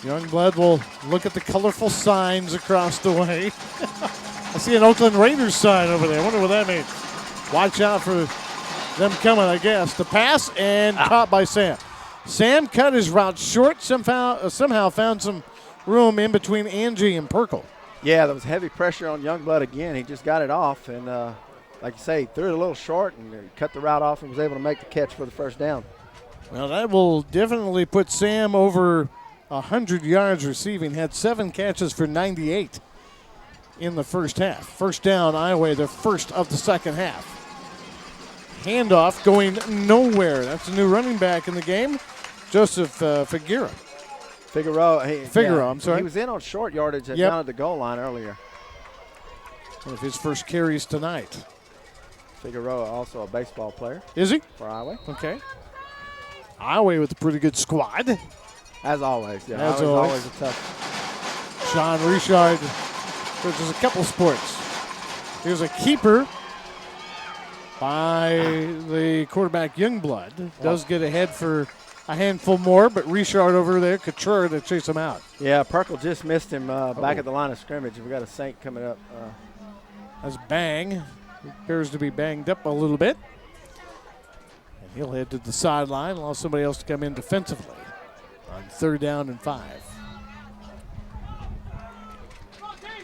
Youngblood will look at the colorful signs across the way. I see an Oakland Raiders sign over there. I wonder what that means. Watch out for them coming, I guess. The pass and caught by Sam. Sam cut his route short, somehow found some room in between Angie and Perkle. Yeah, there was heavy pressure on Youngblood again. He just got it off, and like you say, he threw it a little short and cut the route off and was able to make the catch for the first down. Well, that will definitely put Sam over 100 yards receiving. Had 7 catches for 98 in the first half. First down, Iowa, their first of the second half. Handoff going nowhere. That's a new running back in the game, Joseph Figueroa. I'm sorry. He was in on short yardage down at the goal line earlier. One of his first carries tonight. Figueroa, also a baseball player. Is he? For Iowa. Okay. Iowa with a pretty good squad. As always, yeah. As always a tough. Sean Richard. There's a couple sports. Here's a keeper by the quarterback Youngblood. Does get ahead for a handful more, but Richard over there, Couture to chase him out. Yeah, Perkle just missed him back at the line of scrimmage. We got a Saint coming up. That's Bang. He appears to be banged up a little bit. And he'll head to the sideline, allow somebody else to come in defensively on 3rd down and 5.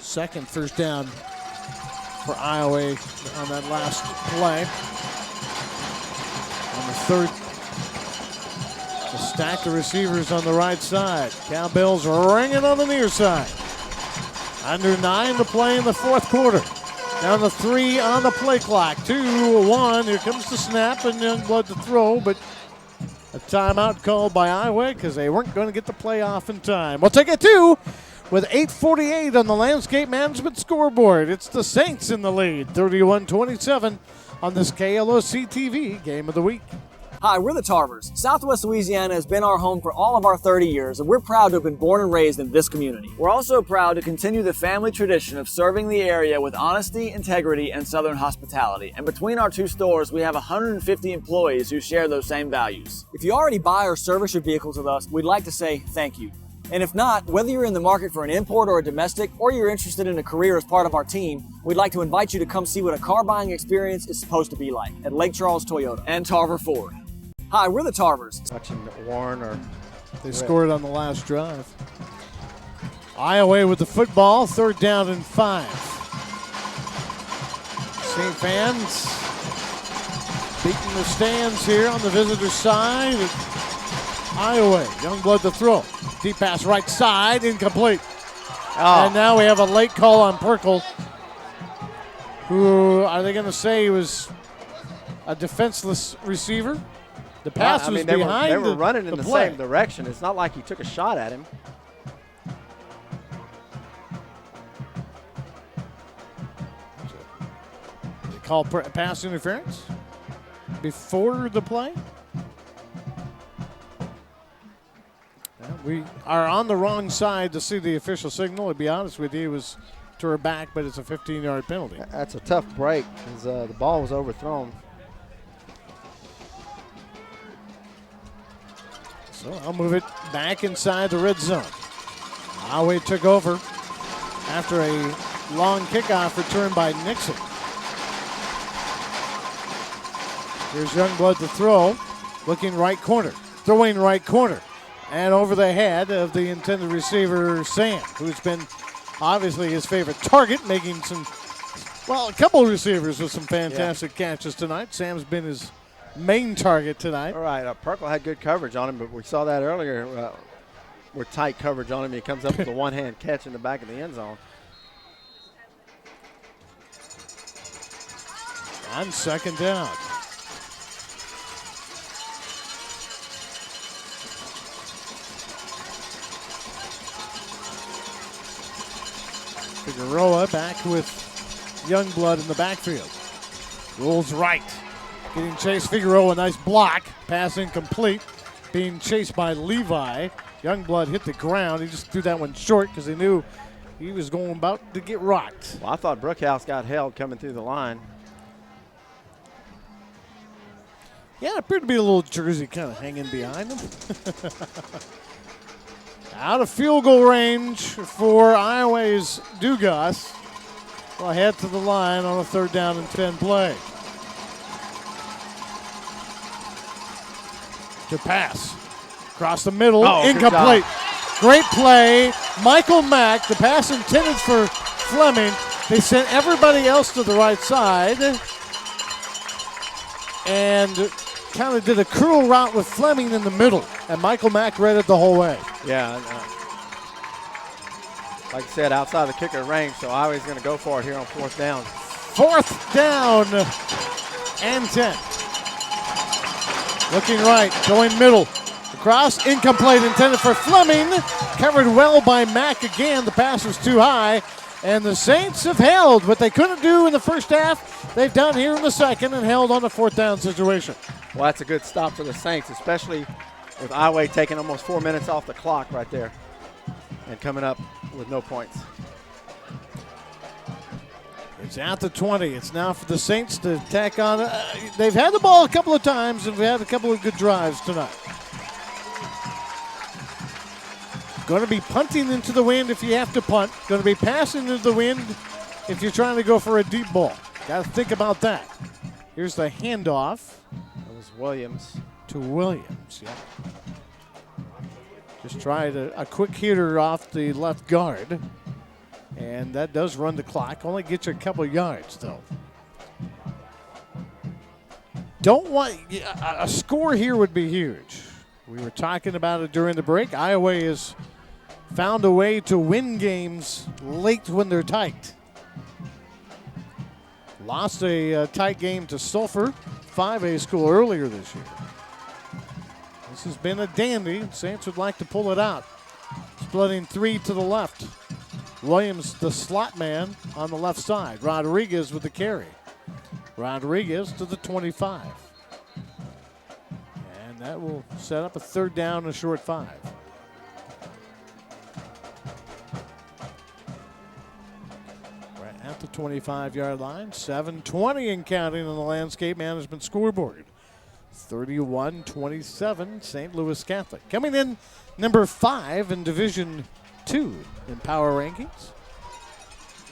Second first down for Iowa on that last play. On the third, a stack of receivers on the right side. Cowbells ringing on the near side. Under 9 to play in the fourth quarter. Down to 3 on the play clock. 2-1. Here comes the snap and Youngblood to throw, but a timeout called by Iowa because they weren't going to get the play off in time. We'll take it 2 with 8:48 on the landscape management scoreboard. It's the Saints in the lead, 31-27 on this KLOC TV Game of the Week. Hi, we're the Tarvers. Southwest Louisiana has been our home for all of our 30 years, and we're proud to have been born and raised in this community. We're also proud to continue the family tradition of serving the area with honesty, integrity, and Southern hospitality. And between our two stores, we have 150 employees who share those same values. If you already buy or service your vehicles with us, we'd like to say thank you. And if not, whether you're in the market for an import or a domestic, or you're interested in a career as part of our team, we'd like to invite you to come see what a car buying experience is supposed to be like at Lake Charles Toyota and Tarver Ford. Hi, we're the Tarvers. Touching Warren or They scored on the last drive. Iowa with the football, 3rd down and 5. St. Fans beating the stands here on the visitor side. Iowa, Youngblood to throw. Deep pass right side, incomplete. Oh. And now we have a late call on Perkle. Who are they going to say was a defenseless receiver? The pass was behind they were running in the play. same direction. It's not like he took a shot at him. They call pass interference before the play. We are on the wrong side to see the official signal. To be honest with you, it was to her back, but it's a 15-yard penalty. That's a tough break because the ball was overthrown. So I'll move it back inside the red zone. Iowa took over after a long kickoff return by Nixon. Here's Youngblood to throw, looking right corner, throwing right corner. And over the head of the intended receiver, Sam, who's been obviously his favorite target, making a couple of receivers with some fantastic catches tonight. Sam's been his main target tonight. All right, Perkle had good coverage on him, but we saw that earlier with tight coverage on him. He comes up with a one-hand catch in the back of the end zone. On 2nd down. Figueroa back with Youngblood in the backfield. Rolls right. Getting chased. Figueroa, nice block. Pass incomplete. Being chased by Levi. Youngblood hit the ground. He just threw that one short because he knew he was going about to get rocked. Well, I thought Brookhouse got held coming through the line. Yeah, it appeared to be a little jersey kind of hanging behind him. Out of field goal range for Iowa's Dugas. Will head to the line on a 3rd down and 10 play. To pass. Across the middle. Incomplete. Great play. Michael Mack. The pass intended for Fleming. They sent everybody else to the right side. And kind of did a curl route with Fleming in the middle. And Michael Mack read it the whole way. Yeah. Like I said, outside the kicker range, so Iowa's going to go for it here on 4th down. 4th down and 10. Looking right, going middle. Across, incomplete, intended for Fleming. Covered well by Mack again. The pass was too high. And the Saints have held what they couldn't do in the first half. They've done here in the second and held on the 4th down situation. Well, that's a good stop for the Saints, especially with Iowa taking almost 4 minutes off the clock right there and coming up with no points. It's at the 20. It's now for the Saints to tack on. They've had the ball a couple of times, and we've had a couple of good drives tonight. Going to be punting into the wind if you have to punt. Going to be passing into the wind if you're trying to go for a deep ball. Got to think about that. Here's the handoff. That was Williams. To Williams, yeah. Just tried a quick hitter off the left guard. And that does run the clock. Only gets you a couple yards, though. Don't want a score here would be huge. We were talking about it during the break. Iowa has found a way to win games late when they're tight. Lost a tight game to Sulphur, 5A school earlier this year. This has been a dandy. Saints would like to pull it out. Splitting 3 to the left. Williams, the slot man on the left side. Rodriguez with the carry. Rodriguez to the 25. that will set up a 3rd down and a short 5. Right at the 25-yard line. 7:20 and counting on the Landscape Management scoreboard. 31-27, St. Louis Catholic. Coming in number 5 in Division II in power rankings.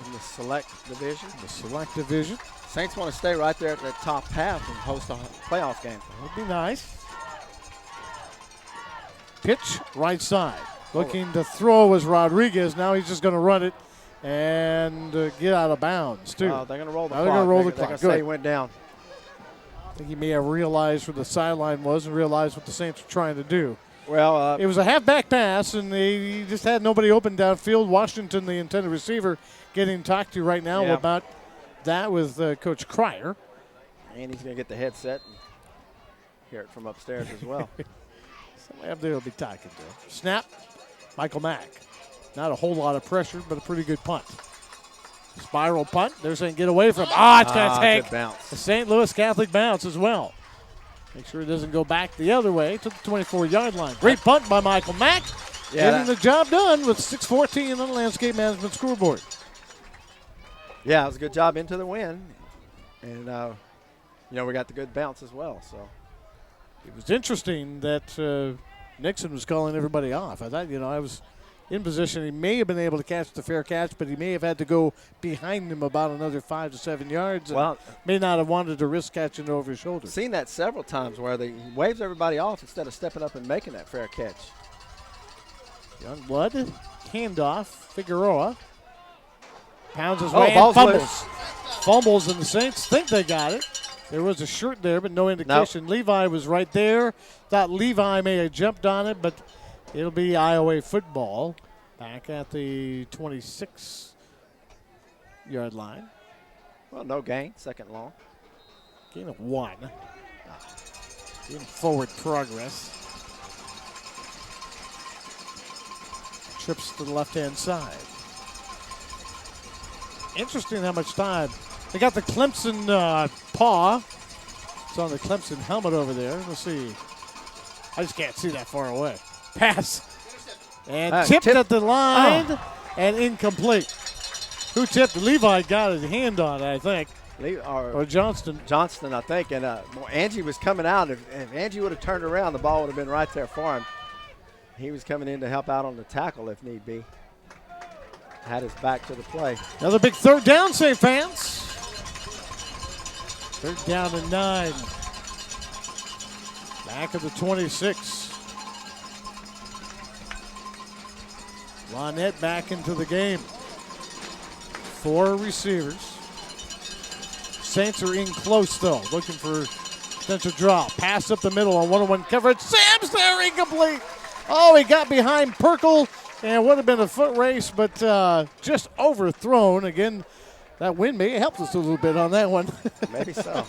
In the select division. The select division. Saints want to stay right there at the top half and host a playoff game. That would be nice. Pitch right side. Looking to throw was Rodriguez. Now he's just going to run it and get out of bounds, too. They're going to roll the now clock. They're going to roll the They're clock. going to say he went down. I think he may have realized where the sideline was and realized what the Saints were trying to do. Well, it was a halfback pass, and he just had nobody open downfield. Washington, the intended receiver, getting talked to right now about that with Coach Cryer. And he's going to get the headset and hear it from upstairs as well. Somebody up there will be talking to him. Snap, Michael Mack. Not a whole lot of pressure, but a pretty good punt. Spiral punt. They're saying get away from. It's going to take a St. Louis Catholic bounce as well. Make sure it doesn't go back the other way to the 24-yard line. Great punt by Michael Mack. Getting the job done with 6:14 on the Landscape Management scoreboard. Yeah, it was a good job into the wind. And, we got the good bounce as well. So it was interesting that Nixon was calling everybody off. I thought, I was in position. He may have been able to catch the fair catch, but he may have had to go behind him about another 5 to 7 yards. And may not have wanted to risk catching it over his shoulder. Seen that several times where he waves everybody off instead of stepping up and making that fair catch. Youngblood, handoff, Figueroa. Pounds his way and fumbles. Fumbles, and the Saints think they got it. There was a shirt there, but no indication. Nope. Levi was right there. Thought Levi may have jumped on it, but it'll be Iowa football back at the 26-yard line. Well, no gain, 2nd long. Gain of 1. In forward progress. Trips to the left-hand side. Interesting how much time. They got the Clemson paw. It's on the Clemson helmet over there. Let's see. I just can't see that far away. Pass. And tipped at the line and incomplete. Who tipped? Levi got his hand on it, I think. Or Johnston. Johnston, I think. And Angie was coming out. If Angie would have turned around, the ball would have been right there for him. He was coming in to help out on the tackle if need be. Had his back to the play. Another big 3rd down, St. fans. 3rd down and 9. Back of the 26. Lonette back into the game. 4 receivers. Saints are in close, though, looking for potential drop. Pass up the middle on 1-on-1 coverage. Sam's there, incomplete. Oh, he got behind Perkle, and it would have been a foot race, but just overthrown. Again, that wind may have helped us a little bit on that one. Maybe so.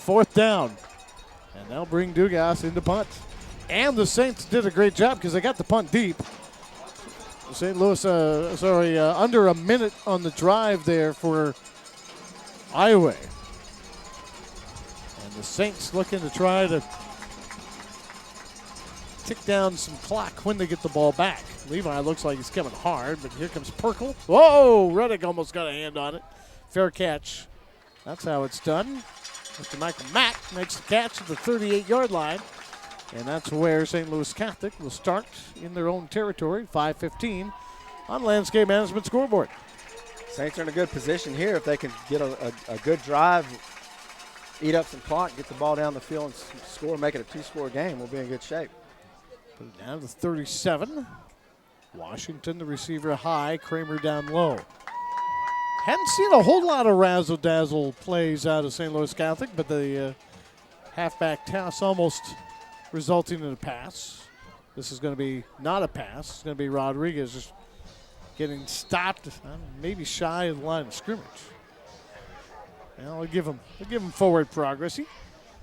4th down. And they'll bring Dugas into punt. And the Saints did a great job because they got the punt deep. St. Louis, under a minute on the drive there for Iowa. And the Saints looking to try to tick down some clock when they get the ball back. Levi looks like he's coming hard, but here comes Perkle. Whoa, Reddick almost got a hand on it. Fair catch. That's how it's done. Mr. Michael Mack makes the catch at the 38-yard line. And that's where St. Louis Catholic will start in their own territory, 5:15 on Landscape Management scoreboard. Saints are in a good position here if they can get a good drive, eat up some clock, get the ball down the field and score, make it a 2-score game. We'll be in good shape. Put it down to 37. Washington, the receiver high, Kramer down low. Hadn't seen a whole lot of razzle-dazzle plays out of St. Louis Catholic, but the halfback toss almost resulting in a pass. This is going to be not a pass. It's going to be Rodriguez just getting stopped, maybe shy of the line of scrimmage. Well, I'll give him forward progress. He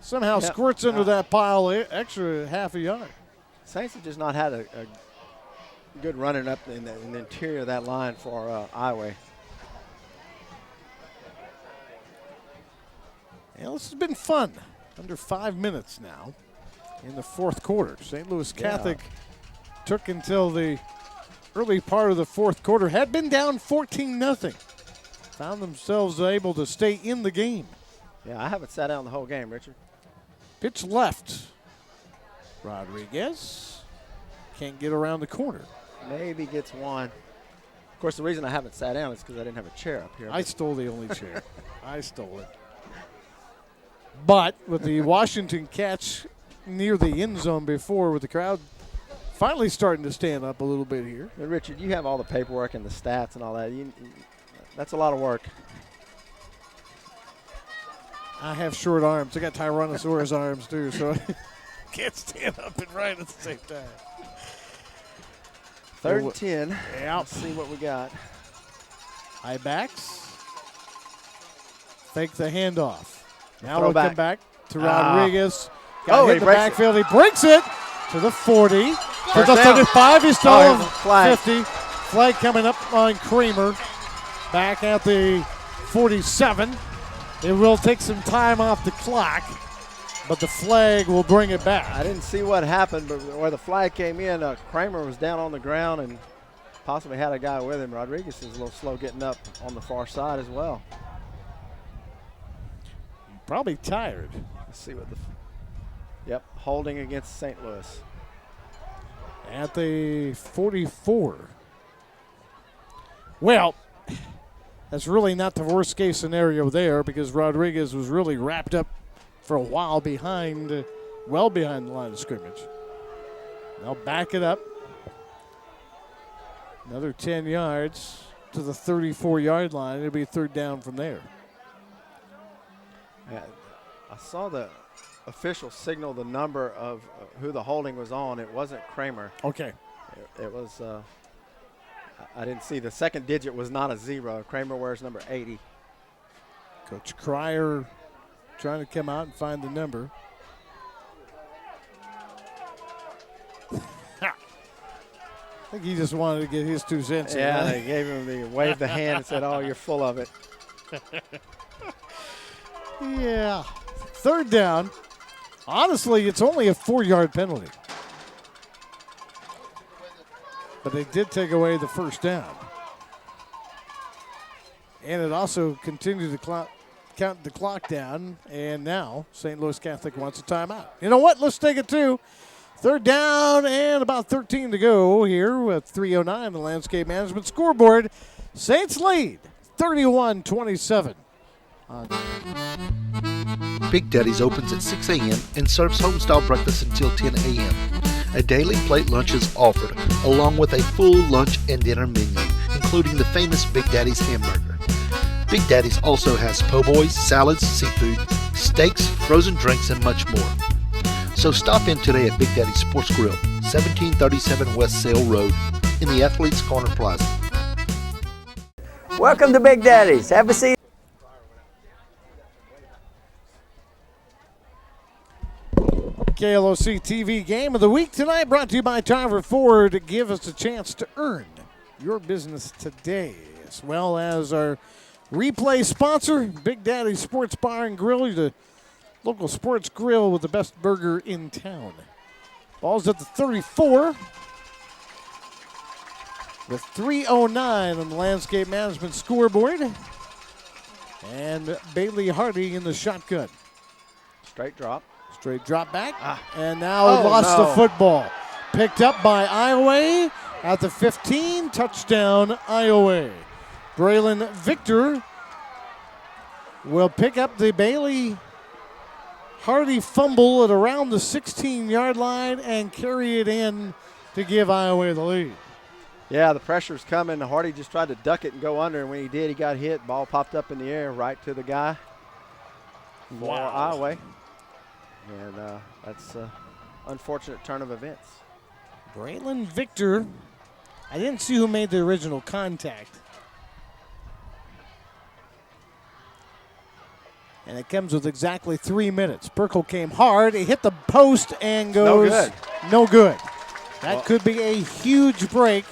somehow squirts into that pile extra half a yard. Saints have just not had a good running up in the interior of that line for Iowa. Yeah, this has been fun. Under 5 minutes now. in the fourth quarter. St. Louis Catholic took until the early part of the fourth quarter. Had been down 14-0. Found themselves able to stay in the game. Yeah, I haven't sat down the whole game, Richard. Pitch left. Rodriguez can't get around the corner. Maybe gets one. Of course, the reason I haven't sat down is because I didn't have a chair up here. I stole the only chair. I stole it. But with the Washington catch near the end zone before, with the crowd finally starting to stand up a little bit here. And Richard, you have all the paperwork and the stats and all that. That's a lot of work. I have short arms. I got Tyrannosaurus arms too, so I can't stand up and right at the same time. 3rd and 10. Yeah. Let's see what we got. High backs. Fake the handoff. Now Throw we'll back. come back to Rodriguez. Got Oh, hit he in the breaks backfield. He breaks it to the 40. To First the down. 35. He's still Oh, on flag. 50. Flag coming up on Kramer. Back at the 47. It will take some time off the clock, but the flag will bring it back. I didn't see what happened, but where the flag came in, Kramer was down on the ground and possibly had a guy with him. Rodriguez is a little slow getting up on the far side as well. Probably tired. Let's see what yep, holding against St. Louis. At the 44. Well, that's really not the worst case scenario there, because Rodriguez was really wrapped up for a while behind, well behind the line of scrimmage. Now back it up. Another 10 yards to the 34-yard line. It'll be 3rd down from there. I saw the official signal the number of who the holding was on. It wasn't Kramer. Okay. It was, I didn't see. The second digit was not a 0. Kramer wears number 80. Coach Cryer trying to come out and find the number. I think he just wanted to get his 2 cents. Yeah, in. they gave him the waved the hand and said, "Oh, you're full of it." Yeah. 3rd down. Honestly, it's only a 4-yard penalty. But they did take away the 1st down. And it also continued to count the clock down. And now St. Louis Catholic wants a timeout. You know what? Let's take it to 3rd down and about 13 to go here with 3:09 the Landscape Management scoreboard. Saints lead 31-27. Big Daddy's opens at 6 a.m. and serves home-style breakfast until 10 a.m. A daily plate lunch is offered, along with a full lunch and dinner menu, including the famous Big Daddy's hamburger. Big Daddy's also has po' boys, salads, seafood, steaks, frozen drinks, and much more. So stop in today at Big Daddy's Sports Grill, 1737 West Sale Road, in the Athletes Corner Plaza. Welcome to Big Daddy's. Have a seat. KLOC TV Game of the Week tonight brought to you by Tarver Ford. Give us a chance to earn your business today, as well as our replay sponsor, Big Daddy Sports Bar and Grill, the local sports grill with the best burger in town. Ball's at the 34 with 3:09 on the Landscape Management scoreboard. And Bailey Hardy in the shotgun. Straight drop. Straight drop back. And now it lost no. the football. Picked up by Iowa at the 15. Touchdown, Iowa. Braylon Victor will pick up the Bailey Hardy fumble at around the 16-yard line and carry it in to give Iowa the lead. Yeah, the pressure's coming. Hardy just tried to duck it and go under, and when he did, he got hit. Ball popped up in the air right to the guy. For Iowa. And that's an unfortunate turn of events. Braylon Victor, I didn't see who made the original contact. And it comes with exactly 3 minutes. Burkle came hard. He hit the post and goes no good. That could be a huge break,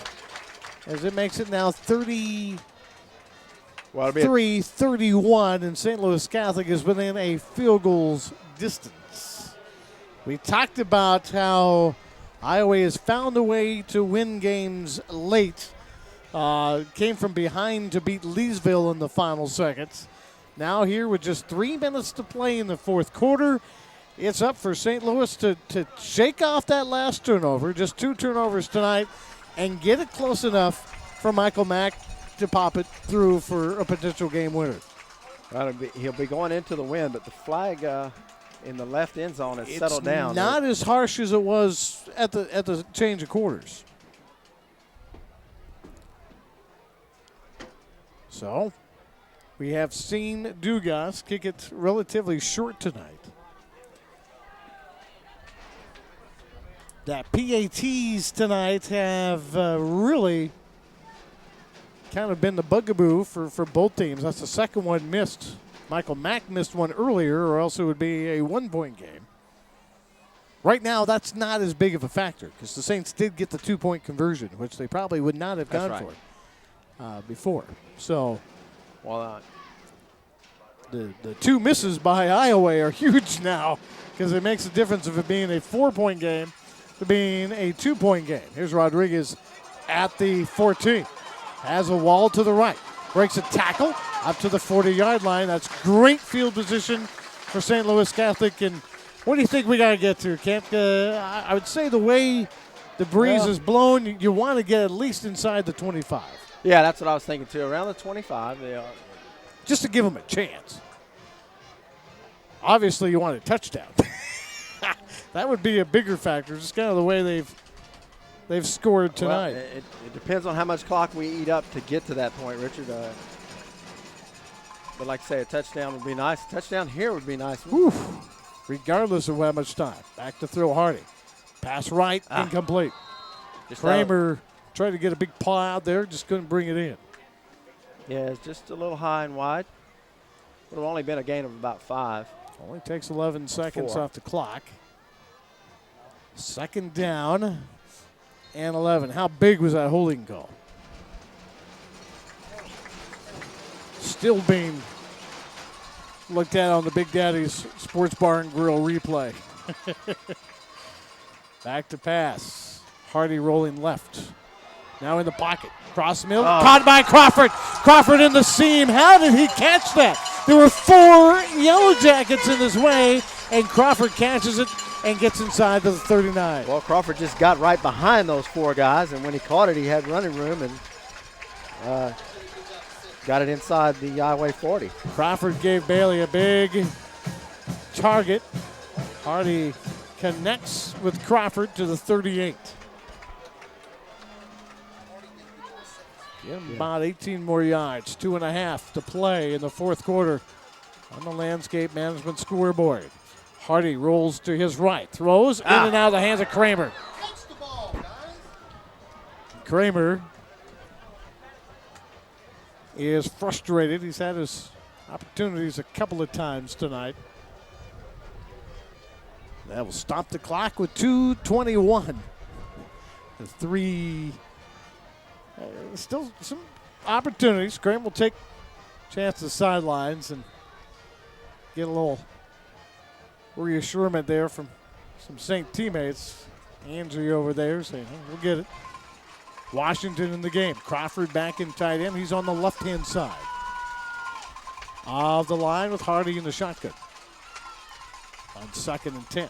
as it makes it now 33-31, and St. Louis Catholic is within a field goal's distance We talked about how Iowa has found a way to win games late. Came from behind to beat Leesville in the final seconds. Now here with just 3 minutes to play in the fourth quarter, it's up for St. Louis to shake off that last turnover, just 2 turnovers tonight, and get it close enough for Michael Mack to pop it through for a potential game winner. Well, he'll be going into the wind, but the flag in the left end zone has settled down. It's not as harsh as it was at the change of quarters. So, we have seen Dugas kick it relatively short tonight. That PATs tonight have really kind of been the bugaboo for both teams. That's the second one missed. Michael Mack missed one earlier, or else it would be a 1-point game. Right now, that's not as big of a factor because the Saints did get the 2-point conversion, which they probably would not have gone for before. So, well, the 2 misses by Iowa are huge now because it makes a difference of it being a 4-point game to being a 2-point game. Here's Rodriguez at the 14. Has a wall to the right. Breaks a tackle up to the 40-yard line. That's great field position for St. Louis Catholic. And what do you think we got to get to, Kent? I would say the way the breeze is blowing, you want to get at least inside the 25. Yeah, that's what I was thinking, too. Around the 25. Just to give them a chance. Obviously, you want a touchdown. That would be a bigger factor. Just kind of the way they've scored tonight. Well, it depends on how much clock we eat up to get to that point, Richard. But like I say, a touchdown would be nice. A touchdown here would be nice. Regardless of how much time. Back to throw Hardy. Pass right, incomplete. Kramer tried to get a big paw out there, just couldn't bring it in. Yeah, it's just a little high and wide. Would have only been a gain of about 5. Only takes 11 seconds off the clock. Second down and 11. How big was that holding call? Still being looked at on the Big Daddy's Sports Bar and Grill replay. Back to pass. Hardy rolling left. Now in the pocket. Cross middle. Caught by Crawford. Crawford in the seam. How did he catch that? There were 4 Yellow Jackets in his way, and Crawford catches it and gets inside to the 39. Well, Crawford just got right behind those 4 guys, and when he caught it, he had running room and got it inside the Iowa 40. Crawford gave Bailey a big target. Hardy connects with Crawford to the 38. Give him about 18 more yards, 2.5 to play in the fourth quarter on the Landscape Management scoreboard. Hardy rolls to his right, throws in and out of the hands of Kramer. Kramer is frustrated. He's had his opportunities a couple of times tonight. That will stop the clock with 2:21. The 3. Still some opportunities. Kramer will take a chance to the sidelines and get a little reassurance there from some Saint teammates. Andrew over there saying, hey, we'll get it. Washington in the game. Crawford back in tight end. He's on the left-hand side of the line with Hardy in the shotgun. On 2nd and 10.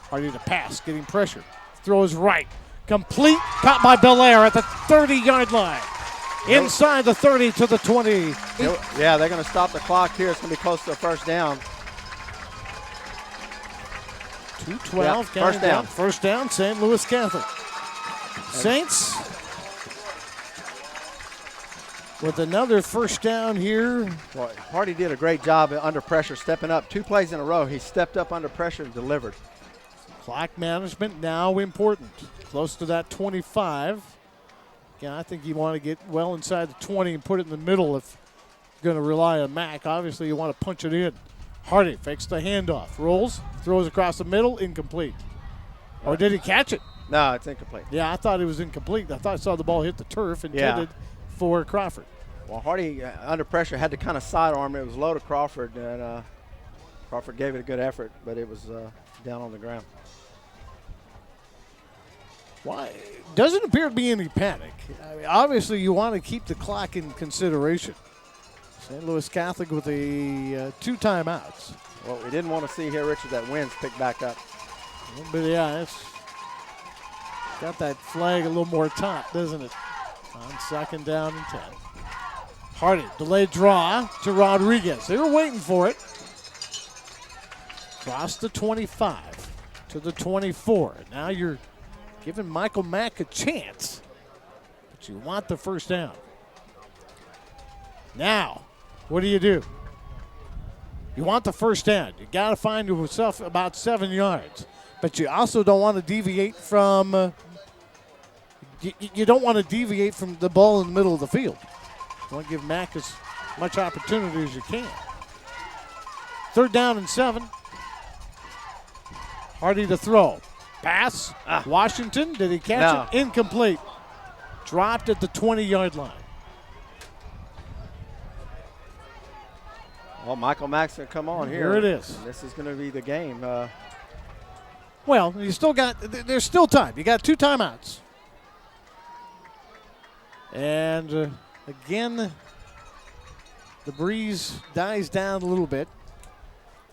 Hardy to pass, getting pressure. Throws right. Complete. Caught by Belair at the 30-yard line. Inside the 30 to the 20. Yeah, they're going to stop the clock here. It's going to be close to a first down. 2:12. First down. First down, St. Louis Catholic. Saints with another first down here. Well, Hardy did a great job under pressure, stepping up. 2 plays in a row. He stepped up under pressure and delivered. Clock management now important. Close to that 25. Yeah, I think you want to get well inside the 20 and put it in the middle if you're going to rely on Mack. Obviously, you want to punch it in. Hardy fakes the handoff, rolls, throws across the middle, incomplete. Or did he catch it? No, it's incomplete. Yeah, I thought it was incomplete. I thought I saw the ball hit the turf intended for Crawford. Well, Hardy, under pressure, had to kind of sidearm it. It was low to Crawford, and Crawford gave it a good effort, but it was down on the ground. Why? Doesn't appear to be any panic. I mean, obviously, you want to keep the clock in consideration. St. Louis Catholic with a 2 timeouts. What we didn't want to see here, Richard, that wind's picked back up. But yeah, it's got that flag a little more taut, doesn't it? On 2nd down and 10. Hardy, delayed draw to Rodriguez. They were waiting for it. Cross the 25 to the 24. Now you're giving Michael Mack a chance, but you want the first down. Now, what do? You want the first down. You got to find yourself about 7 yards, but you also don't want to deviate from. You don't want to deviate from the ball in the middle of the field. You want to give Mack as much opportunity as you can. 3rd down and 7. Hardy to throw. Pass. Washington. Did he catch it? Incomplete. Dropped at the 20-yard line. Well, Michael Mack's going to come on here. Here it is. This is going to be the game. Well, you still got. There's still time. You got 2 timeouts. And again, the breeze dies down a little bit.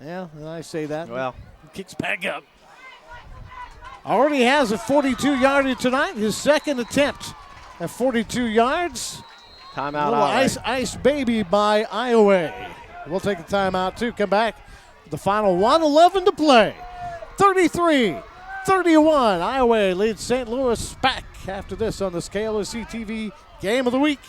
Yeah, and I say that. Well, kicks back up. Already has a 42-yarder tonight. His 2nd attempt at 42 yards. Timeout. Ice baby by Iowa. We'll take a timeout too. Come back. The final 1:11 to play. 33-31. Iowa leads St. Louis back after this on the KLOC-TV Game of the Week.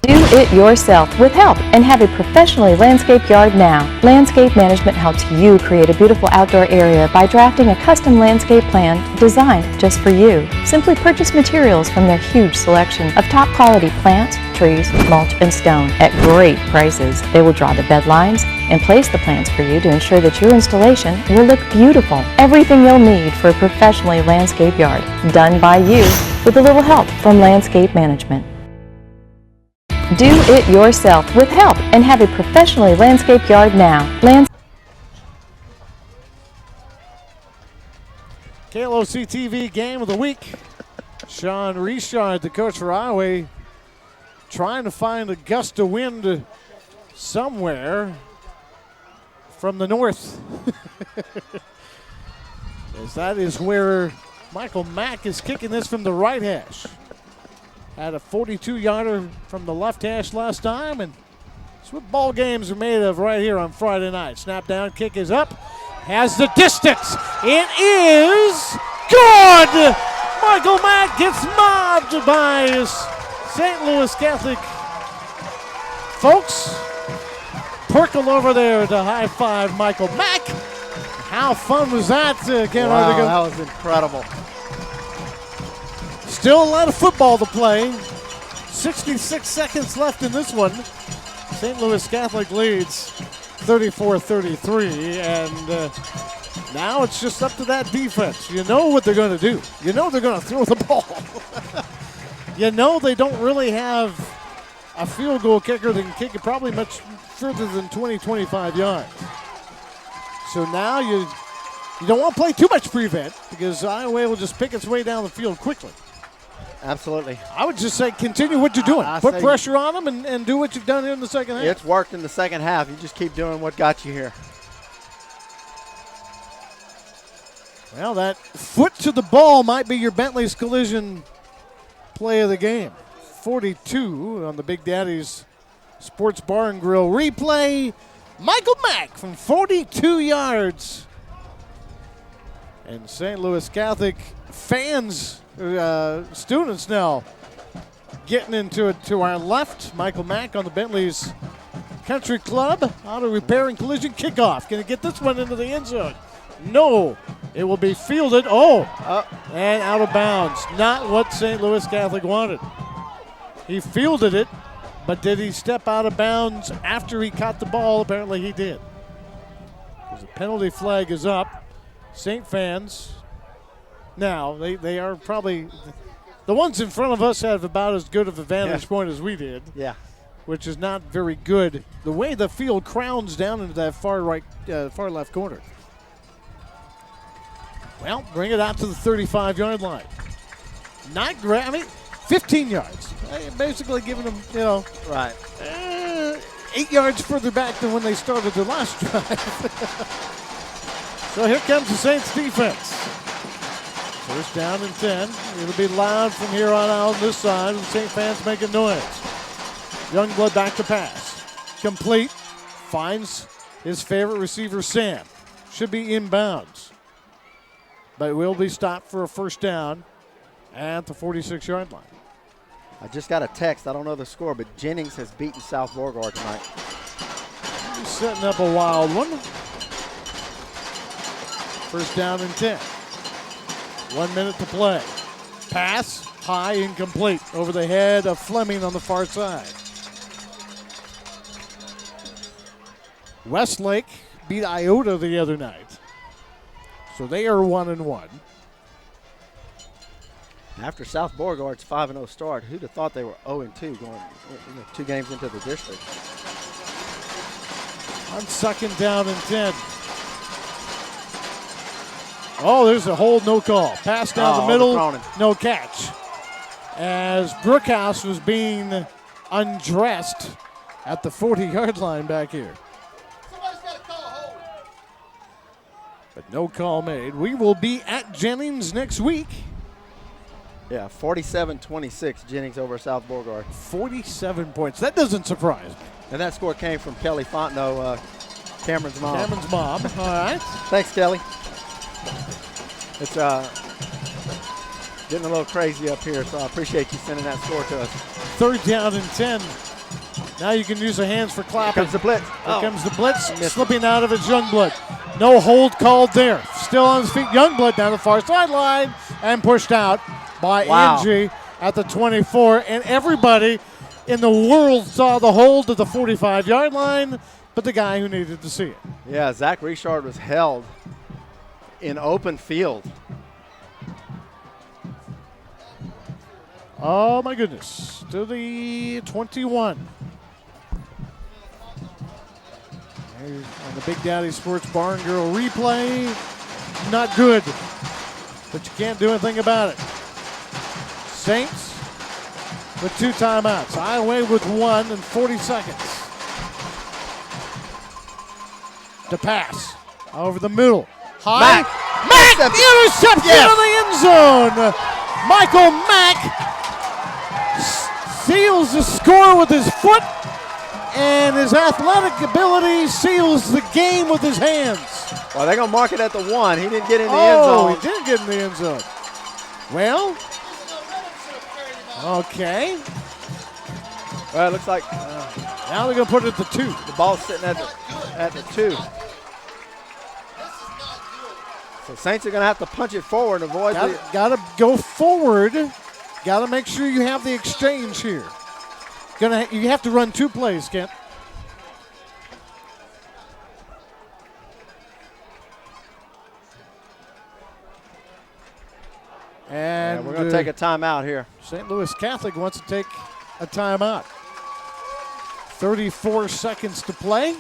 Do it yourself with help and have a professionally landscaped yard now. Landscape Management helps you create a beautiful outdoor area by drafting a custom landscape plan designed just for you. Simply purchase materials from their huge selection of top quality plants, trees, mulch, and stone at great prices. They will draw the bed lines and place the plants for you to ensure that your installation will look beautiful. Everything you'll need for a professionally landscaped yard, done by you with a little help from Landscape Management. Do it yourself with help and have a professionally landscaped yard now. KLOC-TV Game of the Week. Sean Richard, the coach for Iowa, trying to find a gust of wind somewhere from the north. As that is where Michael Mack is kicking this from the right hash. Had a 42-yarder from the left hash last time, and that's what ball games are made of right here on Friday night. Snap down, kick is up, has the distance. It is good! Michael Mack gets mobbed by his St. Louis Catholic folks. Perkle over there to high-five Michael Mack. How fun was that, Ken Ardigan? That was incredible. Still a lot of football to play. 66 seconds left in this one. St. Louis Catholic leads 34-33, and now it's just up to that defense. You know what they're going to do. You know they're going to throw the ball. You know they don't really have a field goal kicker that can kick it probably much further than 20-25 yards. So now you don't want to play too much prevent because Iowa will just pick its way down the field quickly. Absolutely. I would just say continue what you're doing. Put pressure on them and do what you've done here in the second half. It's worked in the second half. You just keep doing what got you here. Well, that foot to the ball might be your Bentley's Collision play of the game. 42 on the Big Daddy's Sports Bar and Grill replay. Michael Mack from 42 yards. And St. Louis Catholic fans, students now getting into it to our left. Michael Mack on the Bentley's Country Club. Auto Repair and Collision kickoff. Going to get this one into the end zone. No, it will be fielded. And out of bounds. Not what St. Louis Catholic wanted. He fielded it, but did he step out of bounds after he caught the ball? Apparently he did. The penalty flag is up. St. fans, now they are probably, the ones in front of us have about as good of a vantage point as we did. Yeah. which is not very good. The way the field crowns down into that far left corner. Well, bring it out to the 35-yard line. Not great. I mean, 15 yards. Basically giving them, Right. 8 yards further back than when they started their last drive. So here comes the Saints defense. First down and 10. It'll be loud from here on out on this side. The Saint fans making noise. Youngblood back to pass. Complete. Finds his favorite receiver, Sam. Should be inbounds. But will be stopped for a first down at the 46-yard line. I just got a text. I don't know the score, but Jennings has beaten South Beauregard tonight. He's setting up a wild one. First down and 10. 1 minute to play. Pass, high, incomplete. Over the head of Fleming on the far side. Westlake beat Iota the other night. So they are 1-1. After South Beauregard's 5-0 start, who'd have thought they were 0-2 going 2 games into the district? On second down and 10. Oh, there's a hold, no call. Pass down the middle, no catch. As Brookhouse was being undressed at the 40-yard line back here. Somebody's got to call a hold. But no call made. We will be at Jennings next week. Yeah, 47-26, Jennings over South Beauregard. 47 points. That doesn't surprise me. And that score came from Kelly Fontenot, Cameron's mom. Cameron's mom. All right. Thanks, Kelly. It's getting a little crazy up here, so I appreciate you sending that score to us. Third down and 10. Now you can use the hands for clapping. Here comes the blitz. Here comes the blitz. Slipping out of it, Youngblood. No hold called there. Still on his feet. Youngblood down the far sideline and pushed out by Angie at the 24. And everybody in the world saw the hold at the 45-yard line, but the guy who needed to see it. Yeah, Zach Richard was held in open field. Oh, my goodness. To the 21. Here's on the Big Daddy Sports Barn Girl replay. Not good, but you can't do anything about it. Saints with 2 timeouts. Iowa with 1 and 40 seconds. To pass over the middle. High. Mack intercepted into the end zone. Michael Mack seals the score with his foot, and his athletic ability seals the game with his hands. Well, they're going to mark it at the 1. He didn't get in the end zone. He didn't get in the end zone. Well, okay. Well, it looks like now they're going to put it at the 2. The ball's sitting at the 2. So Saints are going to have to punch it forward and avoid Got to go forward. Got to make sure you have the exchange here. You have to run 2 plays, Kent. And we're going to take a timeout here. St. Louis Catholic wants to take a timeout. 34 seconds to play.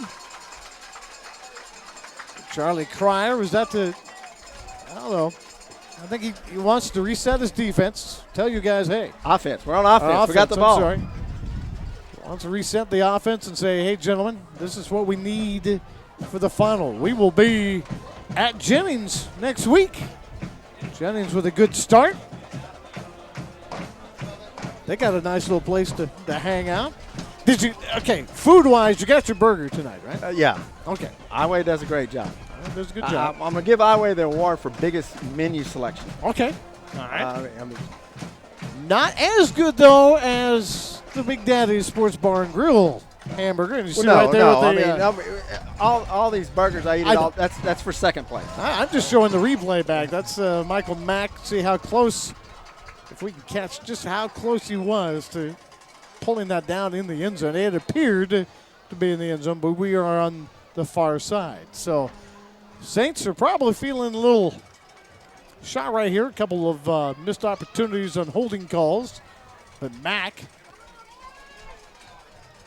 Charlie Cryer, was that the, I don't know. I think he wants to reset his defense. Tell you guys, hey. Offense. We're on offense. We got the ball. I'm sorry. Wants to reset the offense and say, hey, gentlemen, this is what we need for the final. We will be at Jennings next week. Jennings with a good start. They got a nice little place to hang out. Food-wise, you got your burger tonight, right? Yeah. Okay. Iway does a great job. Does a good job. I'm going to give Iway the award for biggest menu selection. Okay. All right. Not as good, though, as the Big Daddy Sports Bar and Grill hamburger. And you see right there all these burgers I eat, that's for second place. I'm just showing the replay back. That's Michael Mack. See how close, if we can catch just how close he was to pulling that down in the end zone. It appeared to be in the end zone, but we are on the far side. So Saints are probably feeling a little shot right here. A couple of missed opportunities on holding calls. But Mack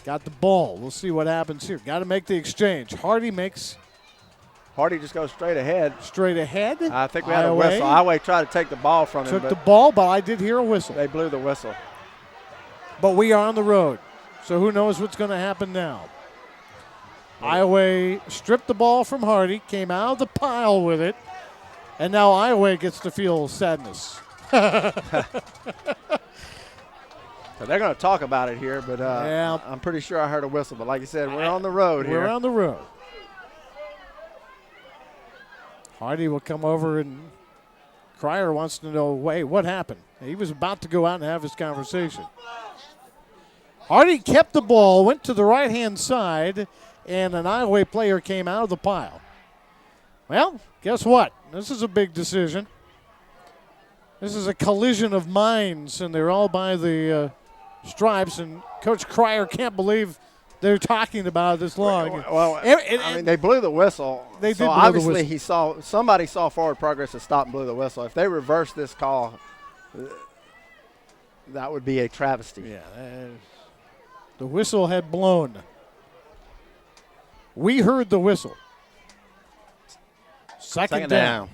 got the ball. We'll see what happens here. Got to make the exchange. Hardy makes Hardy just goes straight ahead. straight ahead. I think we had a whistle. Iowa tried to take the ball from him. Took the ball, but I did hear a whistle. They blew the whistle. But we are on the road, so who knows what's going to happen now. Iowa stripped the ball from Hardy, came out of the pile with it, and now Iowa gets to feel sadness. So they're going to talk about it here, but Yeah. I'm pretty sure I heard a whistle. But like you said, we're on the road here. We're on the road. Hardy will come over, and Cryer wants to know, wait, what happened? He was about to go out and have his conversation. Hardy kept the ball, went to the right-hand side, and an Iowa player came out of the pile. Well, guess what? This is a big decision. This is a collision of minds, and they're all by the stripes, and Coach Cryer can't believe they're talking about it this long. Well, I mean, they blew the whistle. They did so blow obviously the whistle. Somebody saw forward progress and stopped and blew the whistle. If they reverse this call, that would be a travesty. Yeah, the whistle had blown. We heard the whistle. Second down.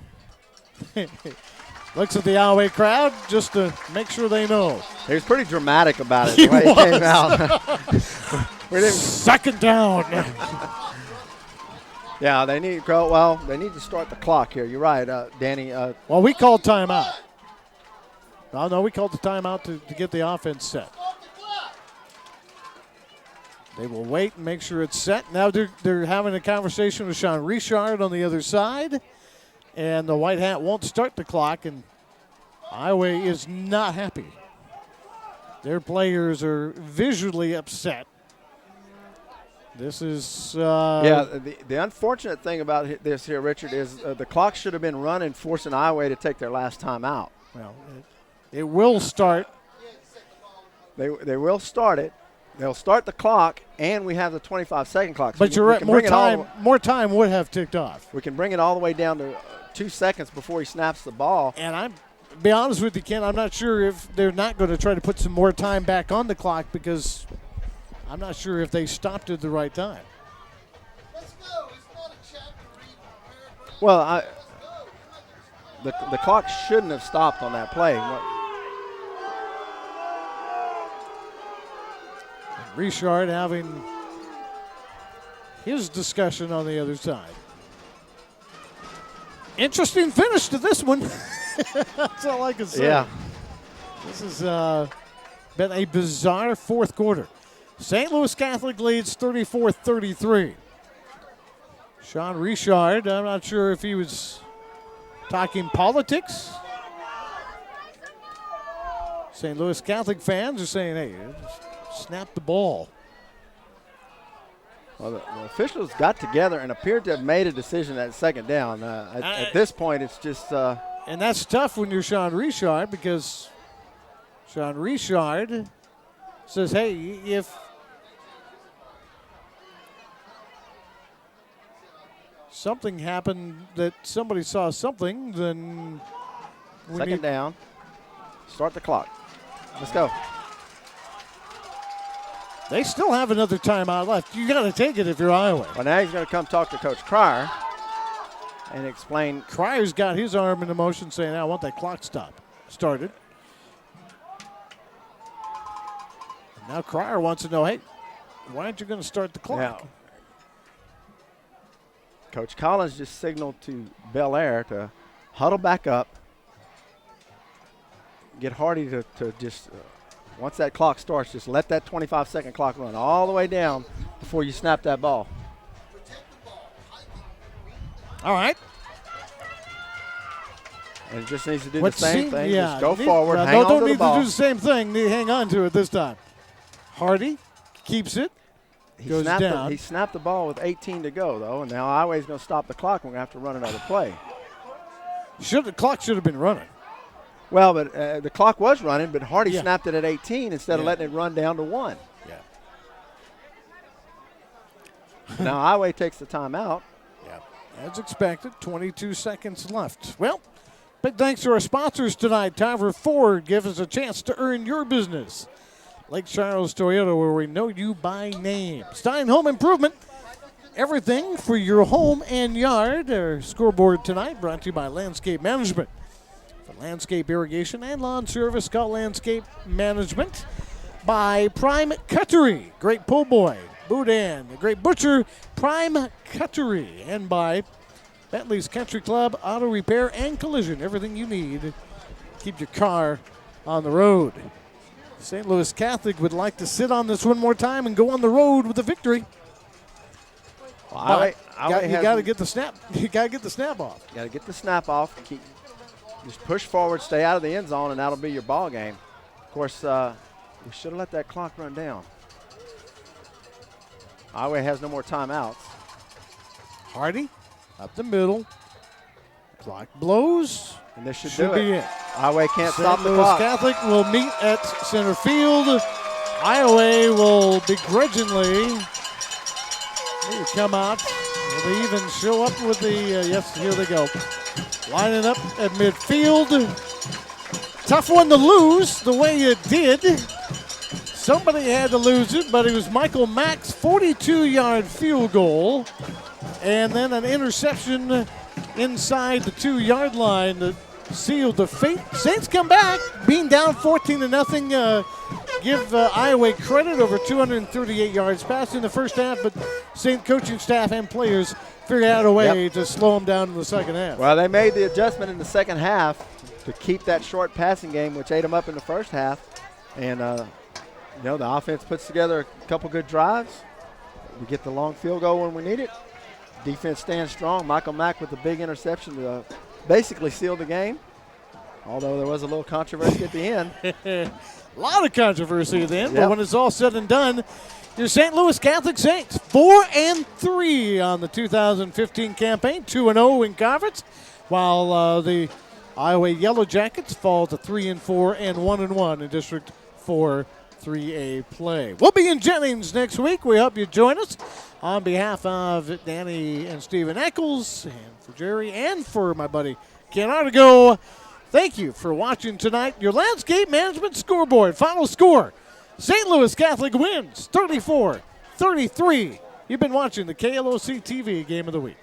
Looks at the Iowa crowd just to make sure they know. He was pretty dramatic about it. He the way was. He came out. Second down. Yeah, they need to go. Well, they need to start the clock here. You're right, Danny. Well, we called timeout. No, we called the timeout to get the offense set. They will wait and make sure it's set. Now they're having a conversation with Sean Richard on the other side, and the White Hat won't start the clock, and Iowa is not happy. Their players are visually upset. This is the unfortunate thing about this here, Richard, is the clock should have been running, forcing Iowa to take their last time out. Well, it will start. They will start it. They'll start the clock, and we have the 25-second clock. So But you're right. More time would have ticked off. We can bring it all the way down to 2 seconds before he snaps the ball. And I'm be honest with you, Ken, I'm not sure if they're not going to try to put some more time back on the clock because I'm not sure if they stopped at the right time. Let's go. It's not a chapter reading paragraph. Well, the clock shouldn't have stopped on that play. Richard having his discussion on the other side. Interesting finish to this one. That's all I can say. Yeah. This has been a bizarre fourth quarter. St. Louis Catholic leads 34-33. Sean Richard, I'm not sure if he was talking politics. St. Louis Catholic fans are saying, hey, snap the ball. Well, the officials got together and appeared to have made a decision at second down. At this point, it's just and that's tough when you're Sean Richard because Sean Richard says, hey, if something happened that somebody saw something, then we second need down. Start the clock. Let's go. They still have another timeout left. You got to take it if you're Iowa. Well, now he's going to come talk to Coach Cryer and explain. Cryer's got his arm in motion saying, I want that clock started. And now Cryer wants to know, hey, why aren't you going to start the clock? Now, Coach Collins just signaled to Bel Air to huddle back up, get Hardy to just once that clock starts, just let that 25-second clock run all the way down before you snap that ball. All right. And it just needs to do the same thing. Yeah, just go forward, hang on don't to need the ball. to do the same thing. Need to hang on to it this time. Hardy keeps it. Goes down. He snapped the ball with 18 to go, though, and now Iowa's going to stop the clock. We're going to have to run another play. The clock should have been running. Well, but the clock was running, but Hardy snapped it at 18 instead of letting it run down to 1. Yeah. Now Iowa takes the timeout. Yeah. As expected, 22 seconds left. Well, big thanks to our sponsors tonight. Tarver Ford, give us a chance to earn your business. Lake Charles Toyota, where we know you by name. Stein Home Improvement. Everything for your home and yard. Our scoreboard tonight brought to you by Landscape Management. For landscape irrigation and lawn service, call Landscape Management. By Prime Cuttery, great pull boy, Boudin, the great butcher, Prime Cuttery. And by Bentley's Country Club, auto repair and collision. Everything you need to keep your car on the road. St. Louis Catholic would like to sit on this one more time and go on the road with a victory. Well, you got to get the snap. You got to get the snap off. Got to get the snap off. Just push forward, stay out of the end zone, and that'll be your ball game. Of course, we should have let that clock run down. Iowa has no more timeouts. Hardy up the middle. Clock blows. And this should be it. Iowa can't stop the St. Louis clock. Catholic will meet at center field. Iowa will begrudgingly come out. Will they even show up with the, yes, here they go. Lining up at midfield. Tough one to lose the way it did. Somebody had to lose it, but it was Michael Mack's 42-yard field goal. And then an interception inside the 2-yard line that sealed the fate. Saints come back, being down 14-0. Give Iowa credit, over 238 yards passed in the first half, but Saint coaching staff and players figured out a way to slow them down in the second half. Well, they made the adjustment in the second half to keep that short passing game, which ate them up in the first half. And, the offense puts together a couple good drives. We get the long field goal when we need it. Defense stands strong. Michael Mack with the big interception to basically seal the game, although there was a little controversy at the end. A lot of controversy then, but when it's all said and done, your St. Louis Catholic Saints 4-3 on the 2015 campaign, 2-0 in conference, while the Iowa Yellow Jackets fall to 3-4 and 1-1 in District 4 3A play. We'll be in Jennings next week. We hope you join us. On behalf of Danny and Stephen Eccles, and for Jerry, and for my buddy Ken Artigo, thank you for watching tonight. Your Landscape Management scoreboard. Final score, St. Louis Catholic wins 34-33. You've been watching the KLOC TV Game of the Week.